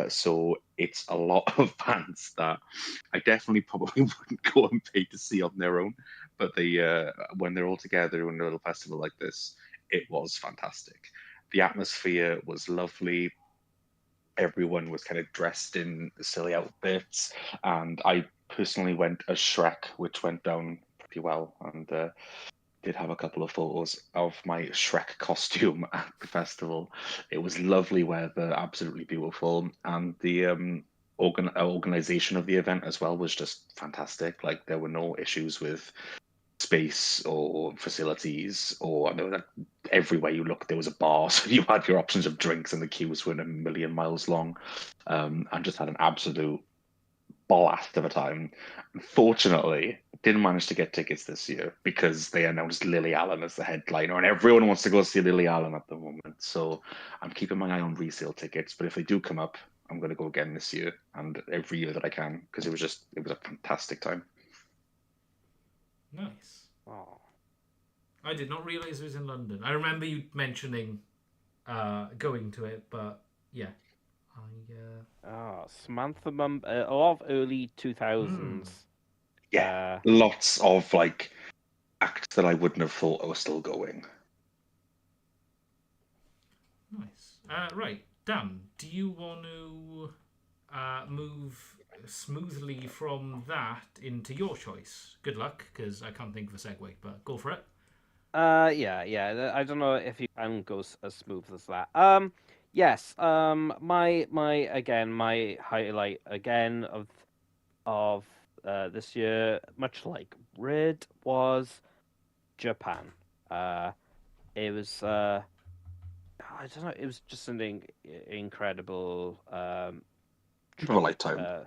So it's a lot of bands that I definitely probably wouldn't go and pay to see on their own, but they when they're all together in a little festival like this, it was fantastic. The atmosphere was lovely. Everyone was kind of dressed in silly outfits, and I personally went as Shrek, which went down pretty well, and did have a couple of photos of my Shrek costume at the festival. It was lovely weather, absolutely beautiful, and the organization of the event as well was just fantastic. Like there were no issues with space or facilities, or I know that everywhere you looked there was a bar, so you had your options of drinks, and the queues were a million miles long, and just had an absolute blast of a time. Unfortunately, didn't manage to get tickets this year because they announced Lily Allen as the headliner, and everyone wants to go see Lily Allen at the moment. So I'm keeping my eye on resale tickets, but if they do come up, I'm going to go again this year and every year that I can because it was a fantastic time. Nice. Oh. I did not realize it was in London. I remember you mentioning going to it, but yeah. Samantha Mum, a lot of early 2000s. Yeah, lots of like acts that I wouldn't have thought were still going. Nice. Right, Dan, do you want to move smoothly from that into your choice? Good luck, because I can't think of a segue, but go for it. Yeah. I don't know if you can go as smooth as that. Yes. My highlight again of this year, much like Rid, was Japan. It was I don't know. It was just an incredible Of a lifetime.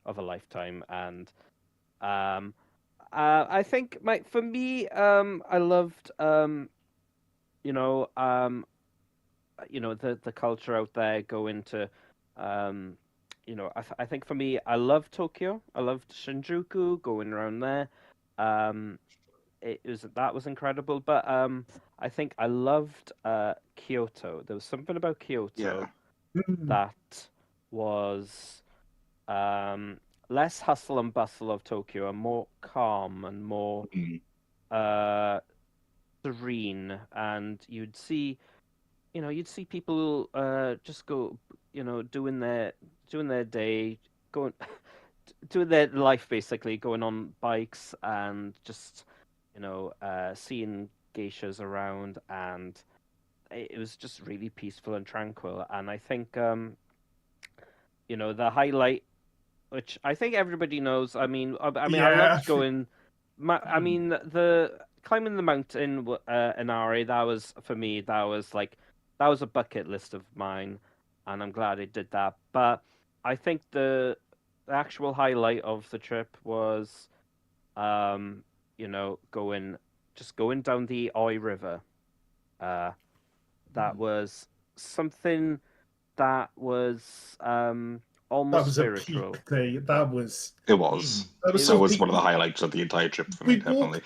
of a lifetime, and I think for me, I loved the culture out there, going to I think for me, I love Tokyo. I loved Shinjuku, going around there. That was incredible, but I think I loved Kyoto. There was something about Kyoto that was less hustle and bustle of Tokyo and more calm and more serene, and you'd see people just go, doing their day, going doing their life, basically going on bikes and just seeing geishas around, and it was just really peaceful and tranquil. And I think the highlight, which I think everybody knows. I mean, I loved going. I mean, the climbing the mountain in Ari. That was, for me. That was a bucket list of mine, and I'm glad I did that. But I think the actual highlight of the trip was, going down the Oi River. That was something that was almost spiritual. A peak day. That was It was. That was one of the highlights of the entire trip for me, definitely.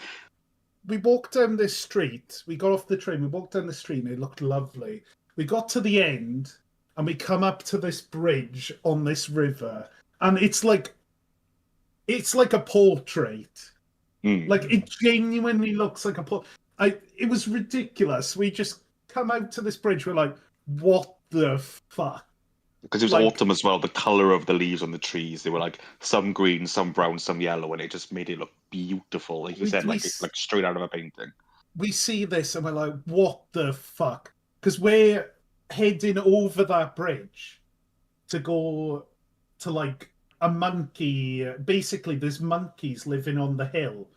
We walked down this street. We got off the train. We walked down the street, and it looked lovely. We got to the end, and we come up to this bridge on this river, and it's like a portrait. Like, it genuinely looks like a portrait. It was ridiculous. We just come out to this bridge. We're like, what the fuck? Because it was Like- autumn as well, the color of the leaves on the trees, they were like some green, some brown, some yellow, and it just made it look beautiful. Like you We- said, we like s- straight out of a painting. We see this and we're like, what the fuck? Because we're heading over that bridge to go to like a monkey. Basically, there's monkeys living on the hill,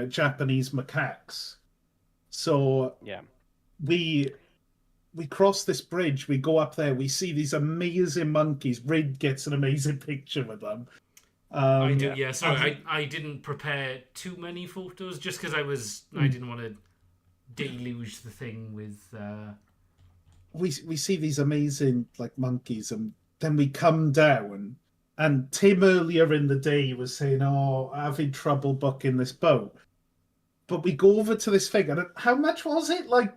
Japanese macaques. So Yeah. we cross this bridge, we go up there, we see these amazing monkeys. Rid gets an amazing picture with them. I do, yeah. yeah. Sorry, I didn't prepare too many photos just because I didn't want to deluge the thing with. We see these amazing like monkeys, and then we come down. And Tim earlier in the day was saying, "Oh, I'm having trouble booking this boat." But we go over to this thing, and how much was it? Like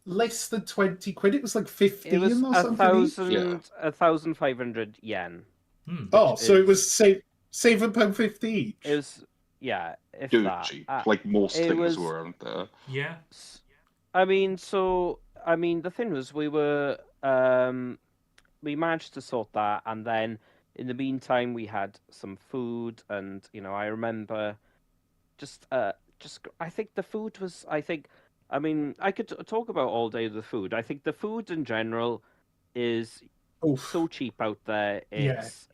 less than 20 quid. It was like 15 It was or something. each. 1,500 yen. Oh, so it is- was £7.50 each. It was, yeah, if Dude, that. cheap. Like most it things was- were, aren't there? Yeah. I mean, the thing was, we managed to sort that, and then in the meantime, we had some food, and I remember I think the food was, I mean, I could talk about all day the food. I think the food in general is Oof. so cheap out there. Yeah. It's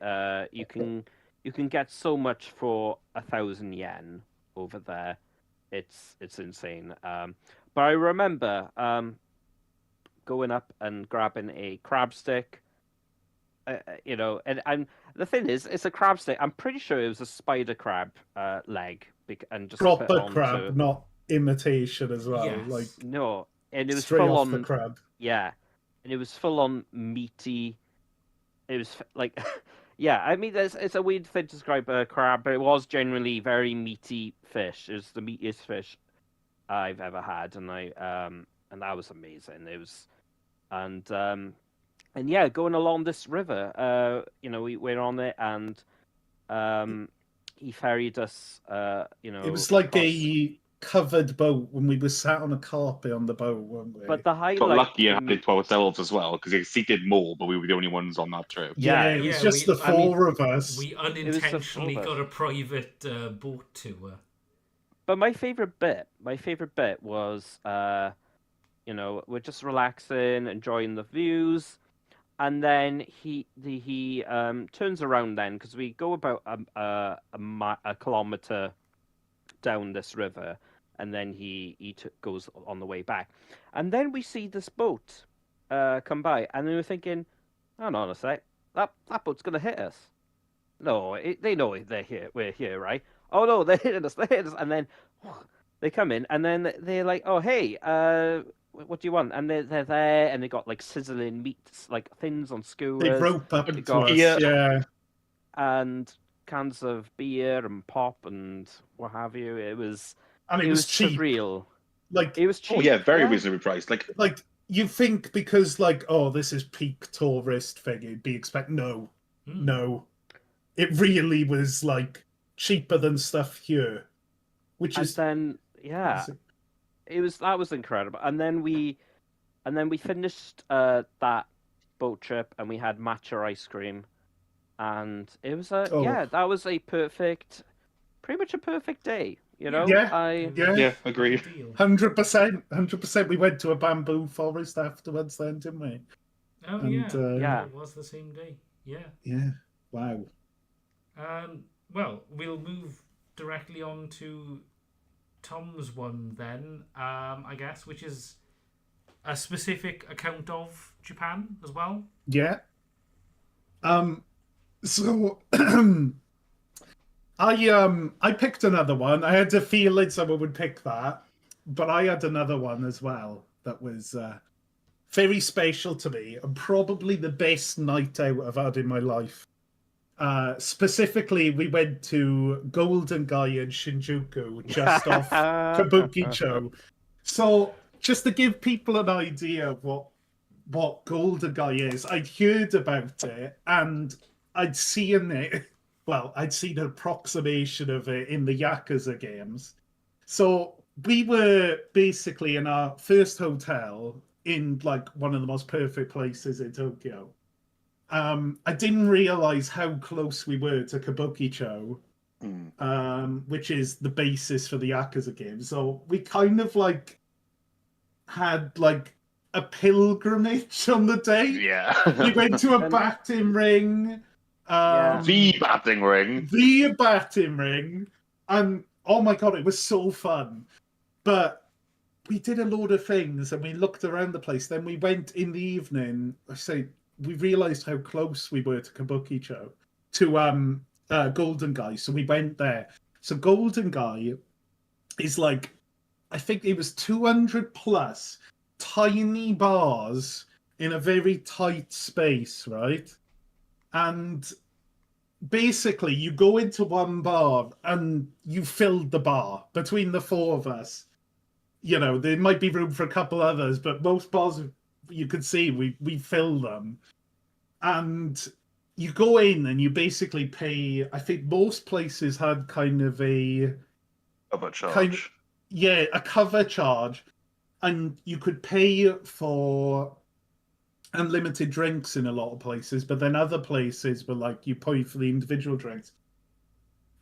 you can get so much for 1,000 yen over there. It's insane. But I remember going up and grabbing a crab stick. And the thing is, it's a crab stick. I'm pretty sure it was a spider crab leg, and just put Proper onto... crab, not imitation as well. Yes. Like No, and it was straight full off on. the crab. Yeah, and it was full on meaty. It was like, yeah. I mean, it's a weird thing to describe a crab, but it was generally very meaty fish. It was the meatiest fish I've ever had, and and that was amazing. It was, and yeah, going along this river, we went on it, and he ferried us. It was like across. a covered boat when we were sat on a carpet on the boat, weren't we? But the Got highlight. lucky and to had me- it to ourselves as well, because they seated more, but we were the only ones on that trip. yeah, Yeah, it was yeah, just we- the I mean, four of us. We was the unintentionally four of us. got a private boat tour. But my favorite bit was, we're just relaxing, enjoying the views, and then he turns around then, because we go about a kilometer down this river, and then he goes on the way back, and then we see this boat come by, and then we're thinking, hang on a sec, that boat's gonna hit us. No, they know we're here, right? Oh no, they're hitting us, and then they come in, and then they're like, "Oh hey, what do you want?" And they're there, and they got like sizzling meats, like thins on They skewers, rope up They to got- us. Yeah. Yeah. and cans of beer and pop and what have you. It was And it was cheap. surreal. Like It was cheap. Oh yeah, very reasonably priced. Like you think because like, oh, this is peak tourist thing, it'd be no. No. It really was like cheaper than stuff here. Which And is then that was incredible. And then we finished that boat trip, and we had matcha ice cream, and it was that was pretty much a perfect day. Yeah. yeah, agreed. 100%. We went to a bamboo forest afterwards then, didn't we? Oh And, yeah. It was the same day. Yeah. Yeah. Wow. Well, we'll move directly on to Tom's one then, I guess, which is a specific account of Japan as well. Yeah. So I picked another one. I had a feeling someone would pick that, but I had another one as well that was very special to me and probably the best night out I've had in my life. Specifically, we went to Golden Guy in Shinjuku, just off Kabukicho. So, just to give people an idea of what Golden Guy is, I'd heard about it and I'd seen it. Well, I'd seen an approximation of it in the Yakuza games. So we were basically in our first hotel in like one of the most perfect places in Tokyo. I didn't realize how close we were to Kabukicho, which is the basis for the Yakuza game. So we kind of like had like a pilgrimage on the day. Yeah. We went to a batting ring. The batting ring. The batting ring. And oh my god, it was so fun. But we did a load of things and we looked around the place. Then we went in the evening. We realized how close we were to Kabukicho, to Golden Guy. So we went there. So Golden Guy is like, I think it was 200 plus tiny bars in a very tight space, right? And basically you go into one bar and you filled the bar between the four of us. You know, there might be room for a couple others, but most bars you could see we fill them. And you go in and you basically pay. I think most places had kind of a charge. A cover charge, and you could pay for unlimited drinks in a lot of places, but then other places were like you pay for the individual drinks.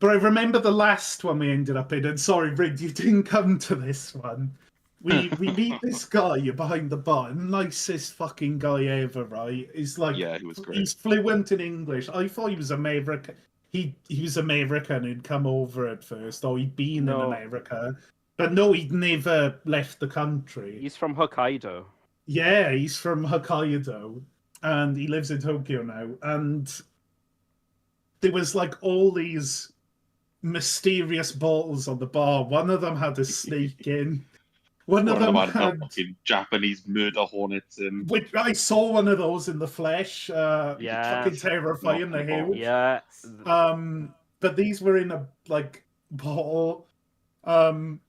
But I remember the last one we ended up in, and sorry, Rig, you didn't come to this one. We meet this guy behind the bar, nicest fucking guy ever, right? He's like, yeah, he was great. He's fluent in English. I thought he was American. He was American who'd come over at first, or he'd been in America. But no, he'd never left the country. He's from Hokkaido. Yeah, he's from Hokkaido, and he lives in Tokyo now. And there was like all these mysterious bottles on the bar. One of them had a snake in. One of them had fucking Japanese murder hornets in. Which I saw one of those in the flesh. Fucking terrifying. The hill. Yeah. But these were in a like bottle. And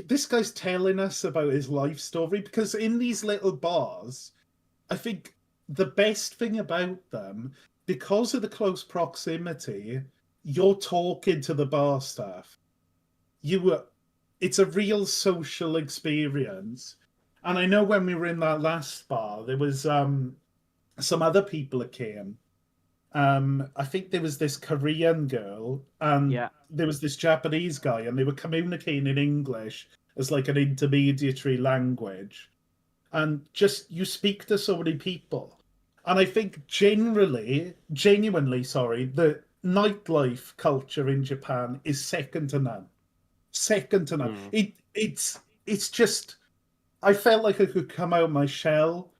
this guy's telling us about his life story, because in these little bars, I think the best thing about them, because of the close proximity, you're talking to the bar staff. It's a real social experience. And I know when we were in that last bar, there was some other people that came. I think there was this Korean girl and there was this Japanese guy, and they were communicating in English as like an intermediary language. And just, you speak to so many people. And I think genuinely, the nightlife culture in Japan is second to none. Second to none. It's just, I felt like I could come out of my shell.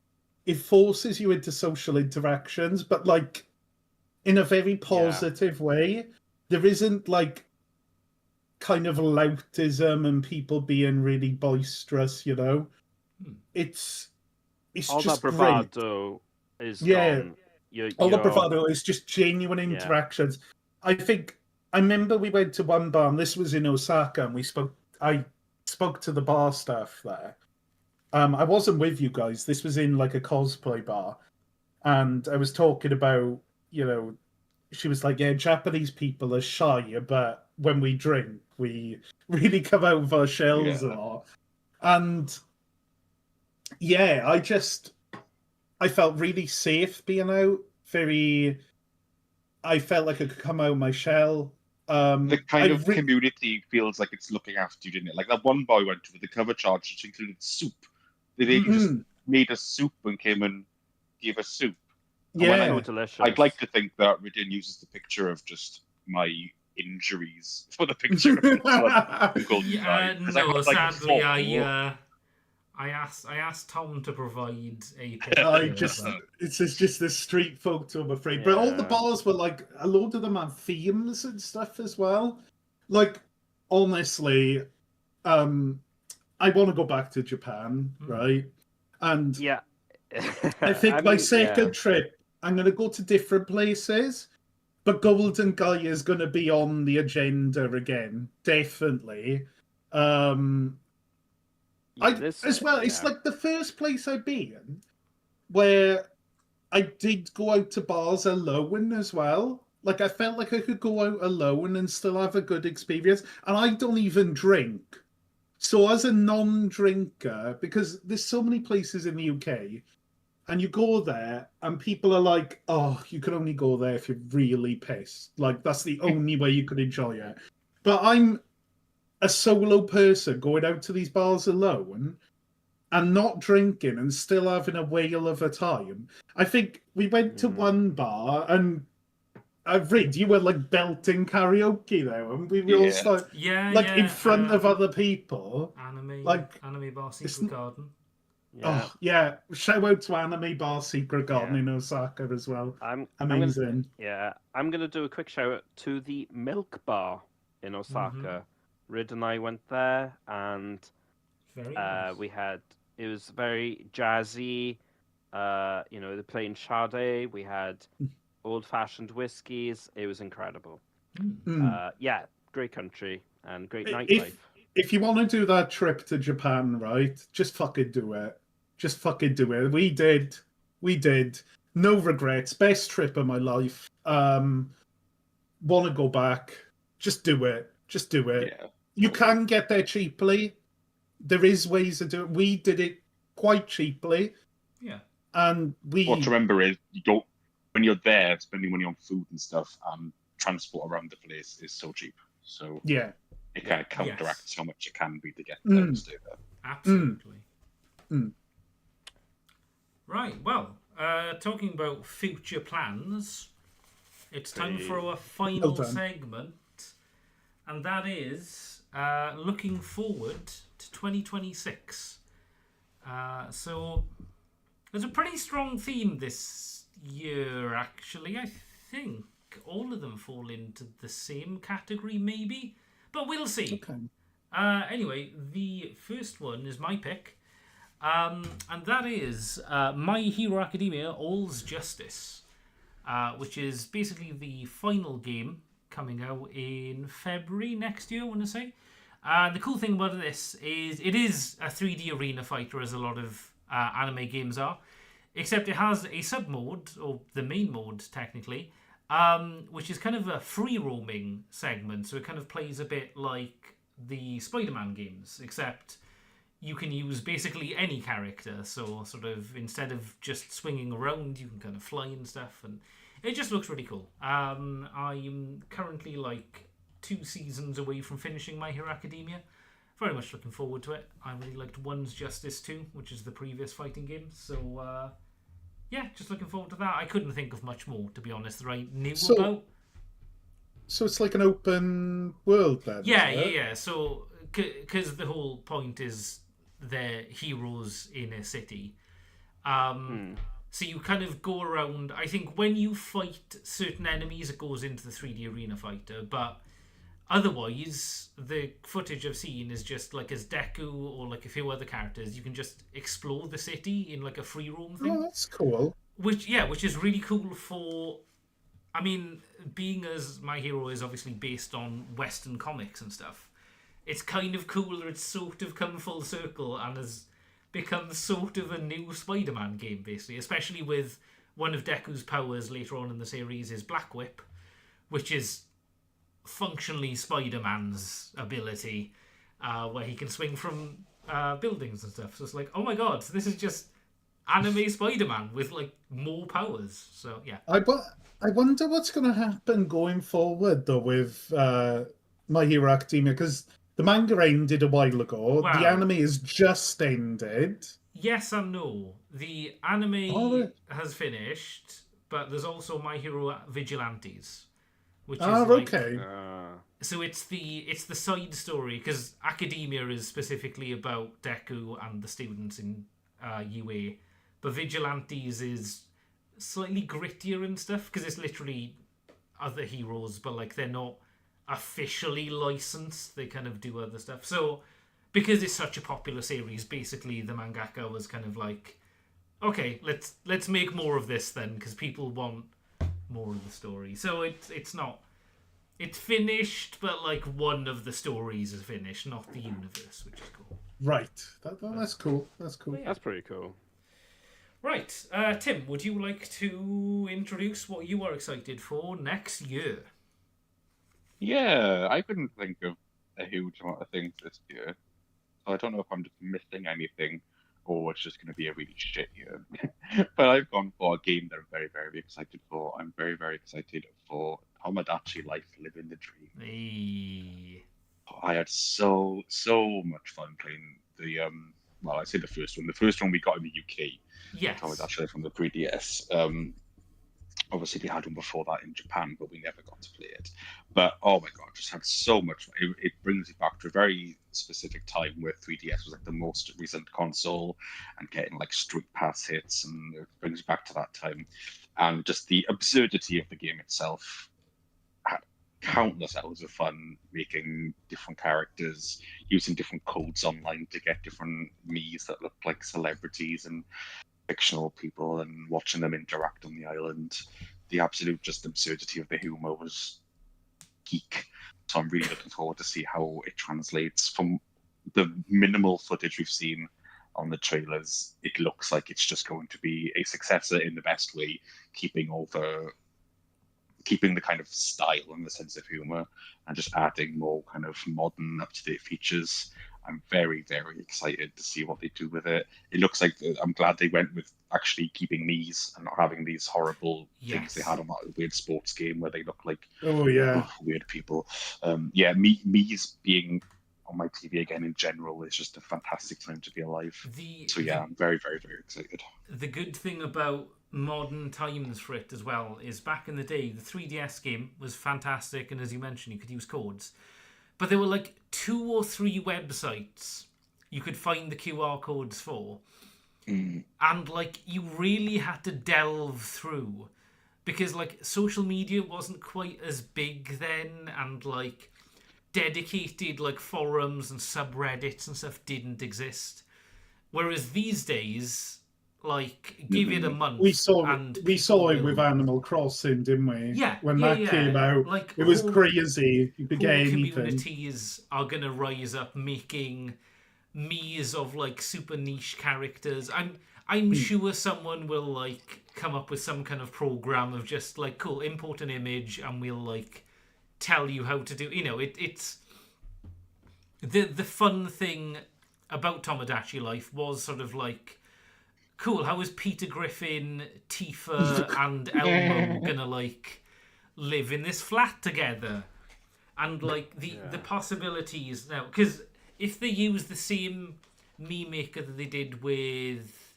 It forces you into social interactions, but like in a very positive way. There isn't like kind of loutism and people being really boisterous, you know. It's all just that bravado is gone. All the bravado is just genuine interactions. I remember we went to one bar, and this was in Osaka, and I spoke to the bar staff there. I wasn't with you guys. This was in like a cosplay bar, and I was talking about, you know, she was like, yeah, Japanese people are shy, but when we drink, we really come out of our shells a lot. And yeah, I felt really safe being out. I felt like I could come out of my shell. The kind of community feels like it's looking after you, didn't it? Like that one bar I went to with the cover charge, which included soup. They just made a soup and came and gave us soup. Yeah, so delicious. I'd like to think that Ridin uses the picture of just my injuries for the picture. No, sadly, I asked Tom to provide a picture. It's just this street photo, I'm afraid. But all the bars were like, a load of them have themes and stuff as well. Like, honestly, I want to go back to Japan, right? And I think my second trip, I'm going to go to different places, but Golden Guy is going to be on the agenda again, definitely. It's like the first place I've been where I did go out to bars alone as well. Like, I felt like I could go out alone and still have a good experience. And I don't even drink. So as a non-drinker, because there's so many places in the UK, and you go there, and people are like, "Oh, you can only go there if you're really pissed. Like that's the only way you could enjoy it." But I'm a solo person going out to these bars alone and not drinking and still having a whale of a time. I think we went to one bar and Reed, you were like belting karaoke there, and we were all Yeah. like in front of other people. Anime Bar Secret Garden. Oh yeah! Shout out to Anime Bar Secret Garden in Osaka as well. Amazing. I'm gonna do a quick shout out to the Milk Bar in Osaka. Rid and I went there, and very nice. It was very jazzy. They're playing Sade. We had old-fashioned whiskies. It was incredible. Great country and great nightlife. If you want to do that trip to Japan, right, just fucking do it. Just fucking do it. We did. No regrets. Best trip of my life. Want to go back. Just do it. Yeah. You can get there cheaply. There is ways to do it. We did it quite cheaply. Yeah. And what to remember is you don't, when you're there spending money on food and stuff, transport around the place is so cheap. So yeah, it kind of counteracts how much it can be to get there and stay there. Absolutely. Right, well, talking about future plans, it's time for our final segment, and that is looking forward to 2026. So there's a pretty strong theme this year, actually. I think all of them fall into the same category, maybe, but we'll see. Okay. Anyway, the first one is my pick. And that is My Hero Academia All's Justice, which is basically the final game coming out in February next year, I want to say. The cool thing about this is it is a 3D arena fighter, as a lot of anime games are, except it has a sub-mode, or the main mode, technically, which is kind of a free-roaming segment, so it kind of plays a bit like the Spider-Man games, except you can use basically any character. So sort of instead of just swinging around, you can kind of fly and stuff, and it just looks really cool. I'm currently like 2 seasons away from finishing My Hero Academia. Very much looking forward to it. I really liked One's Justice 2, which is the previous fighting game. So just looking forward to that. I couldn't think of much more, to be honest, that I knew about. So it's like an open world then? Yeah. So because the whole point is they're heroes in a city. So you kind of go around. I think when you fight certain enemies, it goes into the 3D arena fighter, but otherwise the footage I've seen is just like as Deku or like a few other characters, you can just explore the city in like a free roam thing. Oh, that's cool. Which is really cool for, I mean, being as My Hero is obviously based on Western comics and stuff, it's kind of cool that it's sort of come full circle and has become sort of a new Spider-Man game, basically, especially with one of Deku's powers later on in the series is Black Whip, which is functionally Spider-Man's ability, where he can swing from buildings and stuff. So it's like, oh my god, so this is just anime Spider-Man with like more powers. So yeah. I wonder what's going to happen going forward though with My Hero Academia, because the manga ended a while ago. Wow. The anime is just ended. Yes and no. The anime has finished, but there's also My Hero Vigilantes, which is okay. So it's the side story, because Academia is specifically about Deku and the students in UA, but Vigilantes is slightly grittier and stuff, because it's literally other heroes, but like they're not officially licensed. They kind of do other stuff. So because it's such a popular series, basically the mangaka was kind of like, okay, let's make more of this then, because people want more of the story. So it's finished, but like one of the stories is finished, not the universe, which is cool. Right. That's cool. That's cool. That's pretty cool. Right. Tim, would you like to introduce what you are excited for next year? Yeah, I couldn't think of a huge amount of things this year. so I don't know if I'm just missing anything or it's just going to be a really shit year. But I've gone for a game that I'm very, very excited for. I'm very, very excited for Tomodachi Life Living the Dream. Hey. I had so much fun playing the well, I say the first one. The first one we got in the UK. Yes. Tomodachi Life from the 3DS. Obviously, they had one before that in Japan, but we never got to play it. But oh my god, just had so much. It brings you back to a very specific time where 3DS was like the most recent console, and getting like Street Pass hits, and it brings you back to that time. And just the absurdity of the game itself. Had countless hours of fun making different characters, using different codes online to get different Miis that look like celebrities and fictional people, and watching them interact on the island. The absolute just absurdity of the humor was geek. So I'm really looking forward to see how it translates. From the minimal footage we've seen on the trailers, it looks like it's just going to be a successor in the best way, keeping the kind of style and the sense of humor, and just adding more kind of modern, up-to-date features. I'm very, very excited to see what they do with it. It looks like I'm glad they went with actually keeping Miis and not having these horrible things they had on that weird sports game where they look like weird people. Miis being on my TV again in general is just a fantastic time to be alive. I'm very, very, very excited. The good thing about modern times for it as well is back in the day, the 3DS game was fantastic, and as you mentioned, you could use codes. But there were like 2 or 3 websites you could find the QR codes for. And like you really had to delve through, because like social media wasn't quite as big then, and like dedicated like forums and subreddits and stuff didn't exist. Whereas these days, like, give it a month. We saw it with Animal Crossing, didn't we? Yeah. When that came out, like, it was crazy. You could get anything. Communities are gonna rise up making Miis of like super niche characters. I'm sure someone will like come up with some kind of program of just like, cool, import an image and we'll like tell you how to do. You know, it's the fun thing about Tomodachi Life was sort of like, cool, how is Peter Griffin, Tifa, and Elmo gonna like live in this flat together? And like the possibilities now, because if they use the same Mii maker that they did with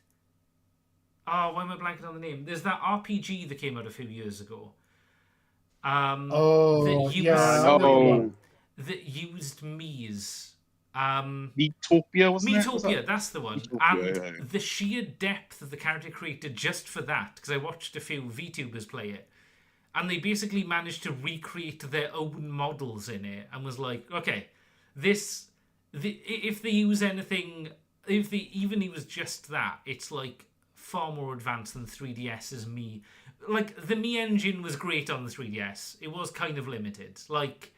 why am I blanking on the name? There's that RPG that came out a few years ago. That used Mii's. Miitopia, wasn't it? Miitopia, that's the one. And the sheer depth of the character created just for that, because I watched a few VTubers play it, and they basically managed to recreate their own models in it, and was like, okay, if they use anything, if they even use just that, it's like far more advanced than 3DS's Mii. Like, the Mii engine was great on the 3DS. It was kind of limited. Like,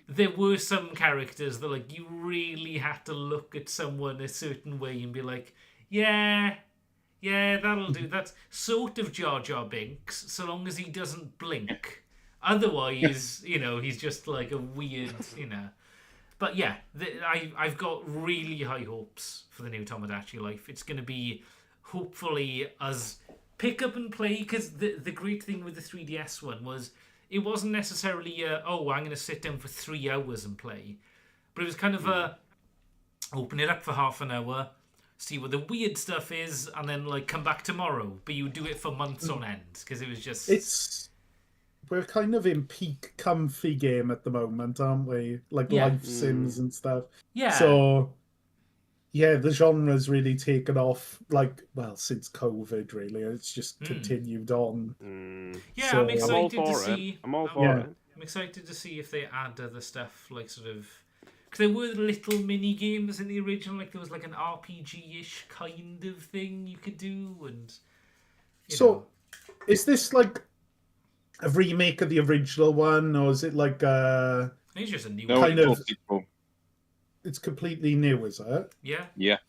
there were some characters that, like, you really had to look at someone a certain way and be like, yeah, that'll do. That's sort of Jar Jar Binks, so long as he doesn't blink. Otherwise, he's just like a weird, But yeah, I've got really high hopes for the new Tomodachi Life. It's going to be, hopefully, as pick up and play, because the great thing with the 3DS one was it wasn't necessarily I'm going to sit down for 3 hours and play, but it was kind of open it up for half an hour, see what the weird stuff is, and then like come back tomorrow. But you do it for months on end, because it was just we're kind of in peak comfy game at the moment, aren't we? Like life sims and stuff. Yeah. So yeah, the genre's really taken off, since COVID, really. It's just continued on. Yeah, so, I'm excited to see. I'm all for it. I'm excited to see if they add other stuff, like sort of... Because there were little mini-games in the original, like there was like an RPG-ish kind of thing you could do, and... is this like a remake of the original one, or is it like I think it's just a new kind of... It's completely new, is it? Yeah. Yeah.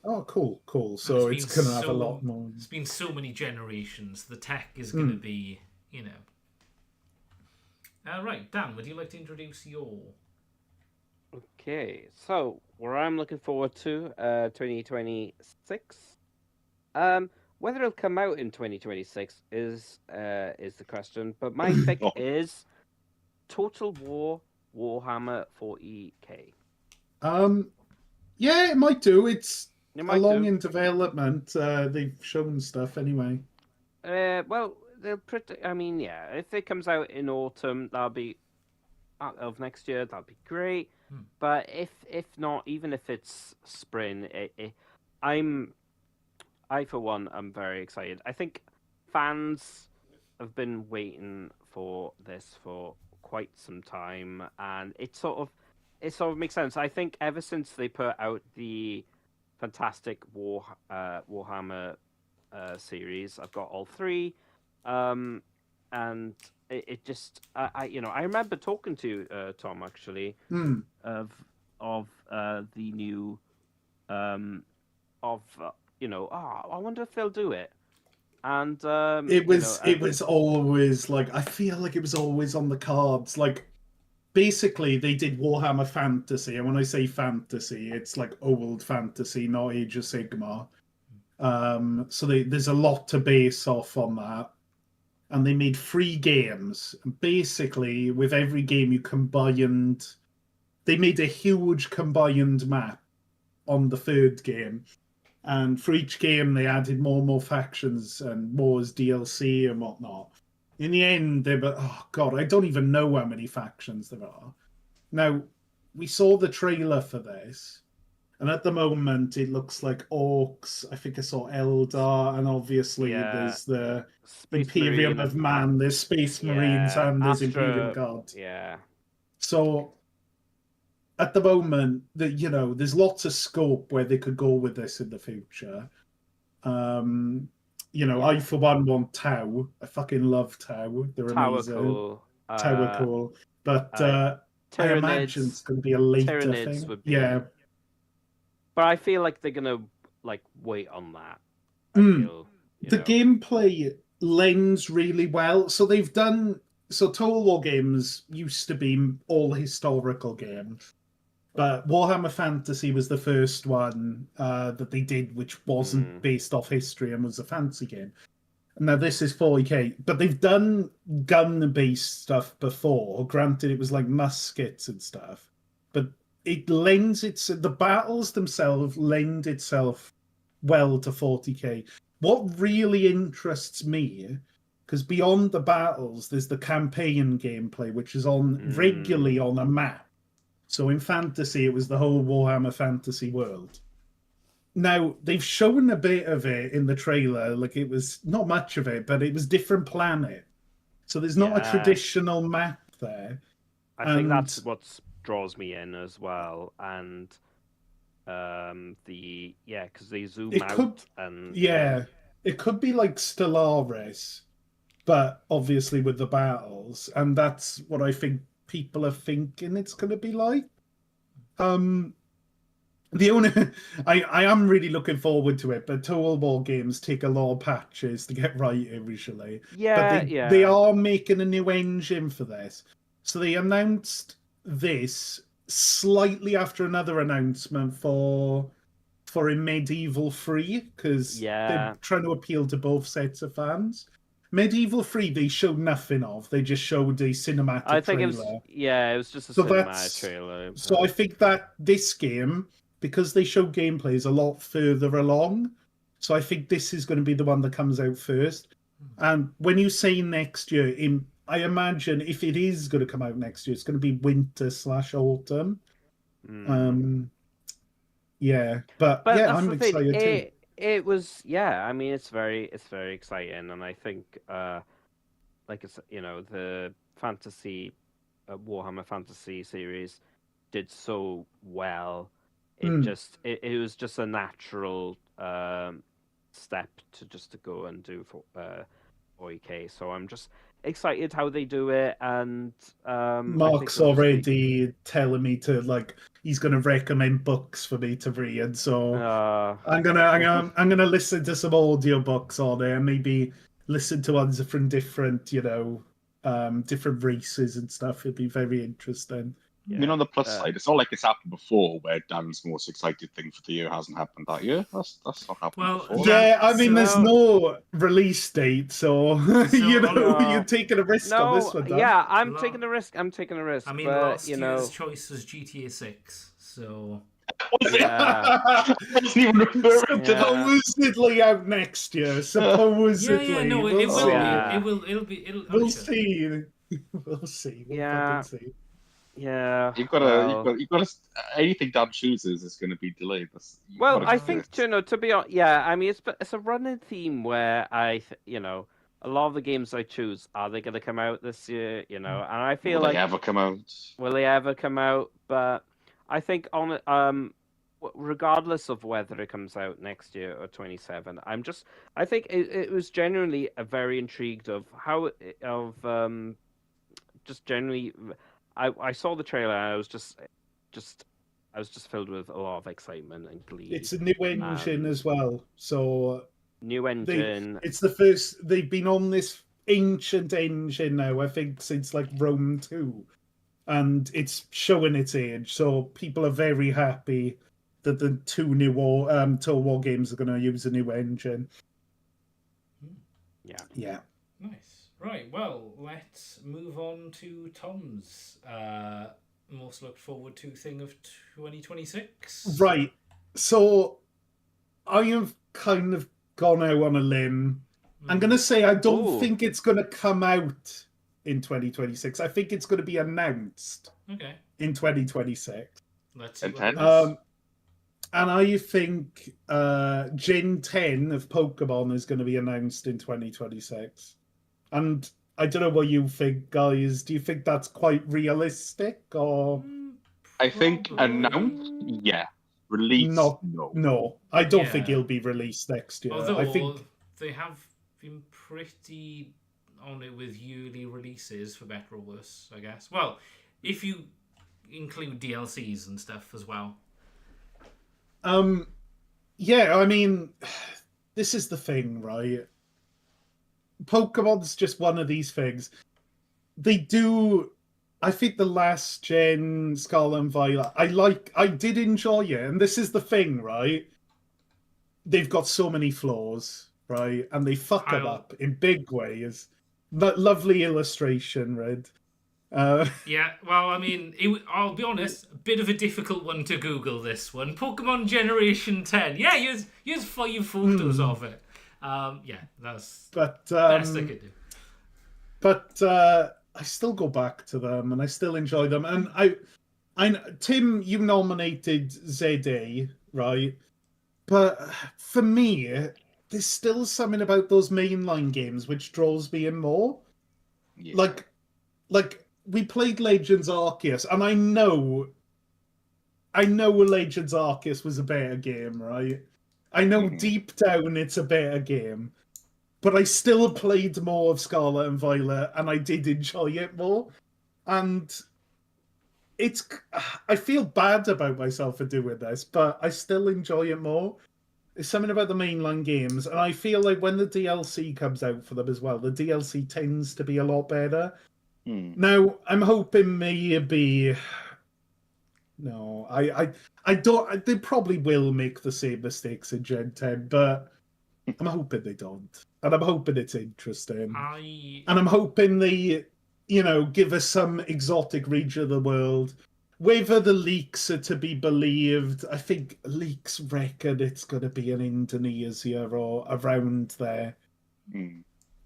Oh, cool. So it's going to have a lot more. It's been so many generations. The tech is going to be, Right, Dan, would you like to introduce your... Okay, so where I'm looking forward to 2026. Whether it'll come out in 2026 is the question. But my pick Oh, is Total War Warhammer 40K. Yeah, it might do. It's You a might long do. in development. They've shown stuff anyway. Well, they'll pretty. I mean, yeah, if it comes out in autumn, that'll be of next year. That'd be great. But if not, even if it's spring, I'm I for one am very excited. I think fans have been waiting for this for quite some time, and it sort of makes sense. I think ever since they put out the fantastic Warhammer series, I've got all three, um, and it just I remember talking to Tom actually Hmm. of the new um of I wonder if they'll do it. And It was always like I feel like it was always on the cards. Like basically they did Warhammer Fantasy, and when I say fantasy, it's like old fantasy, not Age of Sigmar. So there's a lot to base off on that. And they made 3 games. Basically, with every game you combined, they made a huge combined map on the 3rd game. And for each game, they added more and more factions and more as DLC and whatnot. In the end, they were, oh God, I don't even know how many factions there are. Now, we saw the trailer for this, and at the moment, it looks like orcs. I think I saw Eldar, and obviously, yeah, there's the Space Imperium Marine, of Man, there's Space Marines, yeah, and there's Imperium Astra, Guard. yeah, So at the moment, there's lots of scope where they could go with this in the future. Um, I yeah. for one want Tau. I fucking love Tau. They're Tower amazing. cool. Tau are cool, but Uh, I imagine Tyranids, it's going to be a later Tyranids thing. would Yeah. be, but I feel like they're gonna like wait on that. I Mm. feel, The gameplay lends really well. So they've done. So Total War games used to be all historical games. But Warhammer Fantasy was the first one that they did, which wasn't Mm, based off history and was a fantasy game. Now this is 40k, but they've done gun-based stuff before. Granted, it was like muskets and stuff, but the battles themselves lend itself well to 40k. What really interests me, because beyond the battles, there's the campaign gameplay, which is on regularly mm, on a map. So in fantasy, it was the whole Warhammer fantasy world. Now, they've shown a bit of it in the trailer, like it was not much of it, but it was different planet. So there's not a yeah. traditional map there. I think And that's what draws me in as well, and because they zoom it could, out and yeah, it could be like Stellaris, but obviously with the battles. And that's what I think people are thinking it's going to be like. Um, The only I am really looking forward to it, but Total War games take a lot of patches to get right usually. But yeah, they yeah. are making a new engine for this. So they announced this slightly after another announcement for a Medieval 3, because they're Yeah, trying to appeal to both sets of fans. Medieval 3 they showed nothing of. They just showed a I cinematic think trailer. it was just a So cinematic that's trailer. so I think that this game, because they show gameplay, is a lot further along. So I think this is going to be the one that comes out first. And when you say next year, I imagine if it is going to come out next year, it's going to be winter/autumn. Mm. Um, yeah, but But yeah, that's I'm the thing. excited too. It was, yeah. I mean, it's very exciting, and I think like it's the fantasy Warhammer Fantasy series did so well. Mm. It was just a natural step to go and do for OEK. So I'm just excited how they do it, and I think Mark's it'll just be already telling me to like he's going to recommend books for me to read, so uh I'm gonna listen to some audiobooks on it and maybe listen to ones from different, different races and stuff. It'd be very interesting. I mean, on the plus side, it's not like it's happened before where Dan's most excited thing for the year hasn't happened that year. That's not happened Well, before. Yeah, I mean, So- there's no release date, so, you know, no. you're taking a risk on this one, Dan. yeah, I'm Lo- taking a risk. I'm taking a risk. I mean, but, last you year's know, choice was GTA 6, so yeah, I wasn't even referring to that. Supposedly out next year. Supposedly. yeah, no, it We'll will see. Yeah. be. It'll be. I'm We'll sure. see. We'll see. We'll Yeah. fucking see. yeah. You've got to. Anything Dan chooses is going to be delayed. Well, I gotta think, you know, to be honest, yeah, I mean, it's a running theme where you know, a lot of the games I choose, are they going to come out this year? You know, and I feel Will like, they ever come out? will they ever come out? But I think regardless of whether it comes out next year or 27, I think it was genuinely a very intrigued of just generally, I saw the trailer and I was just filled with a lot of excitement and glee. It's a new engine as well. So New engine. it's the first. They've been on this ancient engine now, I think, since like Rome 2. And it's showing its age. So people are very happy that the two new Total War games are going to use a new engine. Yeah. Yeah. Nice. Right. Well, let's move on to Tom's most looked forward to thing of 2026. Right. So I have kind of gone out on a limb. I'm going to say I don't Ooh. think it's going to come out in 2026. I think it's going to be announced Okay. in 2026. Let's see what Intense. it is. And I think Gen 10 of Pokemon is going to be announced in 2026. And I don't know what you think, guys. Do you think that's quite realistic or I think Probably. announced, yeah. Released, not? no. No, I don't think Yeah. it'll be released next year. Although I think they have been pretty on it with yearly releases, for better or worse, I guess. Well, if you include DLCs and stuff as well. yeah, I mean, this is the thing, right? Pokemon's just one of these things. They do. I think the last gen Scarlet and Violet, I did enjoy it, and this is the thing, right? They've got so many flaws, right? And they fuck it up in big ways. That lovely illustration, Red. Yeah, well, I mean, I'll be honest, a bit of a difficult one to Google, this one. Pokemon Generation 10. Yeah, here's 5 photos of it. Yeah, that's but the best I could do. But I still go back to them, and I still enjoy them. And Tim, you nominated ZA, right? But for me, there's still something about those mainline games which draws me in more. Yeah. Like we played Legends Arceus, and I know Legends Arceus was a better game, right? I know deep down it's a better game, but I still played more of Scarlet and Violet, and I did enjoy it more. And I feel bad about myself for doing this, but I still enjoy it more. There's something about the mainline games, and I feel like when the DLC comes out for them as well, the DLC tends to be a lot better. Now, I'm hoping maybe... No, I don't... They probably will make the same mistakes in Gen 10, but I'm hoping they don't. And I'm hoping it's interesting. And I'm hoping they, give us some exotic region of the world. Whether the leaks are to be believed, I think leaks reckon it's going to be in Indonesia or around there.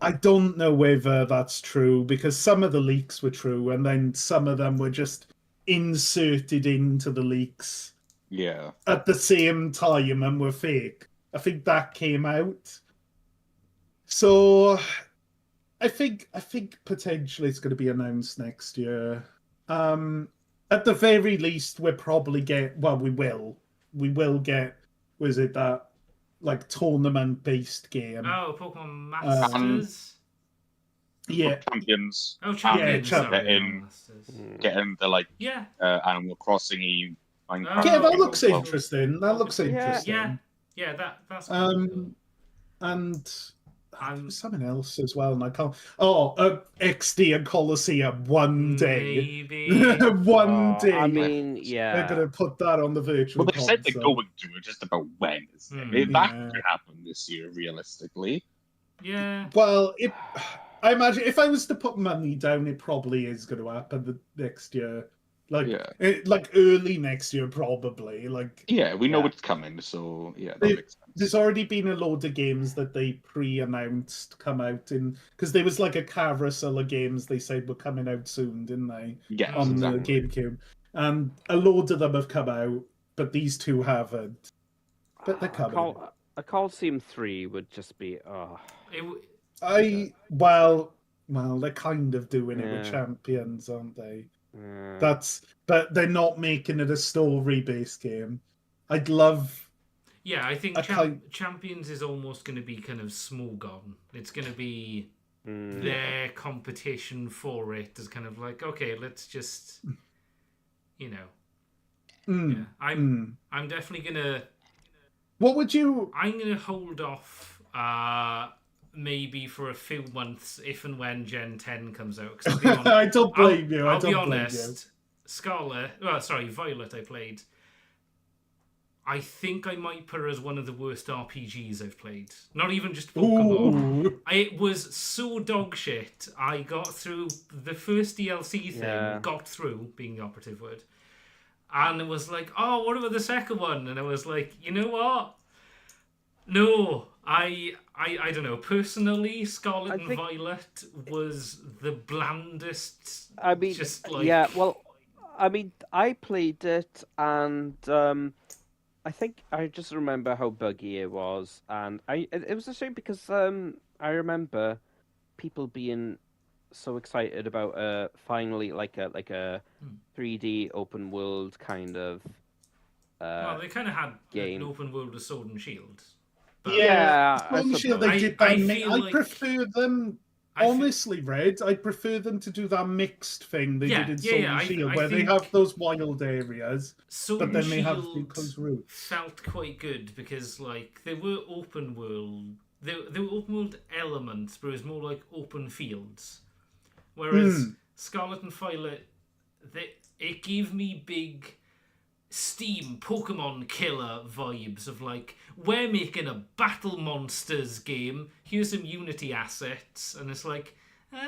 I don't know whether that's true, because some of the leaks were true, and then some of them were just inserted into the leaks at the same time and were fake. I think that came out. So I think potentially it's going to be announced next year. At the very least, we will get, was it that like tournament-based game? Oh, Pokemon Masters? Yeah. Champions. Oh, Champions. Yeah, sorry, Getting the Animal Crossing Oh, Minecraft. Yeah, that okay, looks cool. interesting. That looks interesting. Yeah, that's And I'm something else as well, and I can't. Oh, XD and Colosseum one day. maybe. One day. I mean, They're gonna put that on the virtual Well, they've said they're console. going to. It's just about when. Isn't it? Maybe that Yeah. could happen this year, realistically. Yeah. Well, I imagine if I was to put money down, it probably is going to happen next year. Like, Yeah. like early next year, probably. Like, Yeah, we know Yeah. it's coming, so yeah, that They- makes sense. there's already been a load of games that they pre-announced come out in because there was like a carousel of games they said were coming out soon, didn't they? Yes, On exactly. the GameCube, and a load of them have come out, but these two haven't. But they're coming. A Coliseum 3 would just be. Well, they're kind of doing it with Yeah. Champions, aren't they? Yeah. But they're not making it a story-based game. I'd love. Yeah, I think I Champions is almost going to be kind of small gone. It's going to be their competition for it is kind of like, okay, let's just, yeah. I'm definitely gonna. What would you? I'm gonna hold off. Maybe for a few months, if and when Gen 10 comes out. 'Cause I'll be honest, I don't blame you. I'll be honest. Violet I played. I think I might put her as one of the worst RPGs I've played. Not even just Pokemon. Ooh. It was so dog shit. I got through the first DLC thing. Yeah. Got through, being the operative word. And it was like, oh, what about the second one? And I was like, you know what? No, I don't know. Personally, Scarlet and Violet was the blandest. I mean, just like... yeah. Well, I mean, I played it, and I think I just remember how buggy it was, and it was a shame because I remember people being so excited about finally like a 3D open world kind of. Well, they kind of had game. an open world of Sword and Shield. But Yeah, Sword and Shield, they did that. I prefer them. Honestly, Red, I prefer them to do that mixed thing they did in Sword and Shield, where they have those wild areas, but then they have the close routes. Felt quite good because, like, they were open world. They were open world elements, but it was more like open fields. Whereas Scarlet and Violet, it gave me big Steam Pokemon killer vibes of like, we're making a battle monsters game, here's some Unity assets, and it's like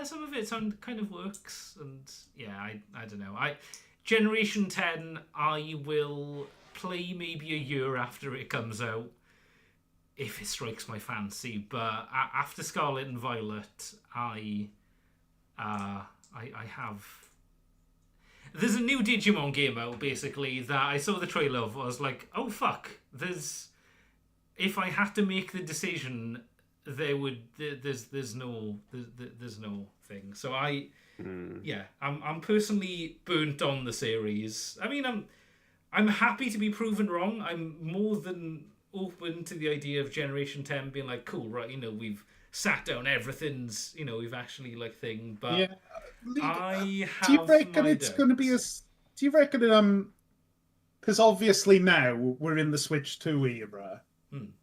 some of it kind of works, and yeah, I don't know. Generation 10 I will play maybe a year after it comes out if it strikes my fancy, but after Scarlet and Violet I have. There's a new Digimon game out, basically, that I saw the trailer of. I was like, oh, fuck. If I had to make the decision, there's no thing. So I'm personally burnt on the series. I mean, I'm happy to be proven wrong. I'm more than open to the idea of Generation 10 being like, cool, right, we've sat down, everything's, we've actually like thing, but yeah. I have. Do you reckon it's going to be a? Do you reckon because obviously now we're in the Switch 2 era.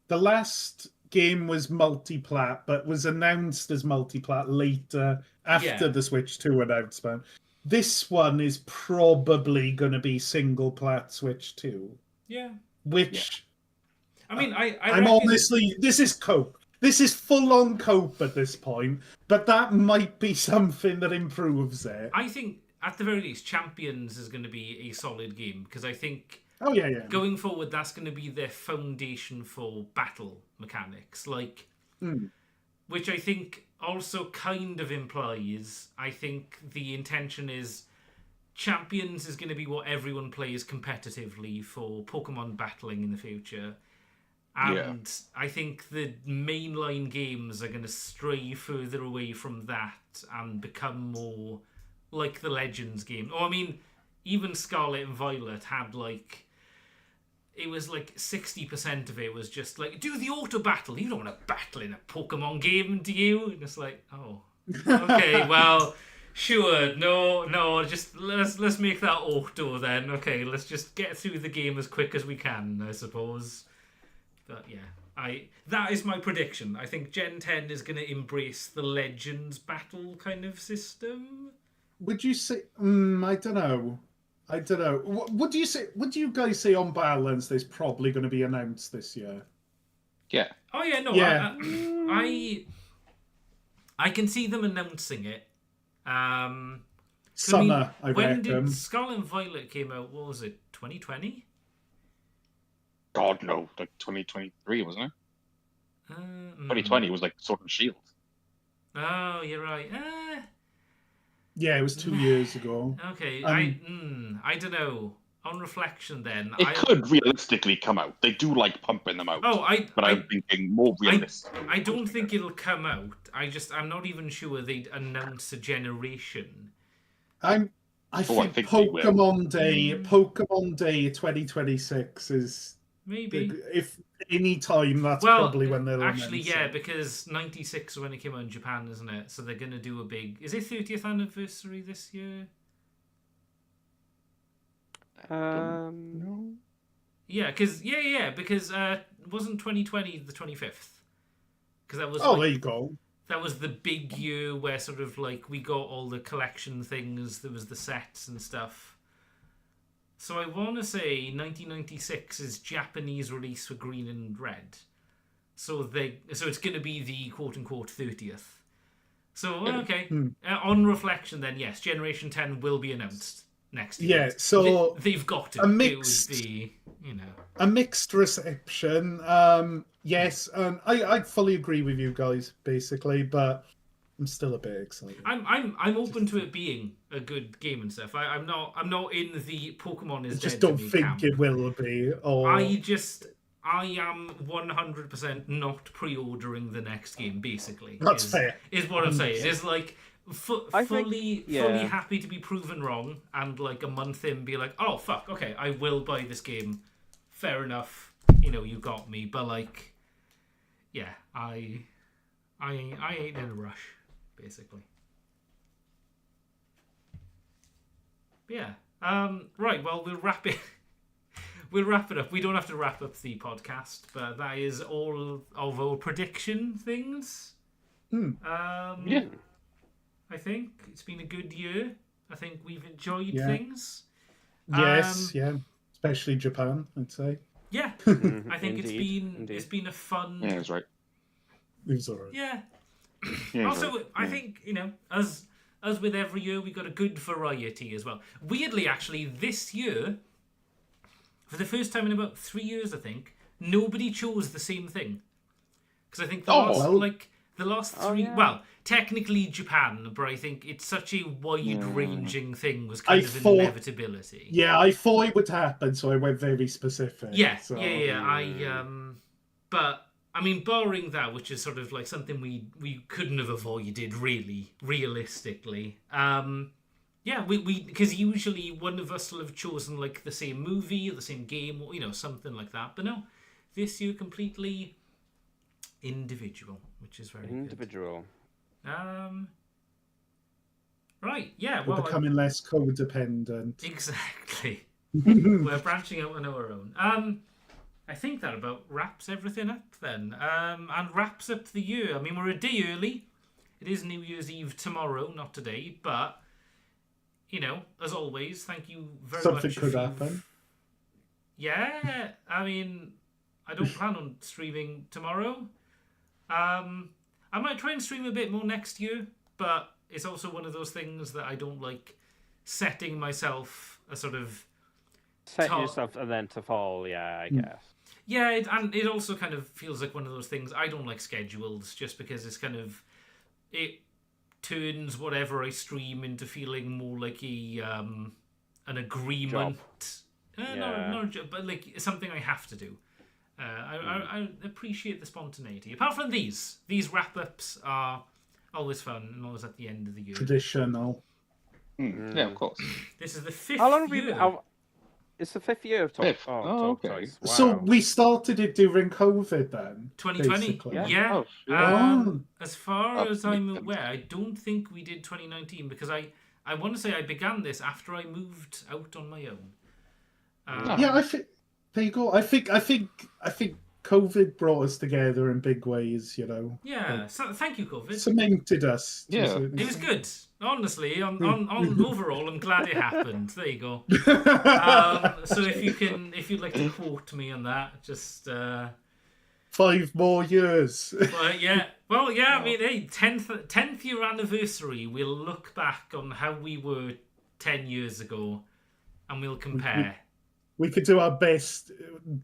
The last game was multi-plat, but was announced as multi-plat later after the Switch 2 announcement. This one is probably going to be single-plat Switch 2. Yeah. Which. I mean, I'm honestly, this is cope. This is full-on cope at this point, but that might be something that improves it. I think, at the very least, Champions is going to be a solid game, because I think going forward, that's going to be their foundation for battle mechanics, like, which I think also kind of implies, I think the intention is Champions is going to be what everyone plays competitively for Pokemon battling in the future. And I think the mainline games are going to stray further away from that and become more like the Legends game. I mean, even Scarlet and Violet had like... It was like 60% of it was just like, do the auto battle. You don't want to battle in a Pokemon game, do you? And it's like, oh, okay, well, sure, no, just let's make that auto then. Okay, let's just get through the game as quick as we can, I suppose. But yeah, That is my prediction. I think Gen 10 is going to embrace the Legends battle kind of system. Would you say? I don't know. I don't know. Would you say? Would you guys say on balance, there's probably going to be announced this year? Yeah. Oh yeah, no. Yeah. I can see them announcing it. Summer, I when reckon. did Scarlet and Violet came out? What was it? 2020? God no, like 2023, wasn't it? 2020 was like Sword and Shield. Oh, you're right. Yeah, it was 2 years ago. Okay, I don't know. On reflection, then It could realistically come out. They do like pumping them out. But I'm thinking more realistic. I don't think it'll come out. I'm not even sure they'd announce a generation. I think Pokemon Day 2026 is maybe if any time that's probably when they'll actually announce it. because 96 when it came out in Japan, isn't it? So they're gonna do a big. Is it 30th anniversary this year? No. Yeah, because wasn't 2020 the 25th? Because that was there you go. That was the big year where sort of like we got all the collection things. There was the sets and stuff. So I want to say 1996 is Japanese release for Green and Red. So it's going to be the quote unquote 30th. So okay, on reflection, then yes, Generation 10 will be announced next year. Yeah, so they've got to. A mixed, a mixed reception. Yes, and I fully agree with you guys basically, but I'm still a bit excited. I'm open to it being a good game and stuff. I'm not in the Pokemon is just dead don't to me think camp. it will be. Or I am 100% not pre-ordering the next game. Basically, that's fair. Is what I'm saying. It's like fully happy to be proven wrong, and like a month in, be like, oh fuck, okay, I will buy this game. Fair enough, you got me. But like, yeah, I ain't in a rush, basically. But yeah. Right. Well, we'll wrap it. We'll wrap it up. We don't have to wrap up the podcast, but that is all of our prediction things. Yeah. I think it's been a good year. I think we've enjoyed things. Yes, especially Japan, I'd say. Yeah, I think it's been a fun. Yeah, that's right. It was alright. Yeah. Also, right. I think as with every year, we got a good variety as well. Weirdly, actually, this year, for the first time in about 3 years, I think nobody chose the same thing. Because I think the last three. Yeah. Well, technically Japan, but I think it's such a wide-ranging thing was kind of an inevitability. Yeah, I thought it would happen, so I went very specific. Yeah, so. yeah. But I mean, barring that, which is sort of like something we couldn't have avoided, really, realistically. Yeah, we because usually one of us will have chosen like the same movie or the same game or something like that. But no, this year completely individual, which is very individual. Good. Right, yeah. We're becoming less codependent. Exactly. We're branching out on our own. I think that about wraps everything up then. And wraps up the year. I mean, we're a day early. It is New Year's Eve tomorrow, not today. But, as always, thank you very much. Something could happen. Yeah. I mean, I don't plan on streaming tomorrow. I might try and stream a bit more next year. But it's also one of those things that I don't like setting myself a sort of... Set yourself and then to fall, yeah, I guess. Yeah, and it also kind of feels like one of those things. I don't like schedules just because it's kind of... It turns whatever I stream into feeling more like an agreement. Not a job, but like something I have to do. I appreciate the spontaneity. Apart from these wrap-ups are always fun and always at the end of the year. Traditional. Yeah, of course. This is the 5th How long have year. we been... It's the 5th year of Fifth. TalkToise. Okay. Wow. So we started it during COVID then? 2020? Basically. Yeah. Oh, as far as I'm aware, I don't think we did 2019 because I want to say I began this after I moved out on my own. Yeah, I think there you go. I think COVID brought us together in big ways, you know. Yeah, so, thank you, COVID. Cemented us. To a Yeah. certain It was extent. good. Honestly, on overall, I'm glad it happened. There you go. So if you'd like to quote me on that, just 5 more years. yeah. Well, yeah. I mean, hey, 10th year anniversary. We'll look back on how we were 10 years ago, and we'll compare. We could do our best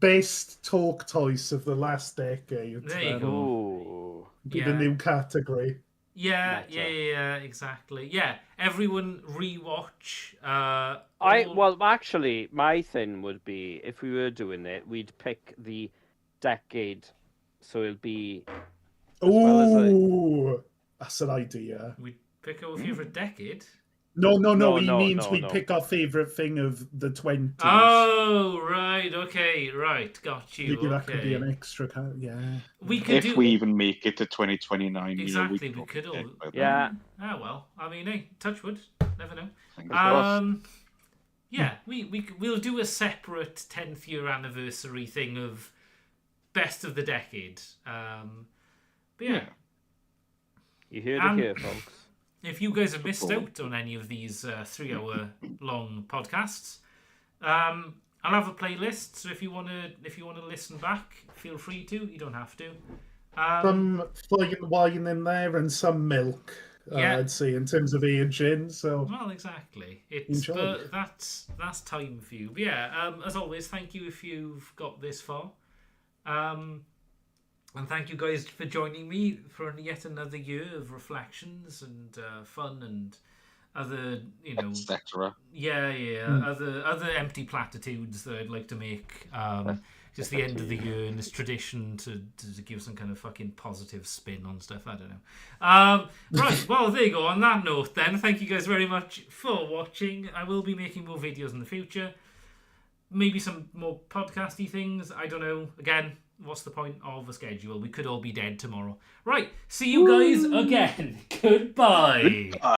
TalkToise of the last decade. There you go. Ooh. Be the new category. Yeah, Meta. yeah, exactly. Yeah, everyone rewatch. Well, actually, my thing would be if we were doing it, we'd pick the decade, so it'll be. Ooh, that's an idea. We pick our favorite decade. No. He No, means we no. pick our favorite thing of the 20s. Oh, right. Okay, right. Got you. Maybe that could be Okay. an extra. Yeah. We could If we even make it to 2029, exactly. you know, We could all. Yeah. Oh well. I mean, hey, touch wood. Never know. Fingers crossed. Yeah. We'll do a separate 10th year anniversary thing of best of the decade. But yeah. You heard it here, folks. If you guys have missed out on any of these 3-hour long podcasts, I'll have a playlist. So if you wanna listen back, feel free to. You don't have to. Some fine wine in there and some milk. Yeah. I'd say in terms of aging. So Well, exactly. It's Enjoy. but that's time for you. But yeah. As always, thank you if you've got this far. And thank you guys for joining me for yet another year of reflections and fun and other, etc. other empty platitudes that I'd like to make. Just the end of the year and this tradition to give some kind of fucking positive spin on stuff. I don't know. Right, well, there you go. On that note, then, thank you guys very much for watching. I will be making more videos in the future. Maybe some more podcasty things. I don't know. Again, what's the point of a schedule? We could all be dead tomorrow. Right, see you guys again. Goodbye.